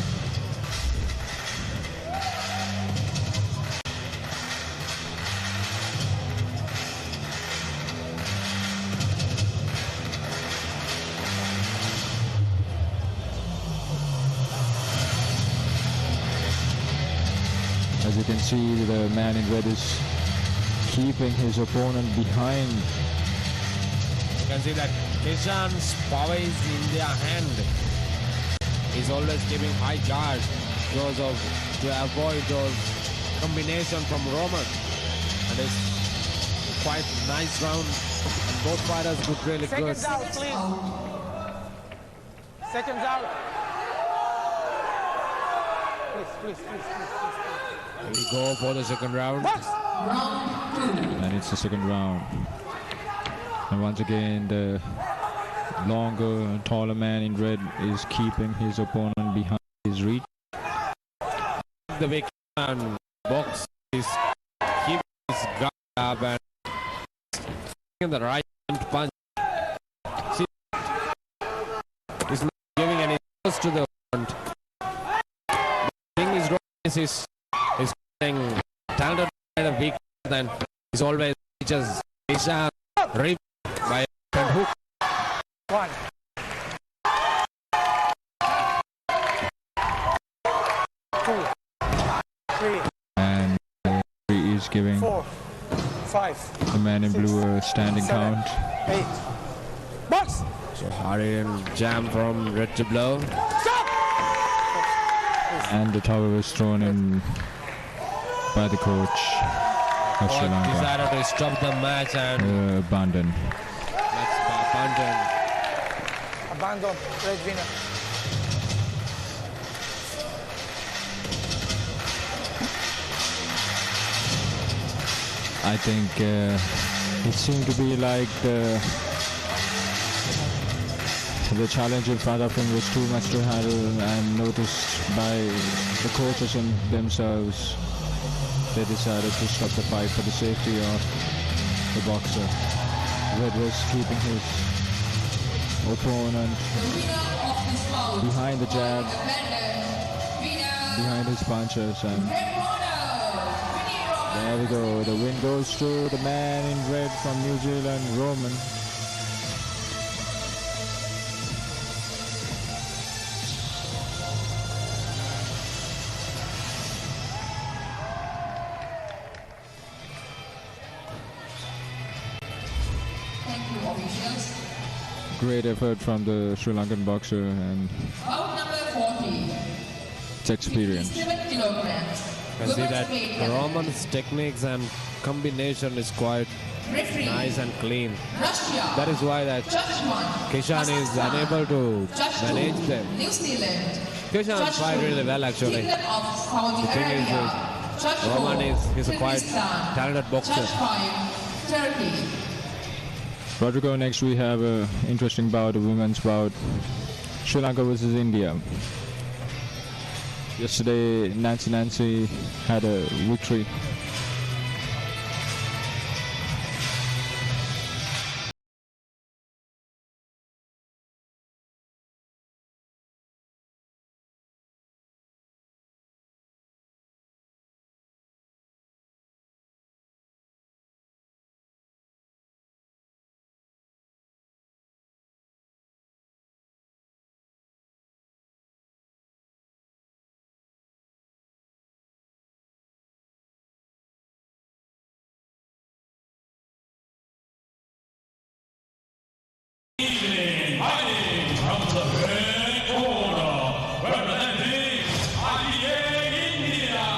As you can see, the man in red is keeping his opponent behind. You can see that Keshan's power is in their hand. He's always keeping high guard because of to avoid those combination from Roman. And it's quite nice round. And both fighters look really good. Seconds out, please. Seconds out. Please. We go for the second round. And it's the second round. And once again, the longer and taller man in red is keeping his opponent behind his reach. The way Keshan box is keeping his guard up and in the right hand punch. See, he's not giving any force to the opponent. The thing is wrong is playing talented and weak, then he's always just Keshan by a hook. One. he's giving 4, 5. The man in blue a standing 7, count. 8. Box! So hurried jam from red to blue. And the towel was thrown in by the coach of Sri Lanka. Decided to stop the match and abandon. Abandon, red winner. I think it seemed to be like the challenge in front of him was too much to handle, and noticed by the coaches and themselves, they decided to stop the fight for the safety of the boxer. Red was keeping his opponent behind the jab, behind his punches, and there we go. The win goes to the man in red from New Zealand, Roman. Great effort from the Sri Lankan boxer, and it's experience. I see that Roman's techniques and combination is quite nice and clean. That is why that Kishan is unable to manage them. Kishan fight really well actually. The thing is, Roman is a quite talented boxer. Rodrigo, next we have an interesting bout, a women's bout. Sri Lanka versus India. Yesterday, Nancy had a victory. Fighting from the red corner, representing India,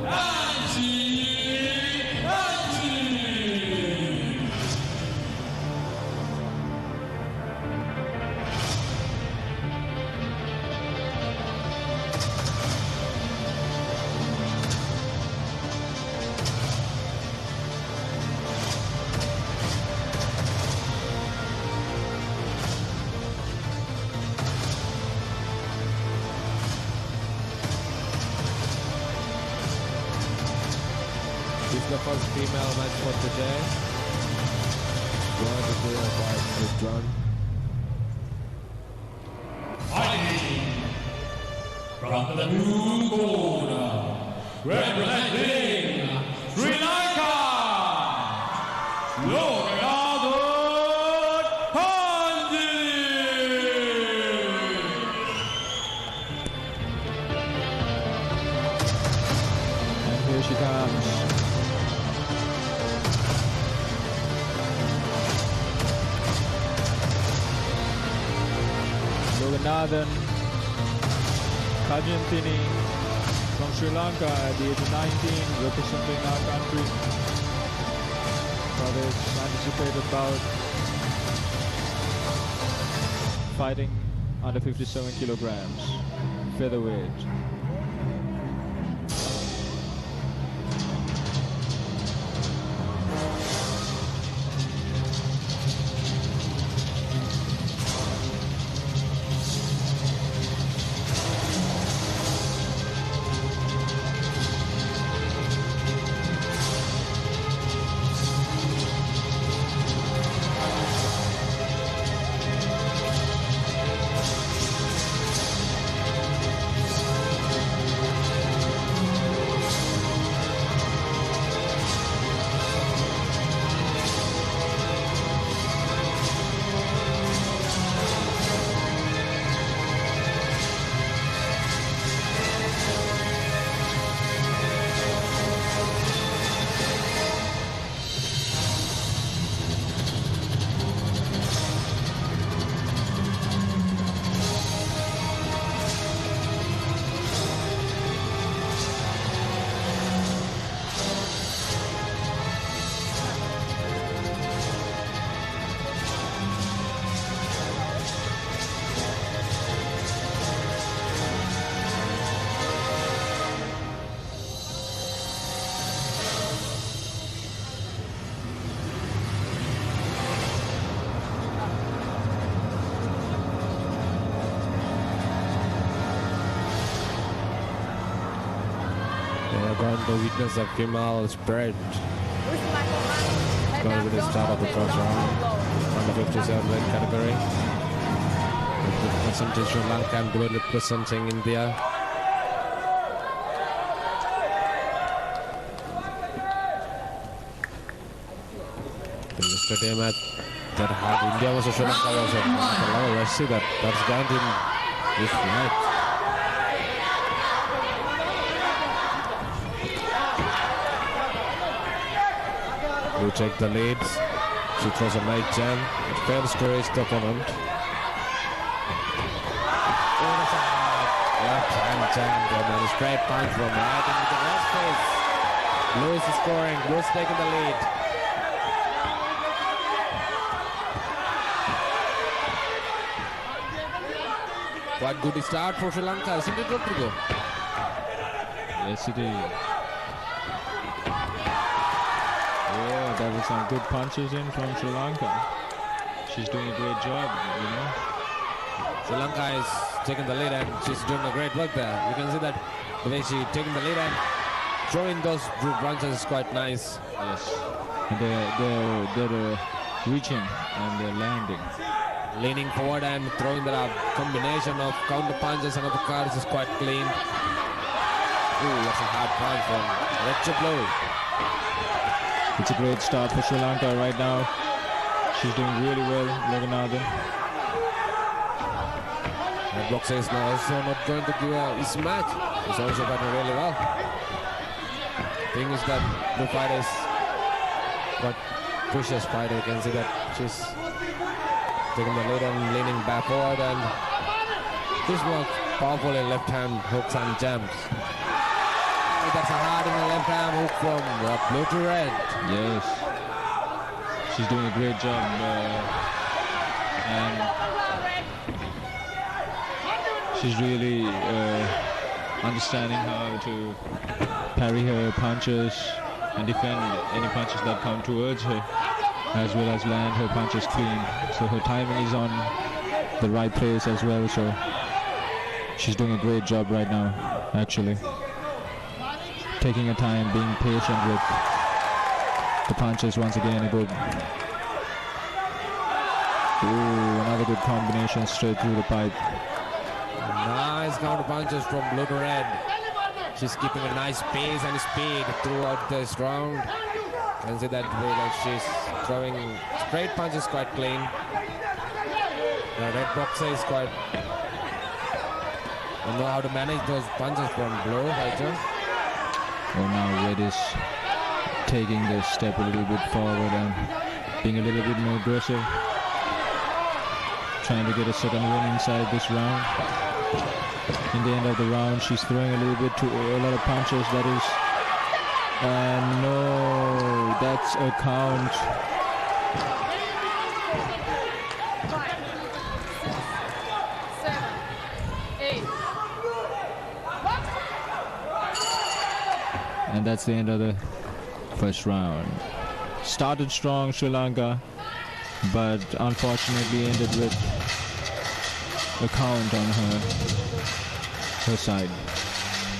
Nancy. This is the first female match for today. Going to do a quite good run. Fighting from the blue corner, representing Sri Lanka, And here she comes. Loganathan Kajantini from Sri Lanka at the age of 19, representing our country for this anticipated bout, fighting under 57 kilograms, featherweight. are going to witness a female spread. It's going to be the start of the first round. Under 57 weight category. Representing Sri Lanka and Bout representing India. In yesterday match that had India versus Sri Lanka was at another level. Let's see that's gone in this match. Blue take the leads. She throws a nice jam. It fails to reach the opponent. Oh, that's a hard left hand jam. And then a straight punch from right into the left face. Blue is scoring. Blue's taking the lead. Quite good start for Sri Lanka, isn't it, Rodrigo? Yes, it is. Yeah, there were some good punches in from Sri Lanka. She's doing a great job, you know. Sri Lanka is taking the lead and she's doing a great work there. You can see that the way she's taking the lead and throwing those punches is quite nice. Yes, and they're reaching and they're landing. Leaning forward and throwing the combination of counter punches and uppercuts is quite clean. Ooh, that's a hard punch from Red Blue. It's a great start for Sri Lanka right now. She's doing really well, Loganathan. Red Boxer is now also not going to give his match. He's also batting really well. Thing is that Blue fighter is quite precious fighter. You can see that she's taking the lead and leaning back forward, and this was powerful in left hand hooks and jams. Oh, that's a hard in the left hand hook from Blue to Red. Yes, she's doing a great job, and she's really understanding how to parry her punches and defend any punches that come towards her, as well as land her punches clean. So her timing is on the right place as well, so she's doing a great job right now, actually. Taking her time, being patient with the punches. Once again, a good... Ooh, another good combination straight through the pipe. Nice counter punches from Blue to Red. She's keeping a nice pace and speed throughout this round. You can see that way that she's throwing straight punches quite clean. The Red Boxer is quite... don't know how to manage those punches from Blue fighter. Oh, now Red is taking the step a little bit forward and being a little bit more aggressive. Trying to get a second win inside this round. In the end of the round, she's throwing a little bit a lot of punches. That is... no, that's a count. And that's the end of the first round. Started strong, Sri Lanka, but unfortunately ended with a count on her side.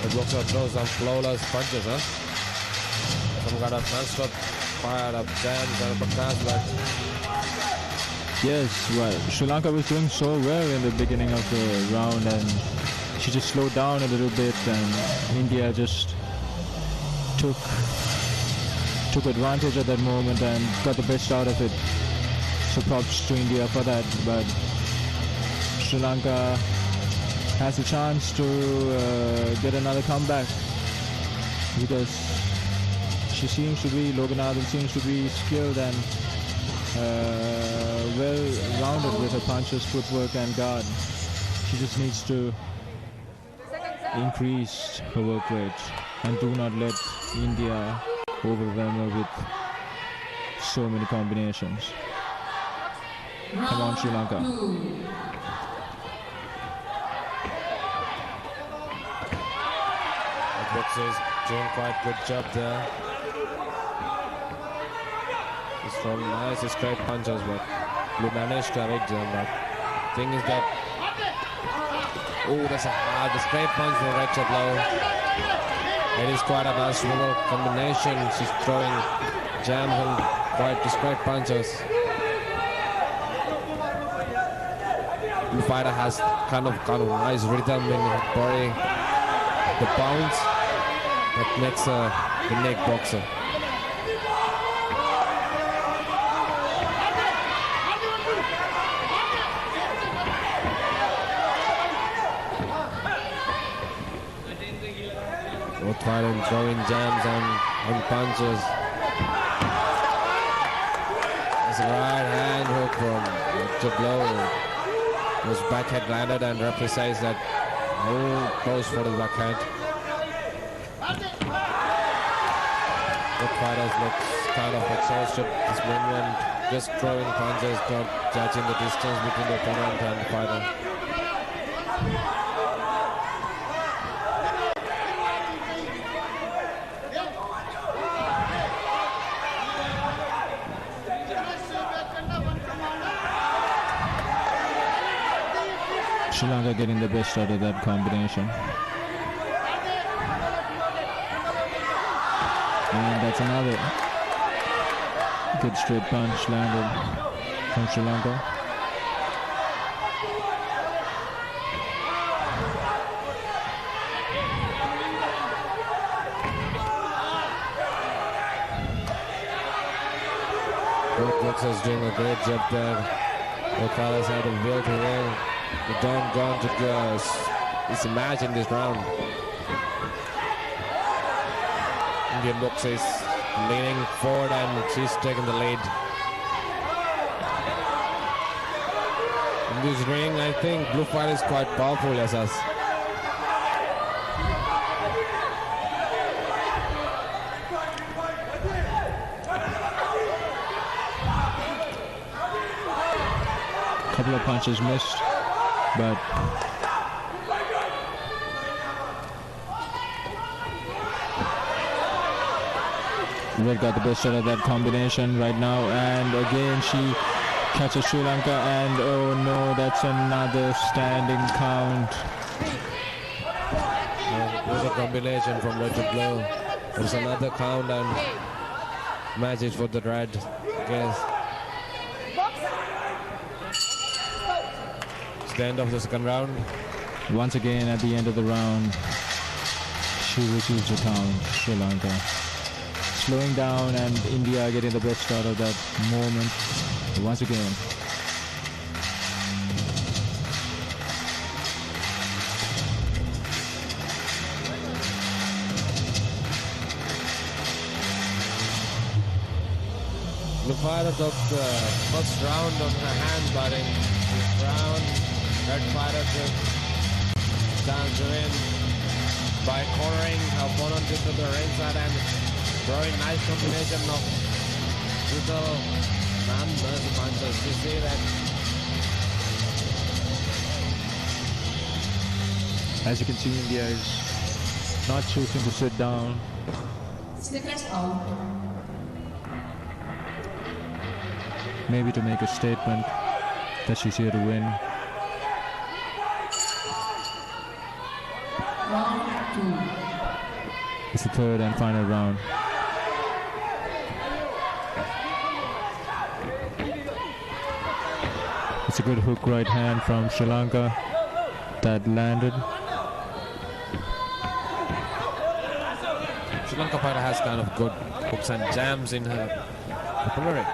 It looks like throws some flawless punches, huh? Some kind of non-stop fired up jams and uppercuts, but... Yes, right. Sri Lanka was doing so well in the beginning of the round, and she just slowed down a little bit, and India just took advantage of that moment and got the best out of it. So props to India for that, but Sri Lanka has a chance to get another comeback, because she seems to be, Loganathan seems to be skilled and well-rounded with her punches, footwork and guard. She just needs to increase her work rate and do not let India overwhelm her with so many combinations. Come on, Sri Lanka. The boxer is doing quite good job there. He's throwing nice straight punches, but Blue managed to reach them. But thing is that, oh, that's a hard straight punch from Red Blue. It is quite a nice little combination. She's throwing jams and quite straight punches. The fighter has kind of nice rhythm in her body. The bounce that makes a unique boxer. Both fighters throwing jams and punches. It's a right hand hook from to blow. Was backhand landed and referee says that no close for the backhand. Both fighters look kind of exhausted this moment, just throwing punches, not judging the distance between the opponent and the fighter. Sri Lanka getting the best out of that combination. And that's another good straight punch landed from Sri Lanka. Both boxers doing a great job there. Both fighters had a will to win. They don't go on to this match in this round. Indian boxer is leaning forward and she's taking the lead. In this ring, I think blue fighter is quite powerful as us. Couple of punches missed, but Red got the best out of that combination right now, and again she catches Sri Lanka, and oh no, that's another standing count. There's a combination from red to blue. There's another count and match is for the red. Yes. It's the end of the second round. Once again at the end of the round, she receives a count, Sri Lanka. Slowing down and India getting the best out of that moment once again. Blue fighter took the first round on her hand, but in this round, red fighter took chance to win by cornering her opponent into the ringside and throwing nice combination of brutal non-mercy punches. You see that? As you can see, India is not choosing to sit down. Second out. Maybe to make a statement that she's here to win. Round 2. It's the third and final round. It's a good hook right hand from Sri Lanka that landed. Sri Lanka fighter has kind of good hooks and jams in her artillery.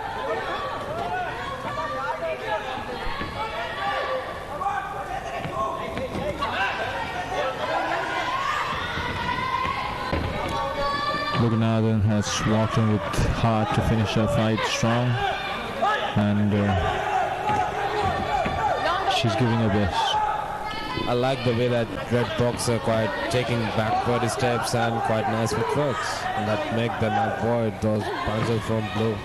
Loganathan has walked in with heart to finish her fight strong, and she's giving her best. I like the way that red boxer quite taking backward steps and quite nice footworks, and that make them avoid those punches from blue.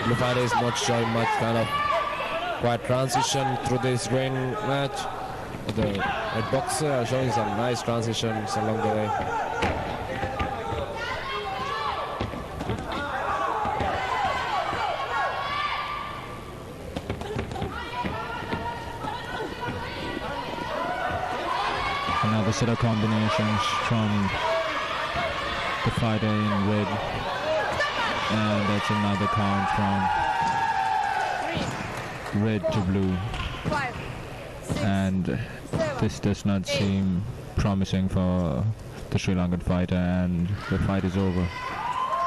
Blue fighter is not showing much kind of quite transition through this ring match. The red boxer are showing some nice transitions along the way. Another set of combinations from the fighter in red. And that's another count from red to blue. And this does not seem promising for the Sri Lankan fighter, and the fight is over.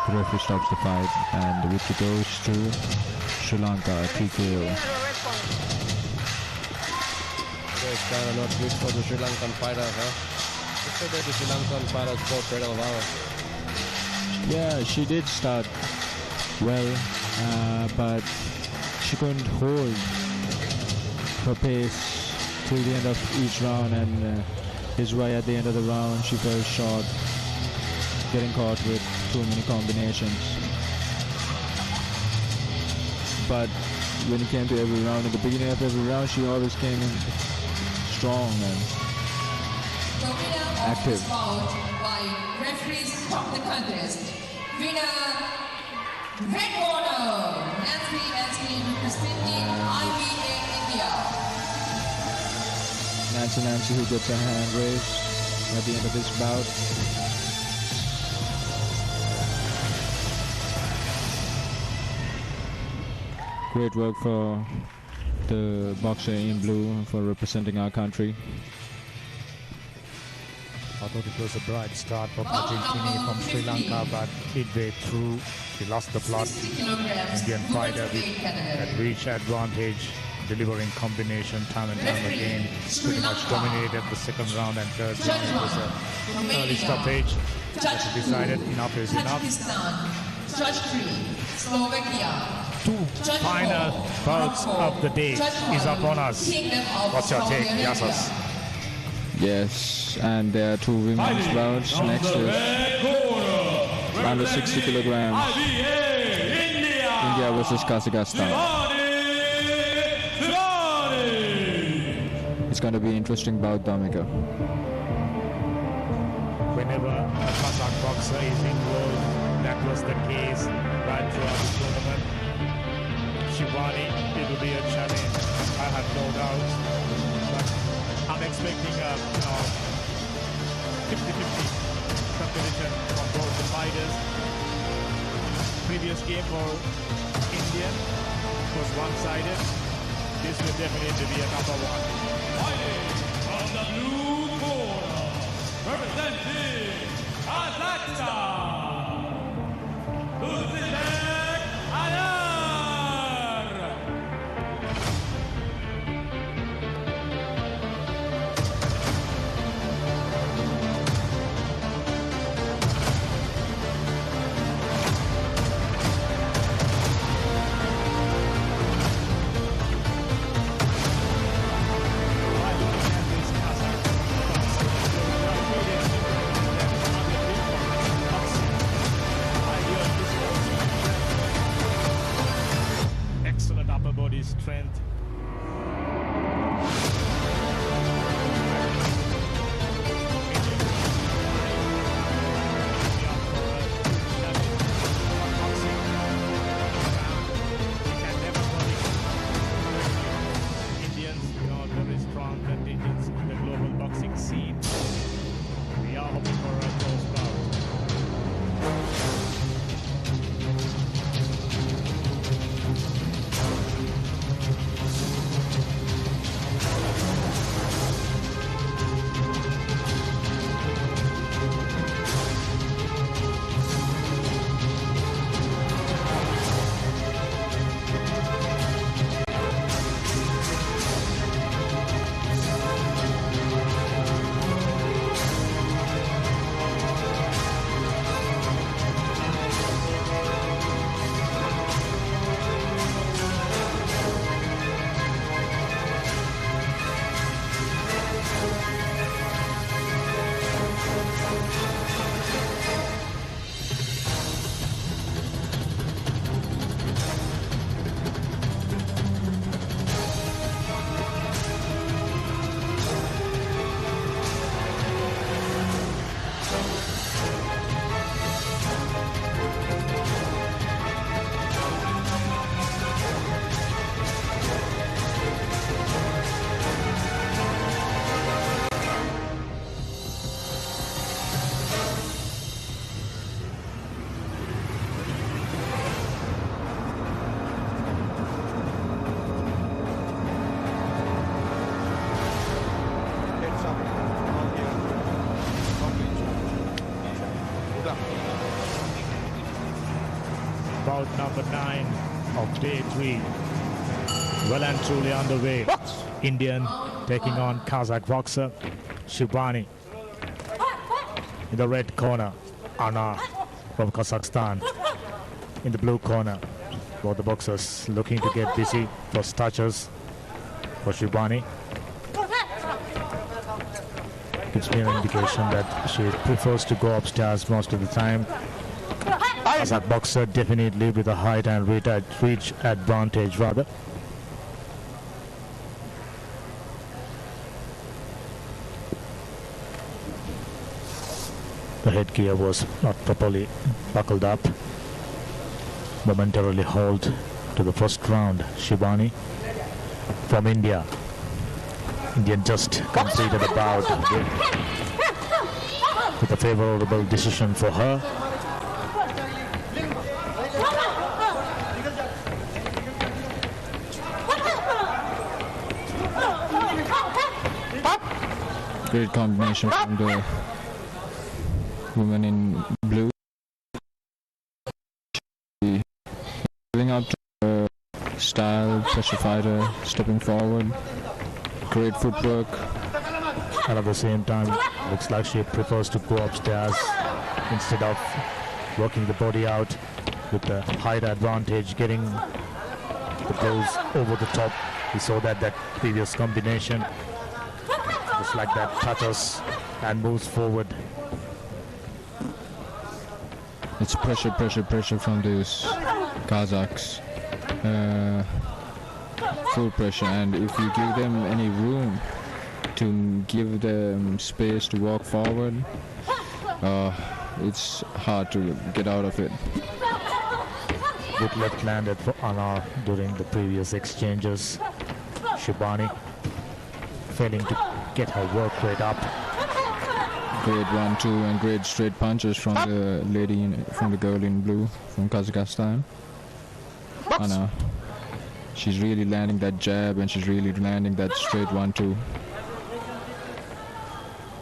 The referee stops the fight and the victory goes to Sri Lanka, TKO. It's kind of not good for the Sri Lankan fighters, huh? Yesterday the Sri Lankan fighters fought pretty well. Yeah, she did start well, but she couldn't hold her pace till the end of each round, and is right at the end of the round she fell short, getting caught with too many combinations. But when it came to every round, at the beginning of every round, she always came in strong and active. By referees from the contest, winner, red corner, Nancy representing IBA India. Nancy who gets her hand raised at the end of this bout. Great work for the boxer in blue for representing our country. I thought it was a bright start for Pajitini from Sri Lanka, but midway through, she lost the plot. Indian fighter had reached advantage, delivering combination time and time again. Pretty much dominated the second round and third round. It was an early stoppage. But she decided enough is enough. Two final bouts of the day is upon us. What's your take, Yasas? Yes, and there are two women's bouts. Next is under 60 kilograms. India versus Kazakhstan. It's going to be an interesting bout, Dhamika. Whenever a Kazakh boxer is involved, that was the case right throughout the tournament. Shivani, it will be a challenge, I have no doubt. But I'm expecting a 50-50 competition from both the fighters. Previous game for India was one-sided. This will definitely be a number one. Fighting from the blue corner, representing Kazakhstan, Luzilek Ayar. Excellent upper body strength. Indians are very strong contingents in the global boxing scene. We are hoping for a close bout. bout number 9 of day 3. Well and truly underway. Indian taking on Kazakh boxer Shibani. In the red corner, Anna from Kazakhstan. In the blue corner, both the boxers looking to get busy. First touches for Shibani. Gives me an indication that she prefers to go upstairs most of the time. Kazakh boxer definitely with a height and reach advantage rather. The headgear was not properly buckled up. Momentarily hold to the first round. Shibani from India. Indian just completed a bout with a favorable decision for her. Great combination from the woman in blue. Living up to her style, pressure fighter, stepping forward. Great footwork. And at the same time, looks like she prefers to go upstairs instead of working the body out with the height advantage, getting the blows over the top. We saw that previous combination. Just like that, touches and moves forward. It's pressure from these Kazakhs. Full pressure, and if you give them any room to give them space to walk forward, it's hard to get out of it. Good left landed for Anna during the previous exchanges. Shibani failing to get her work rate up. Great 1-2 and great straight punches from the lady from the girl in blue from Kazakhstan. Anna. She's really landing that jab and she's really landing that straight 1-2.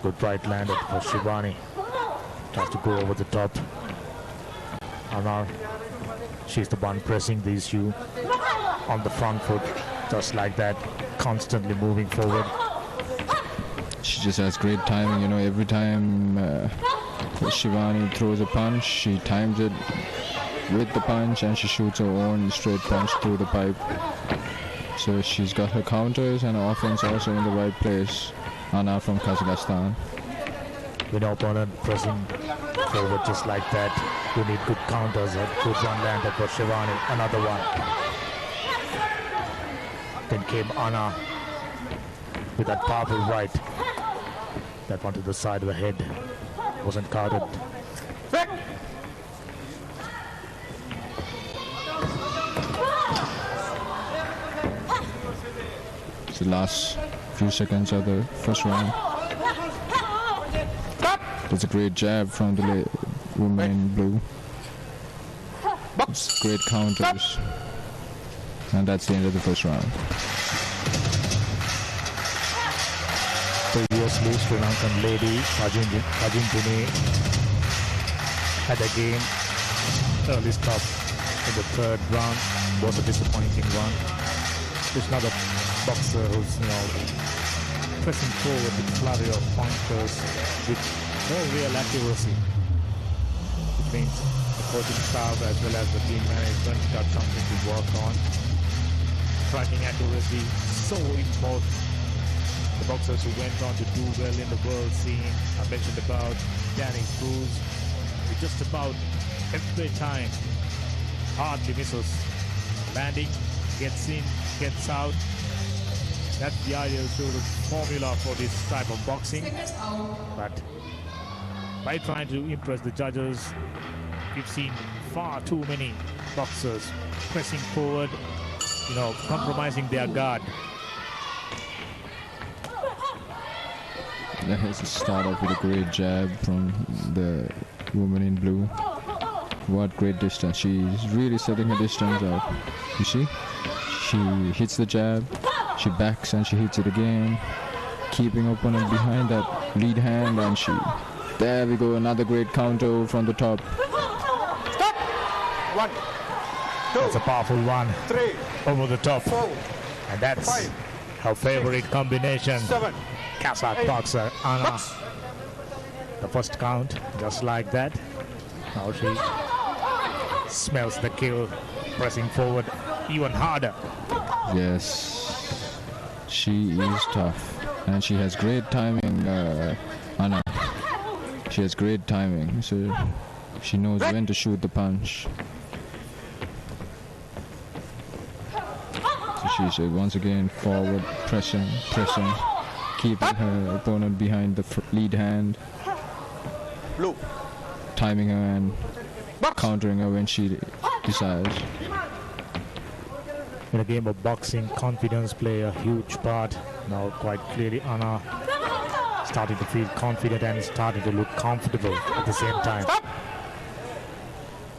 Good right landed for Shibani. Tries to go over the top. Anna, she's the one pressing the issue on the front foot, just like that, constantly moving forward. She just has great timing, you know, every time Shibani throws a punch, she times it with the punch and she shoots her own straight punch through the pipe. So she's got her counters and her offense also in the right place. Anna from Kazakhstan. With no opponent pressing forward just like that. You need good counters. A good one landed for Shibani. Another one. Then came Anna with that powerful right. That one to the side of the head. Wasn't counted. It's the last few seconds of the first round. That's a great jab from the woman in blue. It's great counters. And that's the end of the first round. Previously, Sri Lankan lady Argentini had a game. Early stop in the third round was a disappointing one. There's another boxer who's, pressing forward with flurry of punctures with no real accuracy. Which means the coaching staff as well as the team management got something to work on. Striking accuracy, so important. The boxers who went on to do well in the world scene, I mentioned about Danny Cruz, with just about every time hardly misses. Landing, gets in, gets out. That's the ideal sort of formula for this type of boxing. But by trying to impress the judges, we've seen far too many boxers pressing forward, compromising their guard. Let's start off with a great jab from the woman in blue. What great distance. She's really setting her distance out. You see? She hits the jab, she backs and she hits it again, keeping opponent behind that lead hand, and there we go, another great counter from the top. One. That's a powerful one. 3. Over the top. 4. And that's 5. her favorite combination. 7. Kazakh 8. boxer Anna. The first count, just like that. Now she smells the kill, pressing forward even harder. Yes, she is tough, and she has great timing, Anna. She has great timing, so she knows when to shoot the punch. So she's once again forward, pressing, keeping her opponent behind the lead hand, timing her and countering her when she decides. In a game of boxing, confidence play a huge part. Now quite clearly Anna starting to feel confident and starting to look comfortable at the same time.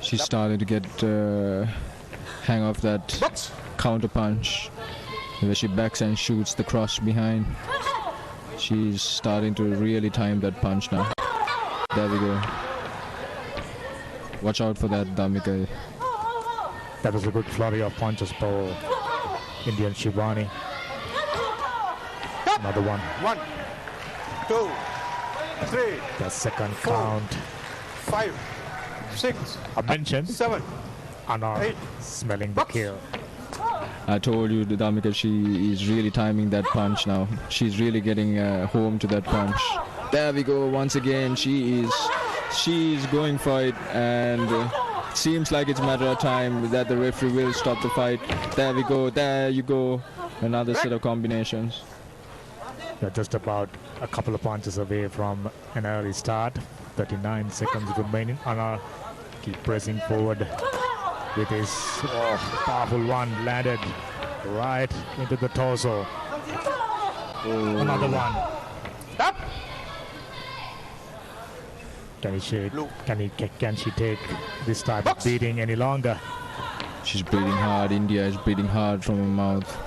She's starting to get hang of that counter punch where she backs and shoots the cross behind. She's starting to really time that punch now. There we go. Watch out for that, Damika. That was a good flurry of punches for Indian Shivani. Another one. 1, 2, 3. The second 4, count. 5, 6. I mentioned 7. Anna 8. smelling the kill. I told you, Damika, she is really timing that punch now. She's really getting home to that punch. There we go. Once again, she is going for it, and seems like it's a matter of time that the referee will stop the fight. There we go. There you go. Another set of combinations. They're just about a couple of punches away from an early start. 39 seconds remaining. Anna keep pressing forward with his powerful one, landed right into the torso. Another one. Can she take this type of beating any longer? She's breathing hard. India is breathing hard from her mouth.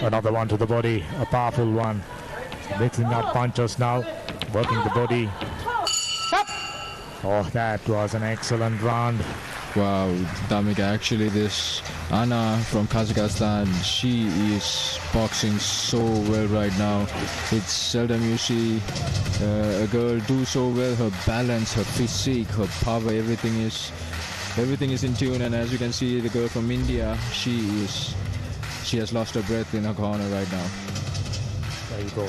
Another one to the body, a powerful one. Mixing up punches now, working the body. Oh, that was an excellent round. Wow, Damika, actually this Anna from Kazakhstan, she is boxing so well right now. It's seldom you see a girl do so well. Her balance, her physique, her power, everything is in tune. And as you can see, the girl from India, she has lost her breath in her corner right now. There you go.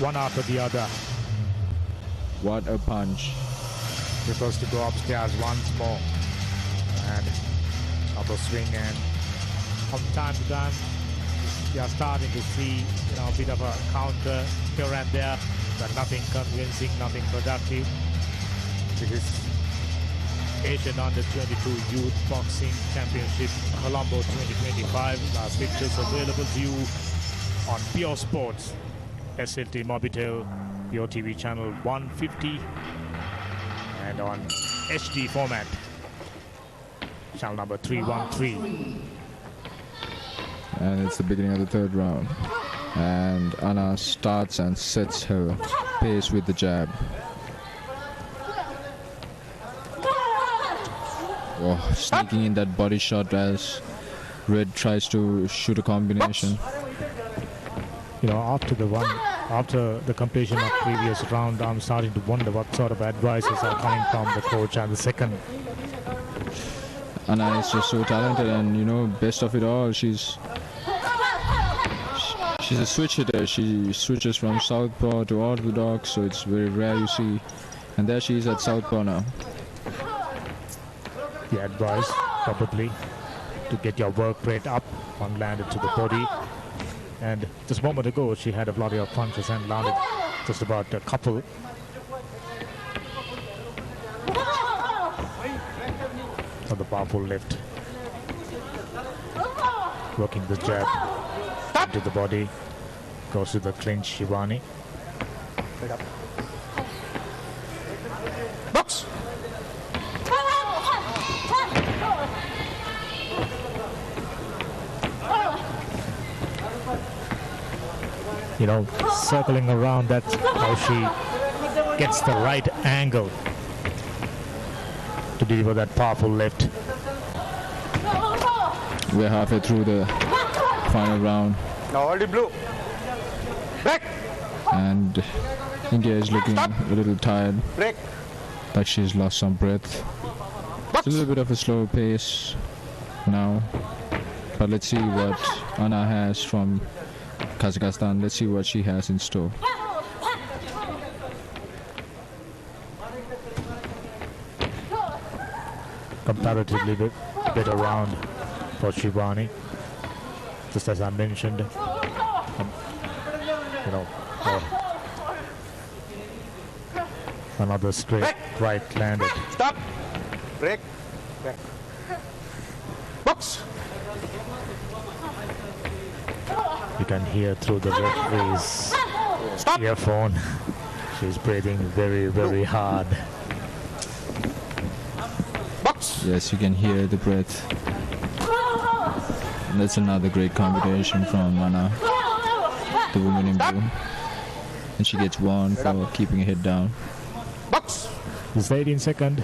One after the other. What a punch. Supposed to go upstairs once more. And another swing, and from time to time we are starting to see a bit of a counter here and there, but nothing convincing, nothing productive. This is Asian Under-22 Youth Boxing Championship Colombo 2025. Last pictures available to you on PEO Sports, SLT Mobitel, PEO TV channel 150, and on HD format, channel number 313. And it's the beginning of the third round. And Anna starts and sets her pace with the jab. Oh, sneaking in that body shot as Red tries to shoot a combination. After the completion of previous round, I'm starting to wonder what sort of advices are coming from the coach and the second. Anna is just so talented, and best of it all, she's a switch hitter. She switches from southpaw to orthodox, so it's very rare you see. And there she is at southpaw now. The advice probably to get your work rate up. One landed to the body, and just a moment ago she had a flurry of punches and landed just about a couple. On the powerful left, working the jab into the body, goes to the clinch. Shivani. Box. circling around. That's how she gets the right angle to deliver that powerful left. We're halfway through the final round. Now already blue. Break. And India is looking a little tired. Break. Like she's lost some breath. It's a little bit of a slow pace now. But let's see what Anna has from Kazakhstan. Let's see what she has in store. Comparatively better round for Shivani. Just as I mentioned, another straight right landed. Stop. Break. Break. Box. You can hear through the referee's earphone. She's breathing very, very hard. Box. Yes, you can hear the breath. And that's another great combination from Anna, the woman in blue. And she gets one for keeping her head down. Box. It's 18 seconds.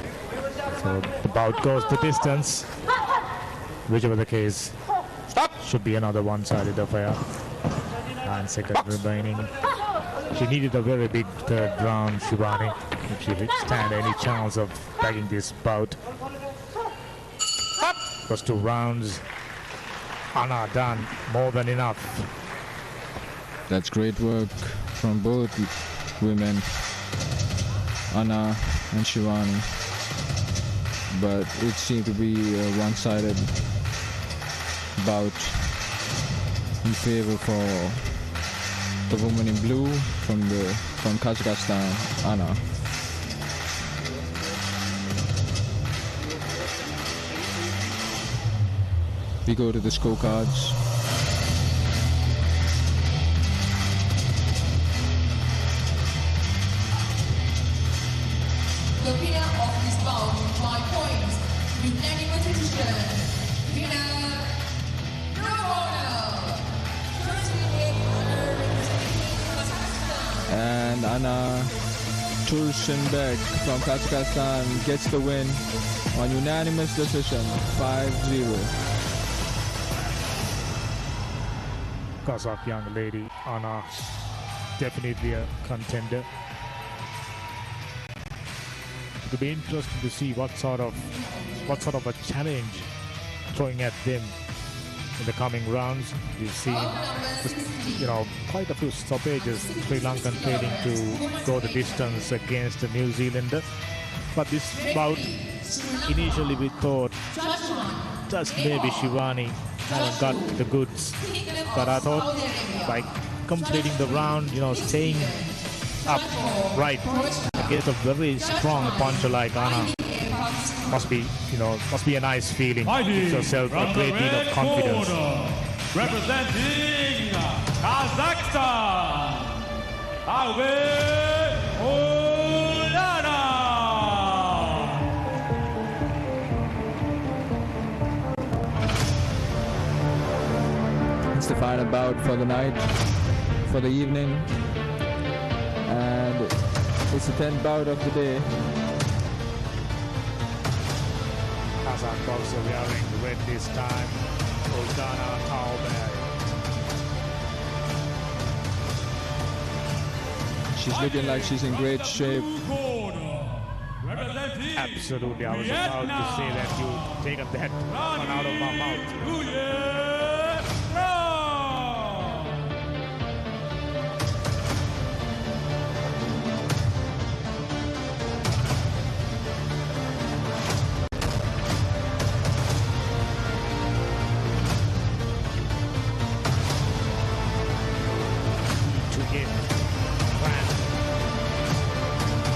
So the bout goes the distance. Whichever the case, should be another one-sided affair. 9 seconds remaining. She needed a very big third round, Shivani, if she stand any chance of bagging this bout. First 2 rounds, Anna done more than enough. That's great work from both women, Anna and Shivani. But it seemed to be a one-sided bout in favor for the woman in blue from Kazakhstan, Anna. We go to the scorecards. The winner of this bout by points, unanimous decision, winner, And Anna Tursenberg from Kazakhstan gets the win on unanimous decision, 5-0. Kazakh young lady, Anna, definitely a contender. It'll be interesting to see what sort of a challenge throwing at them in the coming rounds. We've seen quite a few stoppages, Sri Lankan failing to go the distance against the New Zealander. But this bout, initially we thought just maybe Shivani haven't got the goods. But I thought by completing the round, staying up right against a very strong puncher like Anna, must be a nice feeling. Gives yourself a great deal of confidence. Representing Kazakhstan, It's the final bout for the night, for the evening, and it's the 10th bout of the day. Kazakh boxer wearing red this time, Oldana Taubert. She's looking like she's in great shape. Absolutely, I was about to say that you taken that one out of my mouth.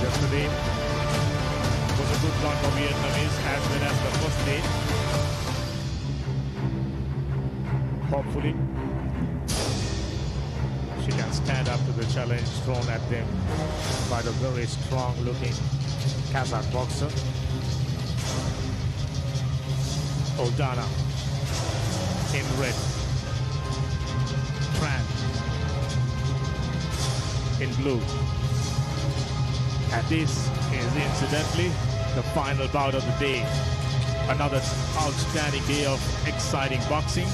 Yesterday was a good one for Vietnamese as well as the first day. Hopefully she can stand up to the challenge thrown at them by the very strong looking Kazakh boxer. Oldana in red. Tran in blue. And this is incidentally the final bout of the day. Another outstanding day of exciting boxing.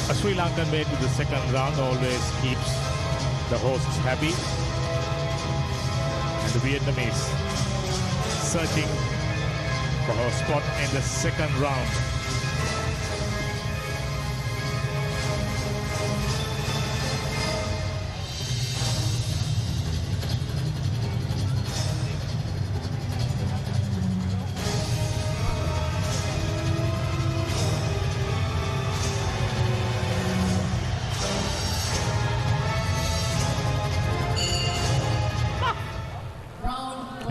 A Sri Lankan made to the second round always keeps the hosts happy. And the Vietnamese searching for her spot in the second round.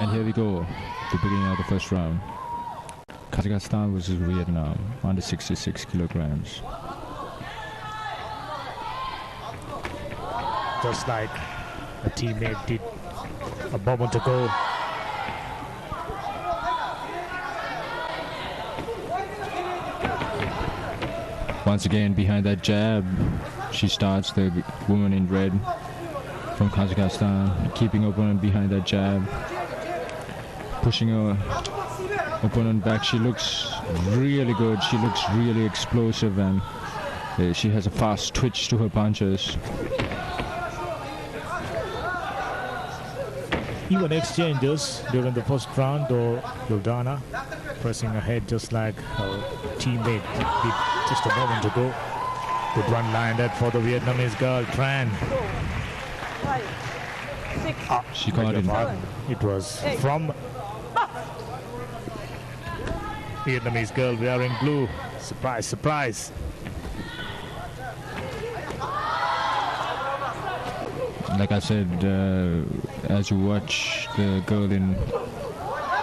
And here we go, the beginning of the first round. Kazakhstan versus Vietnam, under 66 kilograms. Just like a teammate did a moment ago. Once again, behind that jab, she starts, the woman in red from Kazakhstan, keeping opponent behind that jab, pushing her opponent back. She looks really good. She looks really explosive, and she has a fast twitch to her punches. Even exchanges during the first round, though Luldana pressing ahead just like her teammate did just a moment ago. Good one landed for the Vietnamese girl, Tran. She got it. It was from Vietnamese girl wearing blue. Surprise, surprise. Like I said, as you watch the girl in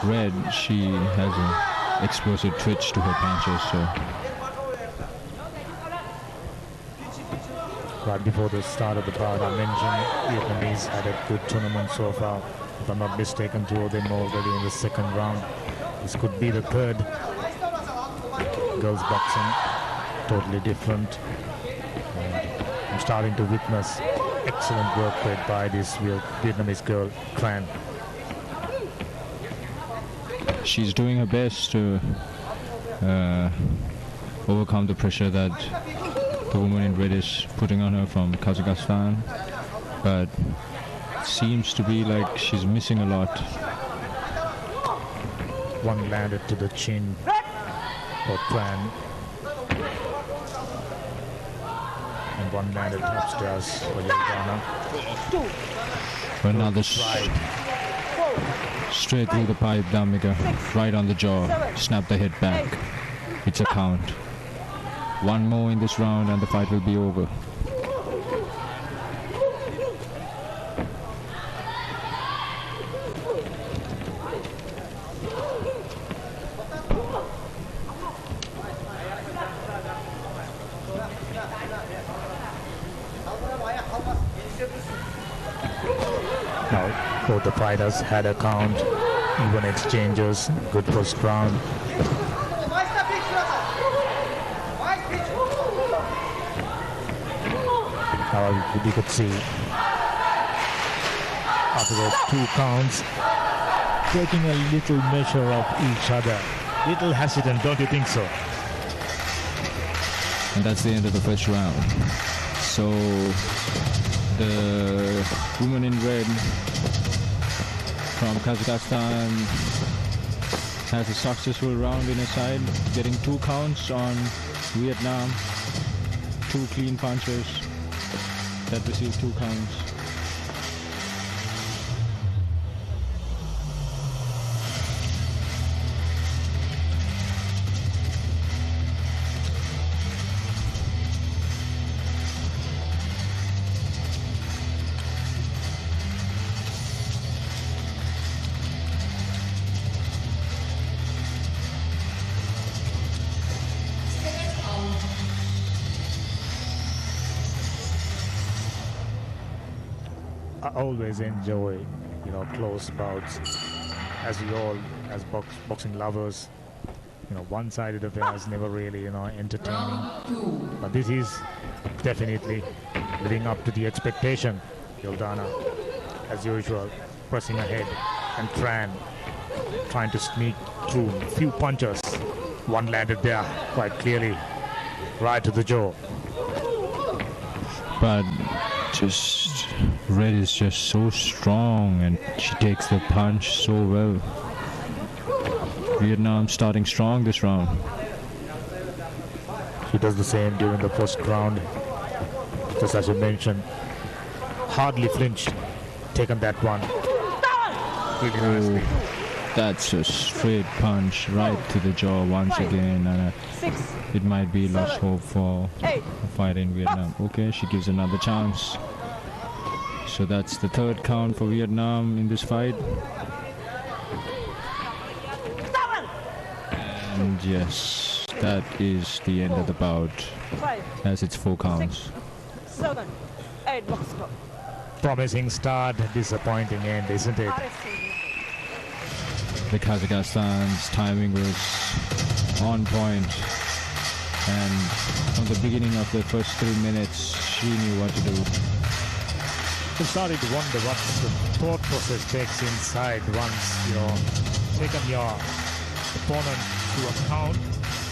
red, she has an explosive twitch to her punches. So right before the start of the bout, I mentioned Vietnamese had a good tournament so far. If I'm not mistaken, two of them already in the second round. This could be the third. Girls boxing, totally different. And I'm starting to witness excellent work rate by this Vietnamese girl, Tran. she's doing her best to overcome the pressure that the woman in red is putting on her from Kazakhstan, but seems to be like she's missing a lot. One landed to the chin for Tran, and one landed upstairs for Yildana. Another straight through the pipe, Damika, right on the jaw, snap the head back. It's a count. One more in this round and the fight will be over. Now, both the fighters had a count, even exchanges, good first round. Now we could see after those 2 counts, taking a little measure of each other. Little hesitant, don't you think so? And that's the end of the first round. So the woman in red from Kazakhstan has a successful round in her side, getting 2 counts on Vietnam, 2 clean punches that received 2 counts. I always enjoy, close bouts, as we all, as boxing lovers, one-sided affairs never really, entertaining. But this is definitely living up to the expectation. Yildana, as usual, pressing ahead, and Tran trying to sneak through a few punches. One landed there quite clearly, right to the jaw. But just Red is just so strong, and she takes the punch so well. Vietnam starting strong this round. She does the same during the first round. Just as you mentioned, hardly flinched, taken that one. Really nicely. That's a straight punch right to the jaw once again, and it might be lost hope for a fight in Vietnam. Okay, she gives another chance. So that's the third count for Vietnam in this fight. And yes, that is the end of the bout, as it's 4 counts. 7, 8, box stop. Promising start, disappointing end, isn't it? The Kazakhstan's timing was on point, and from the beginning of the first 3 minutes, she knew what to do. I'm starting to wonder what the thought process takes inside once you're taken your opponent to a count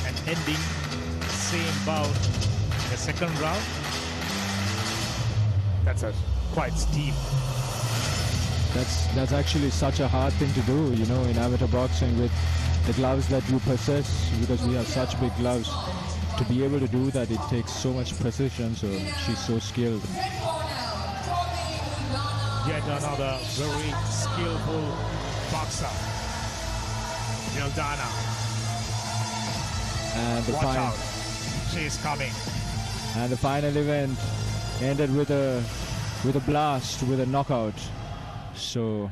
and ending the same bout in the second round. That's a quite steep. That's actually such a hard thing to do, in amateur boxing with the gloves that you possess, because we have such big gloves. To be able to do that, it takes so much precision, so she's so skilled. Yet another very skillful boxer, Yildana. And the Watch out, she's coming. And the final event ended with a blast, with a knockout. So,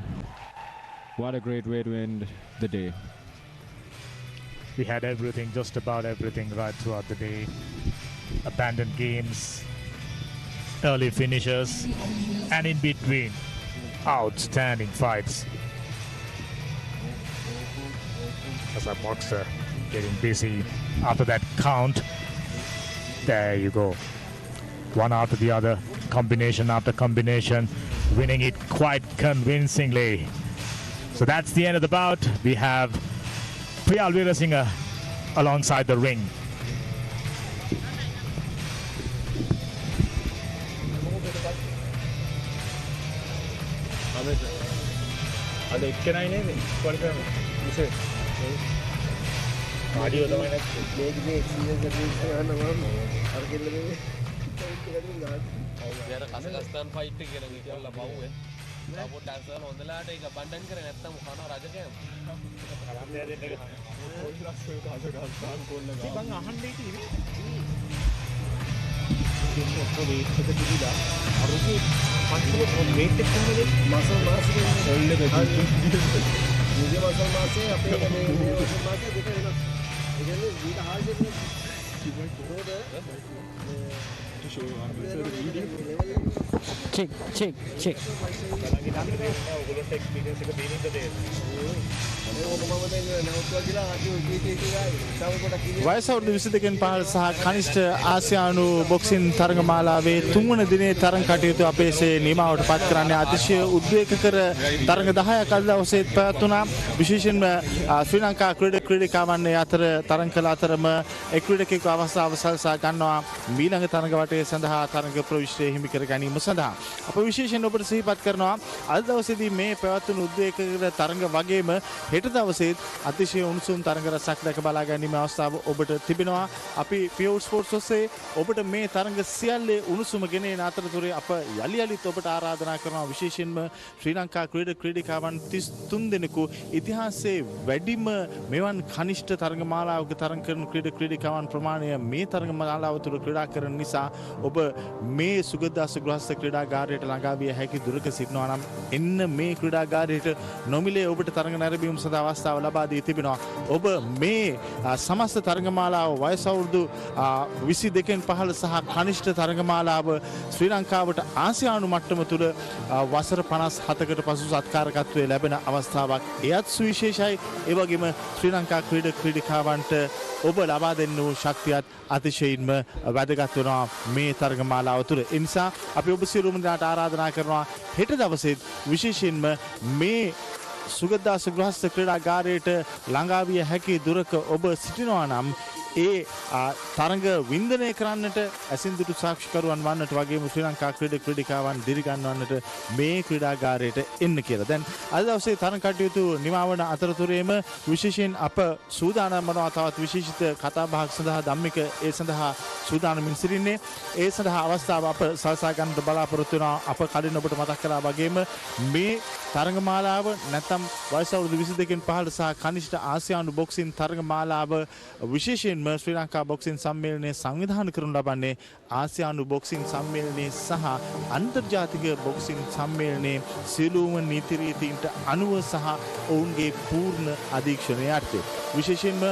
what a great way to end the day. We had everything, just about everything right throughout the day. Abandoned games, early finishes, and in between, outstanding fights. As a boxer getting busy after that count. There you go. One after the other, combination after combination, winning it quite convincingly. So that's the end of the bout. We have Priyal Veerasinghe alongside the ring. Kazakhstan fight කියලා කියලා බවුවේ. Support dancer හොඳලාට ඒක බණ්ඩන් කරේ නැත්තම් කනවා රජකයන්. කරන්නේ දෙන්න එක. Kazakhstan කොල්ල ගා. ඉතින් මං අහන්නේ ඉතින්. ඒක පොඩි එකක දිවිලා අරුගේ පන්සල මේට් එක තමයි මසල් මාසේ කොල්ල දෙක. මුගේ මසල් මාසේ අපේ මේ මසල් මාසේ දෙක වෙනවා. ඒ කියන්නේ ඊට හාල්ඩ් එකක් check. වයස අවුරුදු 22කින් පහළ සහ කනිෂ්ඨ ආසියානු බොක්සින් තරගමාලාවේ 3 වන දිනේ තරග කටයුතු අපේසේ නිමාවට පත් කරන්නේ අතිශය උද්වේගකර තරග 10ක් අද දවසේ පැවැත්වුණා. විශේෂයෙන්ම ශ්‍රී ලංකා ක්‍රීඩකයන් අතර තරග කළ අතරම එක් ක්‍රීඩකයෙකු අවස්ථාව සලසා ගන්නවා ඊළඟ තරග වටේ සඳහා තරග ප්‍රවිෂ්ඨය හිමි කර ගැනීම සඳහා. අප විශේෂයෙන් ඔබට සිහිපත් කරනවා අද දවසේදී මේ පැවැත්වුණු උද්වේගකර තරග වගේම හෙට දවසේ අතිශය උණුසුම් තරග රසක් දැක බලා ගැනීමේ අවස්ථාව ඔබට තිබෙනවා. අපි PEO Sports ඔස්සේ ඔබට මේ තරග සියල්ලේ උණුසුම ගෙන එන අතරතුරේ අප යලිත් ඔබට ආරාධනා කරනවා විශේෂයෙන්ම ශ්‍රී ලංකා ක්‍රීඩකයන් 33 දෙනෙකු ඉතිහාසයේ වැඩිම මෙවන් කනිෂ්ඨ තරග මාලාවක තරග කරන ක්‍රීඩකයන් ප්‍රමාණය මේ තරග මාලාව තුළ ක්‍රීඩා කරන නිසා ඔබ මේ සුගතදාස ගෘහස්ත ක්‍රීඩාගාරයට ළඟා විය හැකි දුරක සිටිනවා නම් එන්න මේ ක්‍රීඩාගාරයට නොමිලේ ඔබට තරඟ නැරඹීම සඳහා අවස්ථාව ලබා දී තිබෙනවා. ඔබ මේ සමස්ත තරඟමාලාව වයස අවුරුදු 22න් පහළ සහ කනිෂ්ඨ තරඟමාලාව ශ්‍රී ලංකාවට ආසියානු මට්ටම තුළ වසර 57කට පසු සත්කාරකත්වයේ ලැබෙන අවස්ථාවක්. එයත් සුවිශේෂයි. ඒ වගේම ශ්‍රී ලංකා ක්‍රීඩකවන්ට ඔබ ලබා දෙන්න වූ ශක්තියත් අතිශයින්ම වැදගත් වෙනවා මේ තරඟමාලාව තුළ. ඒ නිසා අපි ඔබ සියලුම දෙනාට ආරාධනා කරනවා හෙට දවසේ විශේෂයෙන්ම මේ සුගතදාස ගෘහස්ත ක්‍රීඩාගාරයට ළඟා විය හැකි දුරක ඔබ සිටිනවා නම් ඒ තරඟ වින්දනය කරන්නට ඇසින්දුටු සාක්ෂිකරුවන් වන්නට වගේම ශ්‍රී ලංකා ක්‍රීඩිකාවන් දිරිගන්වන්නට මේ ක්‍රීඩාගාරයට එන්න කියලා. දැන් අද දවසේ තරඟ කටයුතු නිමවන අතරතුරේම විශේෂයෙන් අප සූදානම් වනවා තවත් විශේෂිත කතාබහක් සඳහා. ධම්මික ඒ සඳහා සූදානමින් සිටින්නේ. ඒ සඳහා අවස්ථාව අප සලසා ගන්නට බලාපොරොත්තු වෙනවා. අප කලින් ඔබට මතක් කළා වගේම මේ තරඟමාලාව නැත්නම් වයස අවුරුදු 22කින් පහළ සහ කනිෂ්ඨ ආසියානු බොක්සින් තරඟමාලාව විශේෂයෙන් ශ්‍රී ලංකා බොක්සින් සම්මේලනය සංවිධානය කරනු ලබන්නේ ආසියානු බොක්සින් සම්මේලනයේ සහ අන්තර්ජාතික බොක්සින් සම්මේලනයේ සියලුම නීති රීතීන්ට අනුව සහ ඔවුන්ගේ පූර්ණ අධීක්ෂණය යටතේ. විශේෂයෙන්ම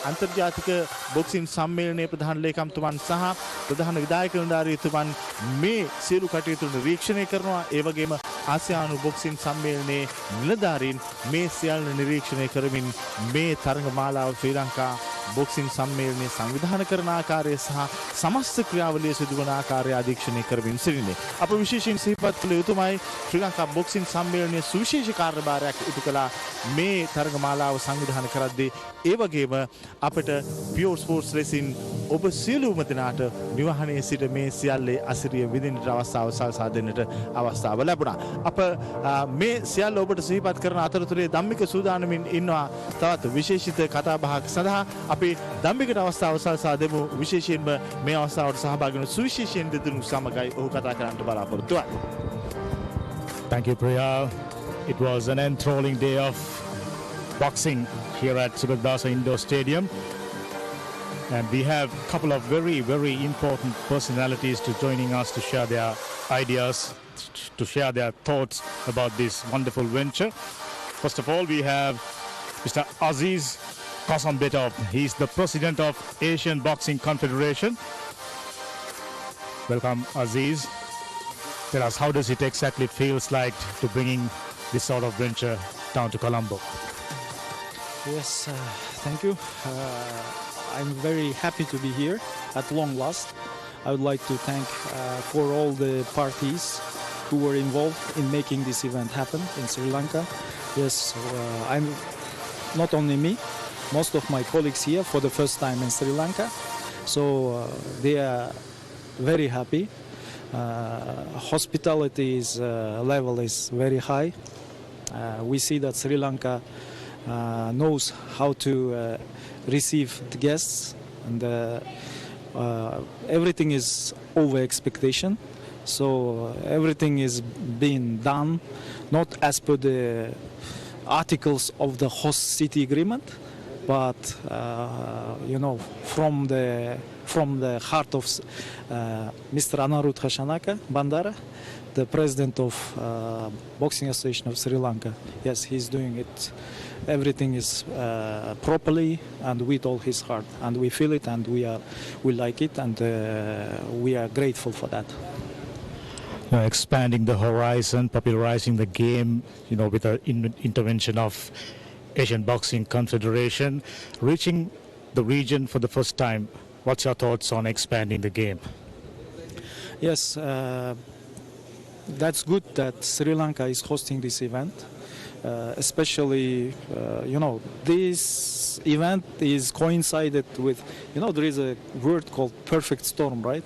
අන්තර්ජාතික බොක්සින් සම්මේලනයේ ප්‍රධාන ලේකම්තුමන් සහ ප්‍රධාන විධායක නිලධාරීතුමන් මේ සියලු කටයුතු නිරීක්ෂණය කරනවා. ඒ වගේම ආසියානු බොක්සින් සම්මේලනයේ නිලධාරීන් මේ සියල්ල නිරීක්ෂණය කරමින් මේ තරඟමාලාව ශ්‍රී ලංකා බොක්සින් සම්මේලනයේ සංවිධානය කරන ආකාරය සහ සමස්ත ක්‍රියාවලිය සිදුවන ආකාරය අධීක්ෂණය කරමින් සිටින්නේ. අප විශේෂයෙන් සිහිපත් කළ යුතුමයි ශ්‍රී ලංකා බොක්සින් සම්මේලනයේ සුවිශේෂ කාර්යභාරයක් ඉටු කළා මේ තරඟමාලාව සංවිධානය කරද්දී. ඒ වගේම අපට PEO Sports ලෙසින් ඔබ සියලුම දෙනාට නිවහනේ සිට මේ සියල්ලේ අසිරිය විඳින්නට අවස්ථාව සලසා දෙන්නට අවස්ථාව ලැබුණා. අප මේ සියල්ල ඔබට සිහිපත් කරන අතරතුරේ ධම්මික සූදානමින් ඉන්නවා තවත් විශේෂිත කතාබහක් සඳහා. අපි ධම්මිකට අවස්ථාව සලසා දෙමු. විශේෂයෙන්ම මේ අවස්ථාවට සහභාගී වන සුවිශේෂයෙන් දෙදුණු සමගයි ඔහු කතා කරන්නට බලාපොරොත්තු වෙන්නේ. Thank you, Priya. It was an enthralling day of boxing here at Sugatdasa Indoor Stadium. And we have a couple of very, very important personalities to joining us to share their ideas, to share their thoughts about this wonderful venture. First of all, we have Mr. Aziz Kasambetov. He's the president of Asian Boxing Confederation. Welcome, Aziz. Tell us, how does it exactly feels like to bringing this sort of venture down to Colombo? Yes, thank you. I'm very happy to be here at long last. I would like to thank for all the parties who were involved in making this event happen in Sri Lanka. Yes, I'm not only me, most of my colleagues here for the first time in Sri Lanka. So they are very happy. Hospitality level is very high. We see that Sri Lanka knows how to receive the guests, and everything is over expectation. So everything is being done not as per the articles of the host city agreement, but from the heart of Mr. Anarut Hashanaka Bandara, the president of Boxing Association of Sri Lanka. Yes, he's doing it. Everything is properly and with all his heart, and we feel it, and we like it, and we are grateful for that. Expanding the horizon, popularizing the game, with the intervention of Asian Boxing Confederation, reaching the region for the first time. What's your thoughts on expanding the game? Yes, that's good that Sri Lanka is hosting this event. Especially, this event is coincided with, there is a word called perfect storm, right?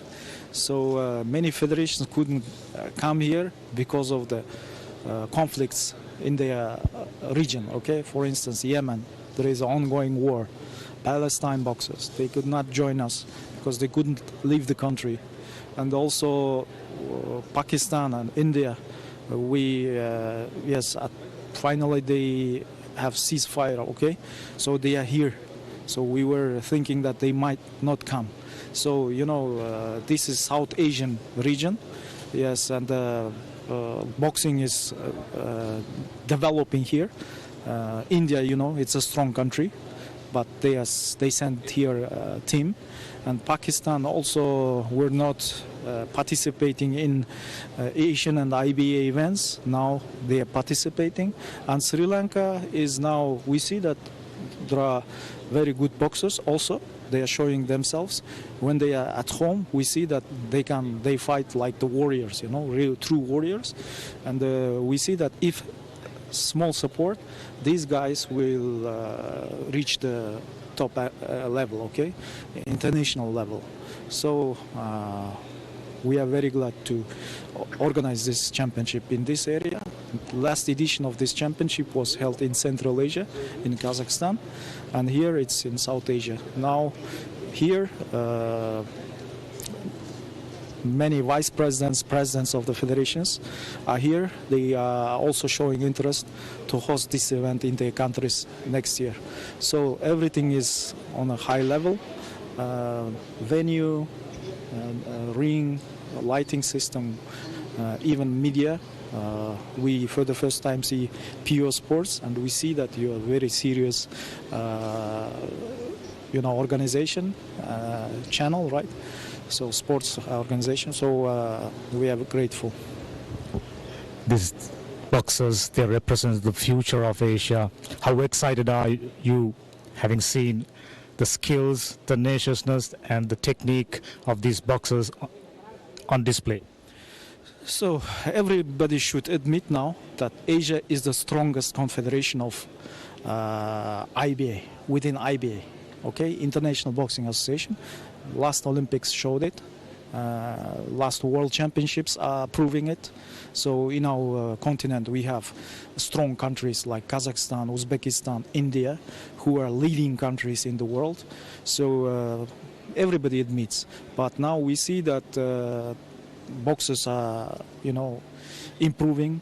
So many federations couldn't come here because of the conflicts in their region, okay? For instance, Yemen, there is an ongoing war. Palestine boxers, they could not join us because they couldn't leave the country. And also Pakistan and India, finally they have ceasefire, okay? So they are here So we were thinking that they might not come. So, this is South Asian region. Yes, and boxing is developing here. India, it's a strong country, but they sent here a team. And Pakistan also were not participating in Asian and IBA events. Now they are participating. And Sri Lanka is now, we see that there are very good boxers also. They are showing themselves. When they are at home, we see that they fight like the warriors, real true warriors. And we see that if small support, these guys will reach the top level, okay, international level. So we are very glad to organize this championship in this area. Last edition of this championship was held in Central Asia, in Kazakhstan, and here it's in South Asia. Now here many vice presidents, presidents of the federations are here. They are also showing interest to host this event in their countries next year. So everything is on a high level. Venue, ring, lighting system, even media. We for the first time see PEO Sports, and we see that you are very serious organization, channel, right? So sports organization. So we are grateful. These boxers, they represent the future of Asia. How excited are you, having seen the skills, the tenaciousness, and the technique of these boxers on display? So everybody should admit now that Asia is the strongest confederation of IBA, within IBA, okay, International Boxing Association. Last Olympics showed it. Last World Championships are proving it. So in our continent we have strong countries like Kazakhstan, Uzbekistan, India, who are leading countries in the world. So everybody admits. But now we see that boxers are, improving,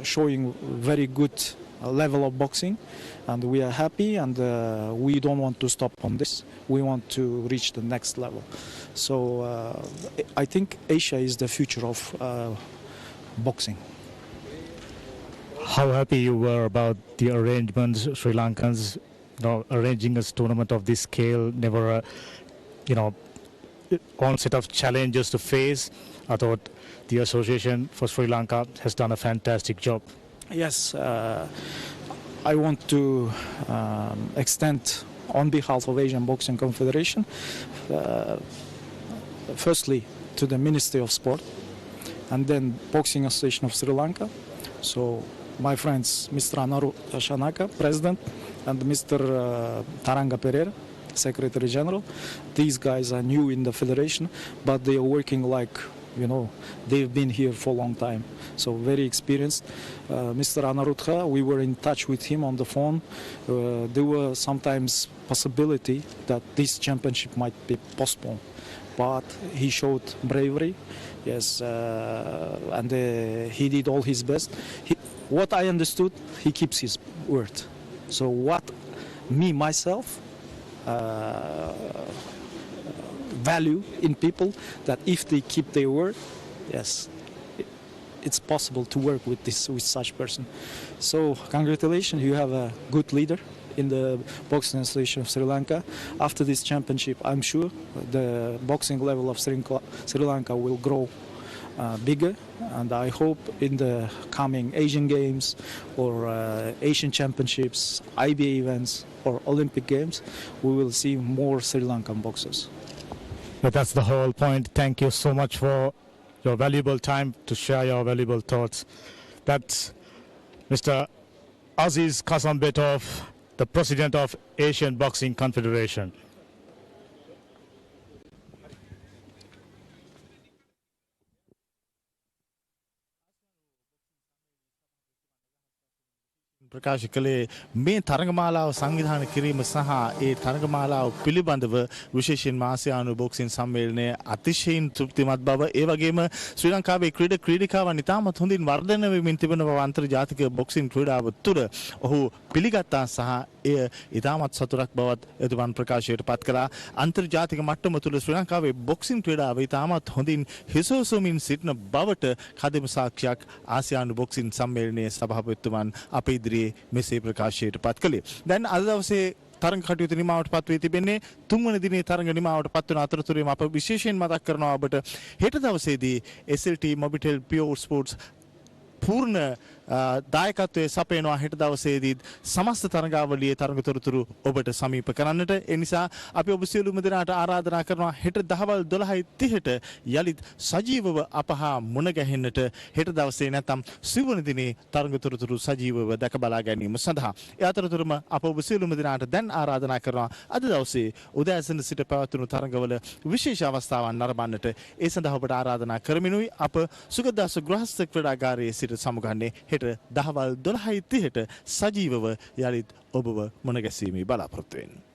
showing very good level of boxing, and we are happy, and we don't want to stop on this. We want to reach the next level. So I think Asia is the future of boxing. How happy you were about the arrangements, Sri Lankans, arranging a tournament of this scale? Never, one set of challenges to face. I thought the Association for Sri Lanka has done a fantastic job. Yes, I want to extend on behalf of Asian Boxing Confederation, firstly to the Ministry of Sport, and then Boxing Association of Sri Lanka. So my friends, Mr. Anaru Shanaka, President, and Mr. Taranga Pereira, Secretary General. These guys are new in the federation, but they are working like, they've been here for a long time. So very experienced. Mr. Anarutha, we were in touch with him on the phone. There were sometimes possibility that this championship might be postponed, but he showed bravery. Yes, and he did all his best. What I understood, he keeps his word. So what myself value in people, that if they keep their word, yes, it's possible to work with such person. So congratulations, you have a good leader in the Boxing Association of Sri Lanka. After this championship, I'm sure the boxing level of Sri Lanka will grow bigger, and I hope in the coming Asian Games or Asian Championships, IBA events or Olympic Games, we will see more Sri Lankan boxers. But that's the whole point. Thank you so much for your valuable time to share your valuable thoughts. That's Mr. Aziz Kasambetov, the President of Asian Boxing Confederation. ප්‍රකාශ කළේ මේ තරගමාලාව සංවිධානය කිරීම සහ ඒ තරගමාලාව පිළිබඳව විශේෂයෙන්ම ආසියානු boxing සම්මේලනය අතිශයින් තෘප්තිමත් බව ඒ වගේම ශ්‍රී ලංකාවේ ක්‍රීඩකාවන් ඉතාමත් හොඳින් වර්ධනය වෙමින් තිබෙන බව අන්තර්ජාතික බොක්සින් ක්‍රීඩාව තුළ ඔහු පිළිගත්තා සහ එය ඉතාමත් සතුටක් බවත් එතුමන් ප්‍රකාශයට පත් කළා. අන්තර්ජාතික මට්ටම තුළ ශ්‍රී ලංකාවේ බොක්සින් ක්‍රීඩාව ඉතාමත් හොඳින් හිසෝසුමින් සිටින බවට කදිම සාක්ෂියක් ආසියානු බොක්සින් සම්මේලනයේ සභාපතිතුමන් අප ඉදිරියේ මෙසේ ප්‍රකාශයට පත් කළේ. දැන් අද දවසේ තරඟ කටයුතු නිමාවට පත් වී තිබෙන්නේ 3 වෙනි දිනේ තරඟ නිමාවට පත් වන අතරතුරේම අප විශේෂයෙන් මතක් කරනවා ඔබට හෙට දවසේදී SLT Mobitel PEO Sports පූර්ණ දායකත්වයේ සපයනවා හෙට දවසේදී සමස්ත තරඟාවලියේ තරඟ තොරතුරු ඔබට සමීප කරන්නට. ඒ නිසා අපි ඔබ සියලුම දෙනාට ආරාධනා කරනවා හෙට දහවල් 12:30ට යලිත් සජීවව අපහා මුණ ගැහෙන්නට හෙට දවසේ නැත්නම් සිවුවන දිනේ තරඟ තොරතුරු සජීවව දැක බලා ගැනීම සඳහා. ඒ අතරතුරම අප ඔබ සියලුම දෙනාට දැන් ආරාධනා කරනවා අද දවසේ උදෑසන සිට පැවතුණු තරඟවල විශේෂ අවස්ථාවන් නරඹන්නට. ඒ සඳහා ඔබට ආරාධනා කරමිනුයි අප සුගතදාස ගෘහස්ත ක්‍රීඩාගාරයේ සිට සමුගන්නේ හෙට දහවල් 12:30ට සජීවව යලිත් ඔබව මුණ ගැසීමේ බලාපොරොත්තු වෙන්න.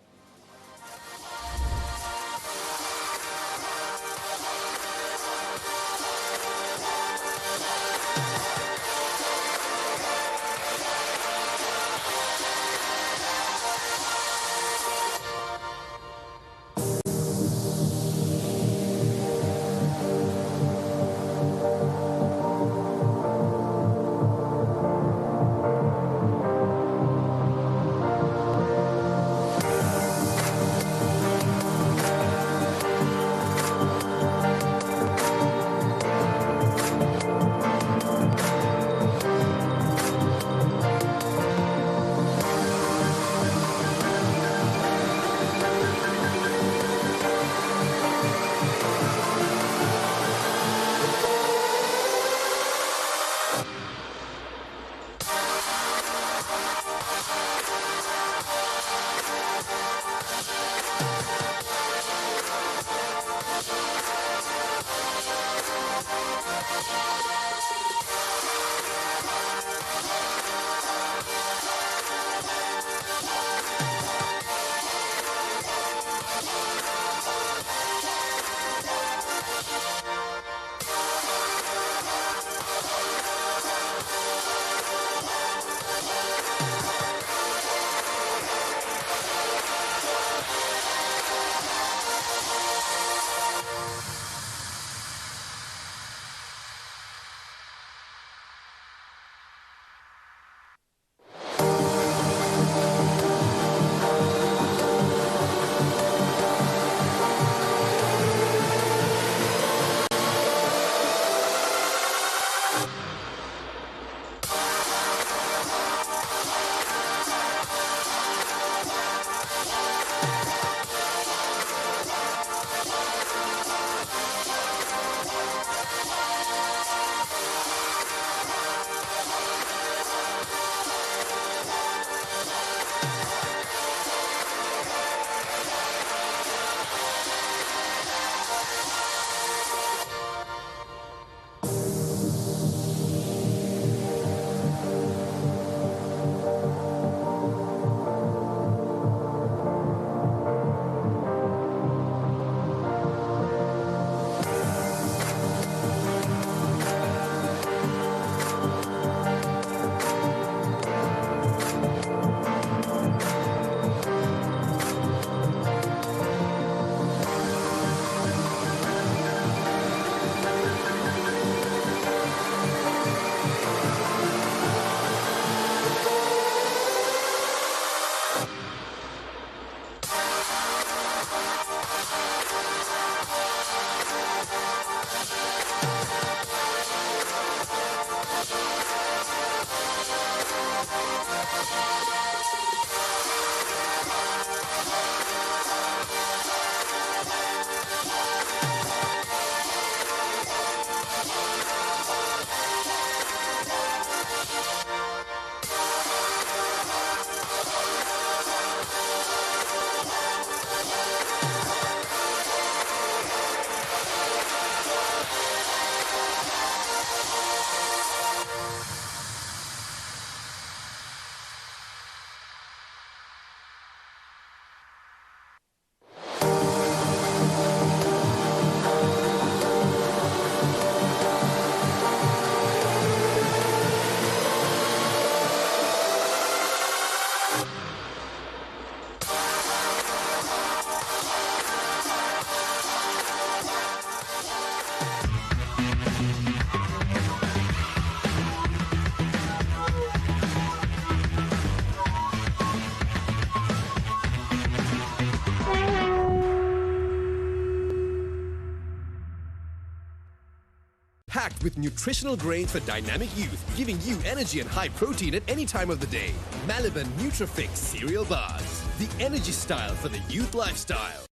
Packed with nutritional grains for dynamic youth, giving you energy and high protein at any time of the day. Malaban Nutrafix cereal bars, the energy style for the youth lifestyle.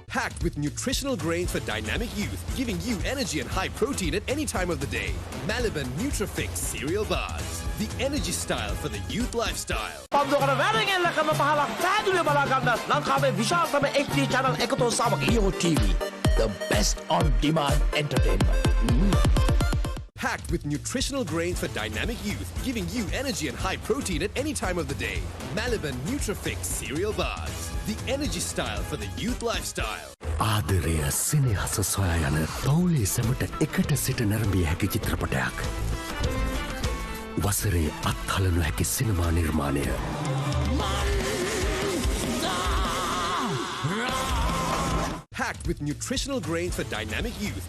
Packed with nutritional grains for dynamic youth, giving you energy and high protein at any time of the day. Malaban Nutrafix cereal bars, the energy style for the youth lifestyle. PEO TV, the best on demand entertainment. Packed with nutritional grains for dynamic youth, giving you energy and high protein at any time of the day. Malaban Nutrafix cereal bars, the energy style for the youth lifestyle. ආදරය සෙනෙහස සොයා යන පවුලේ සැමට එකට සිට නැරඹිය හැකි චිත්‍රපටයක්. වසරේ අත්හලනු හැකි සිනමා නිර්මාණය. Packed with nutritional grains for dynamic youth,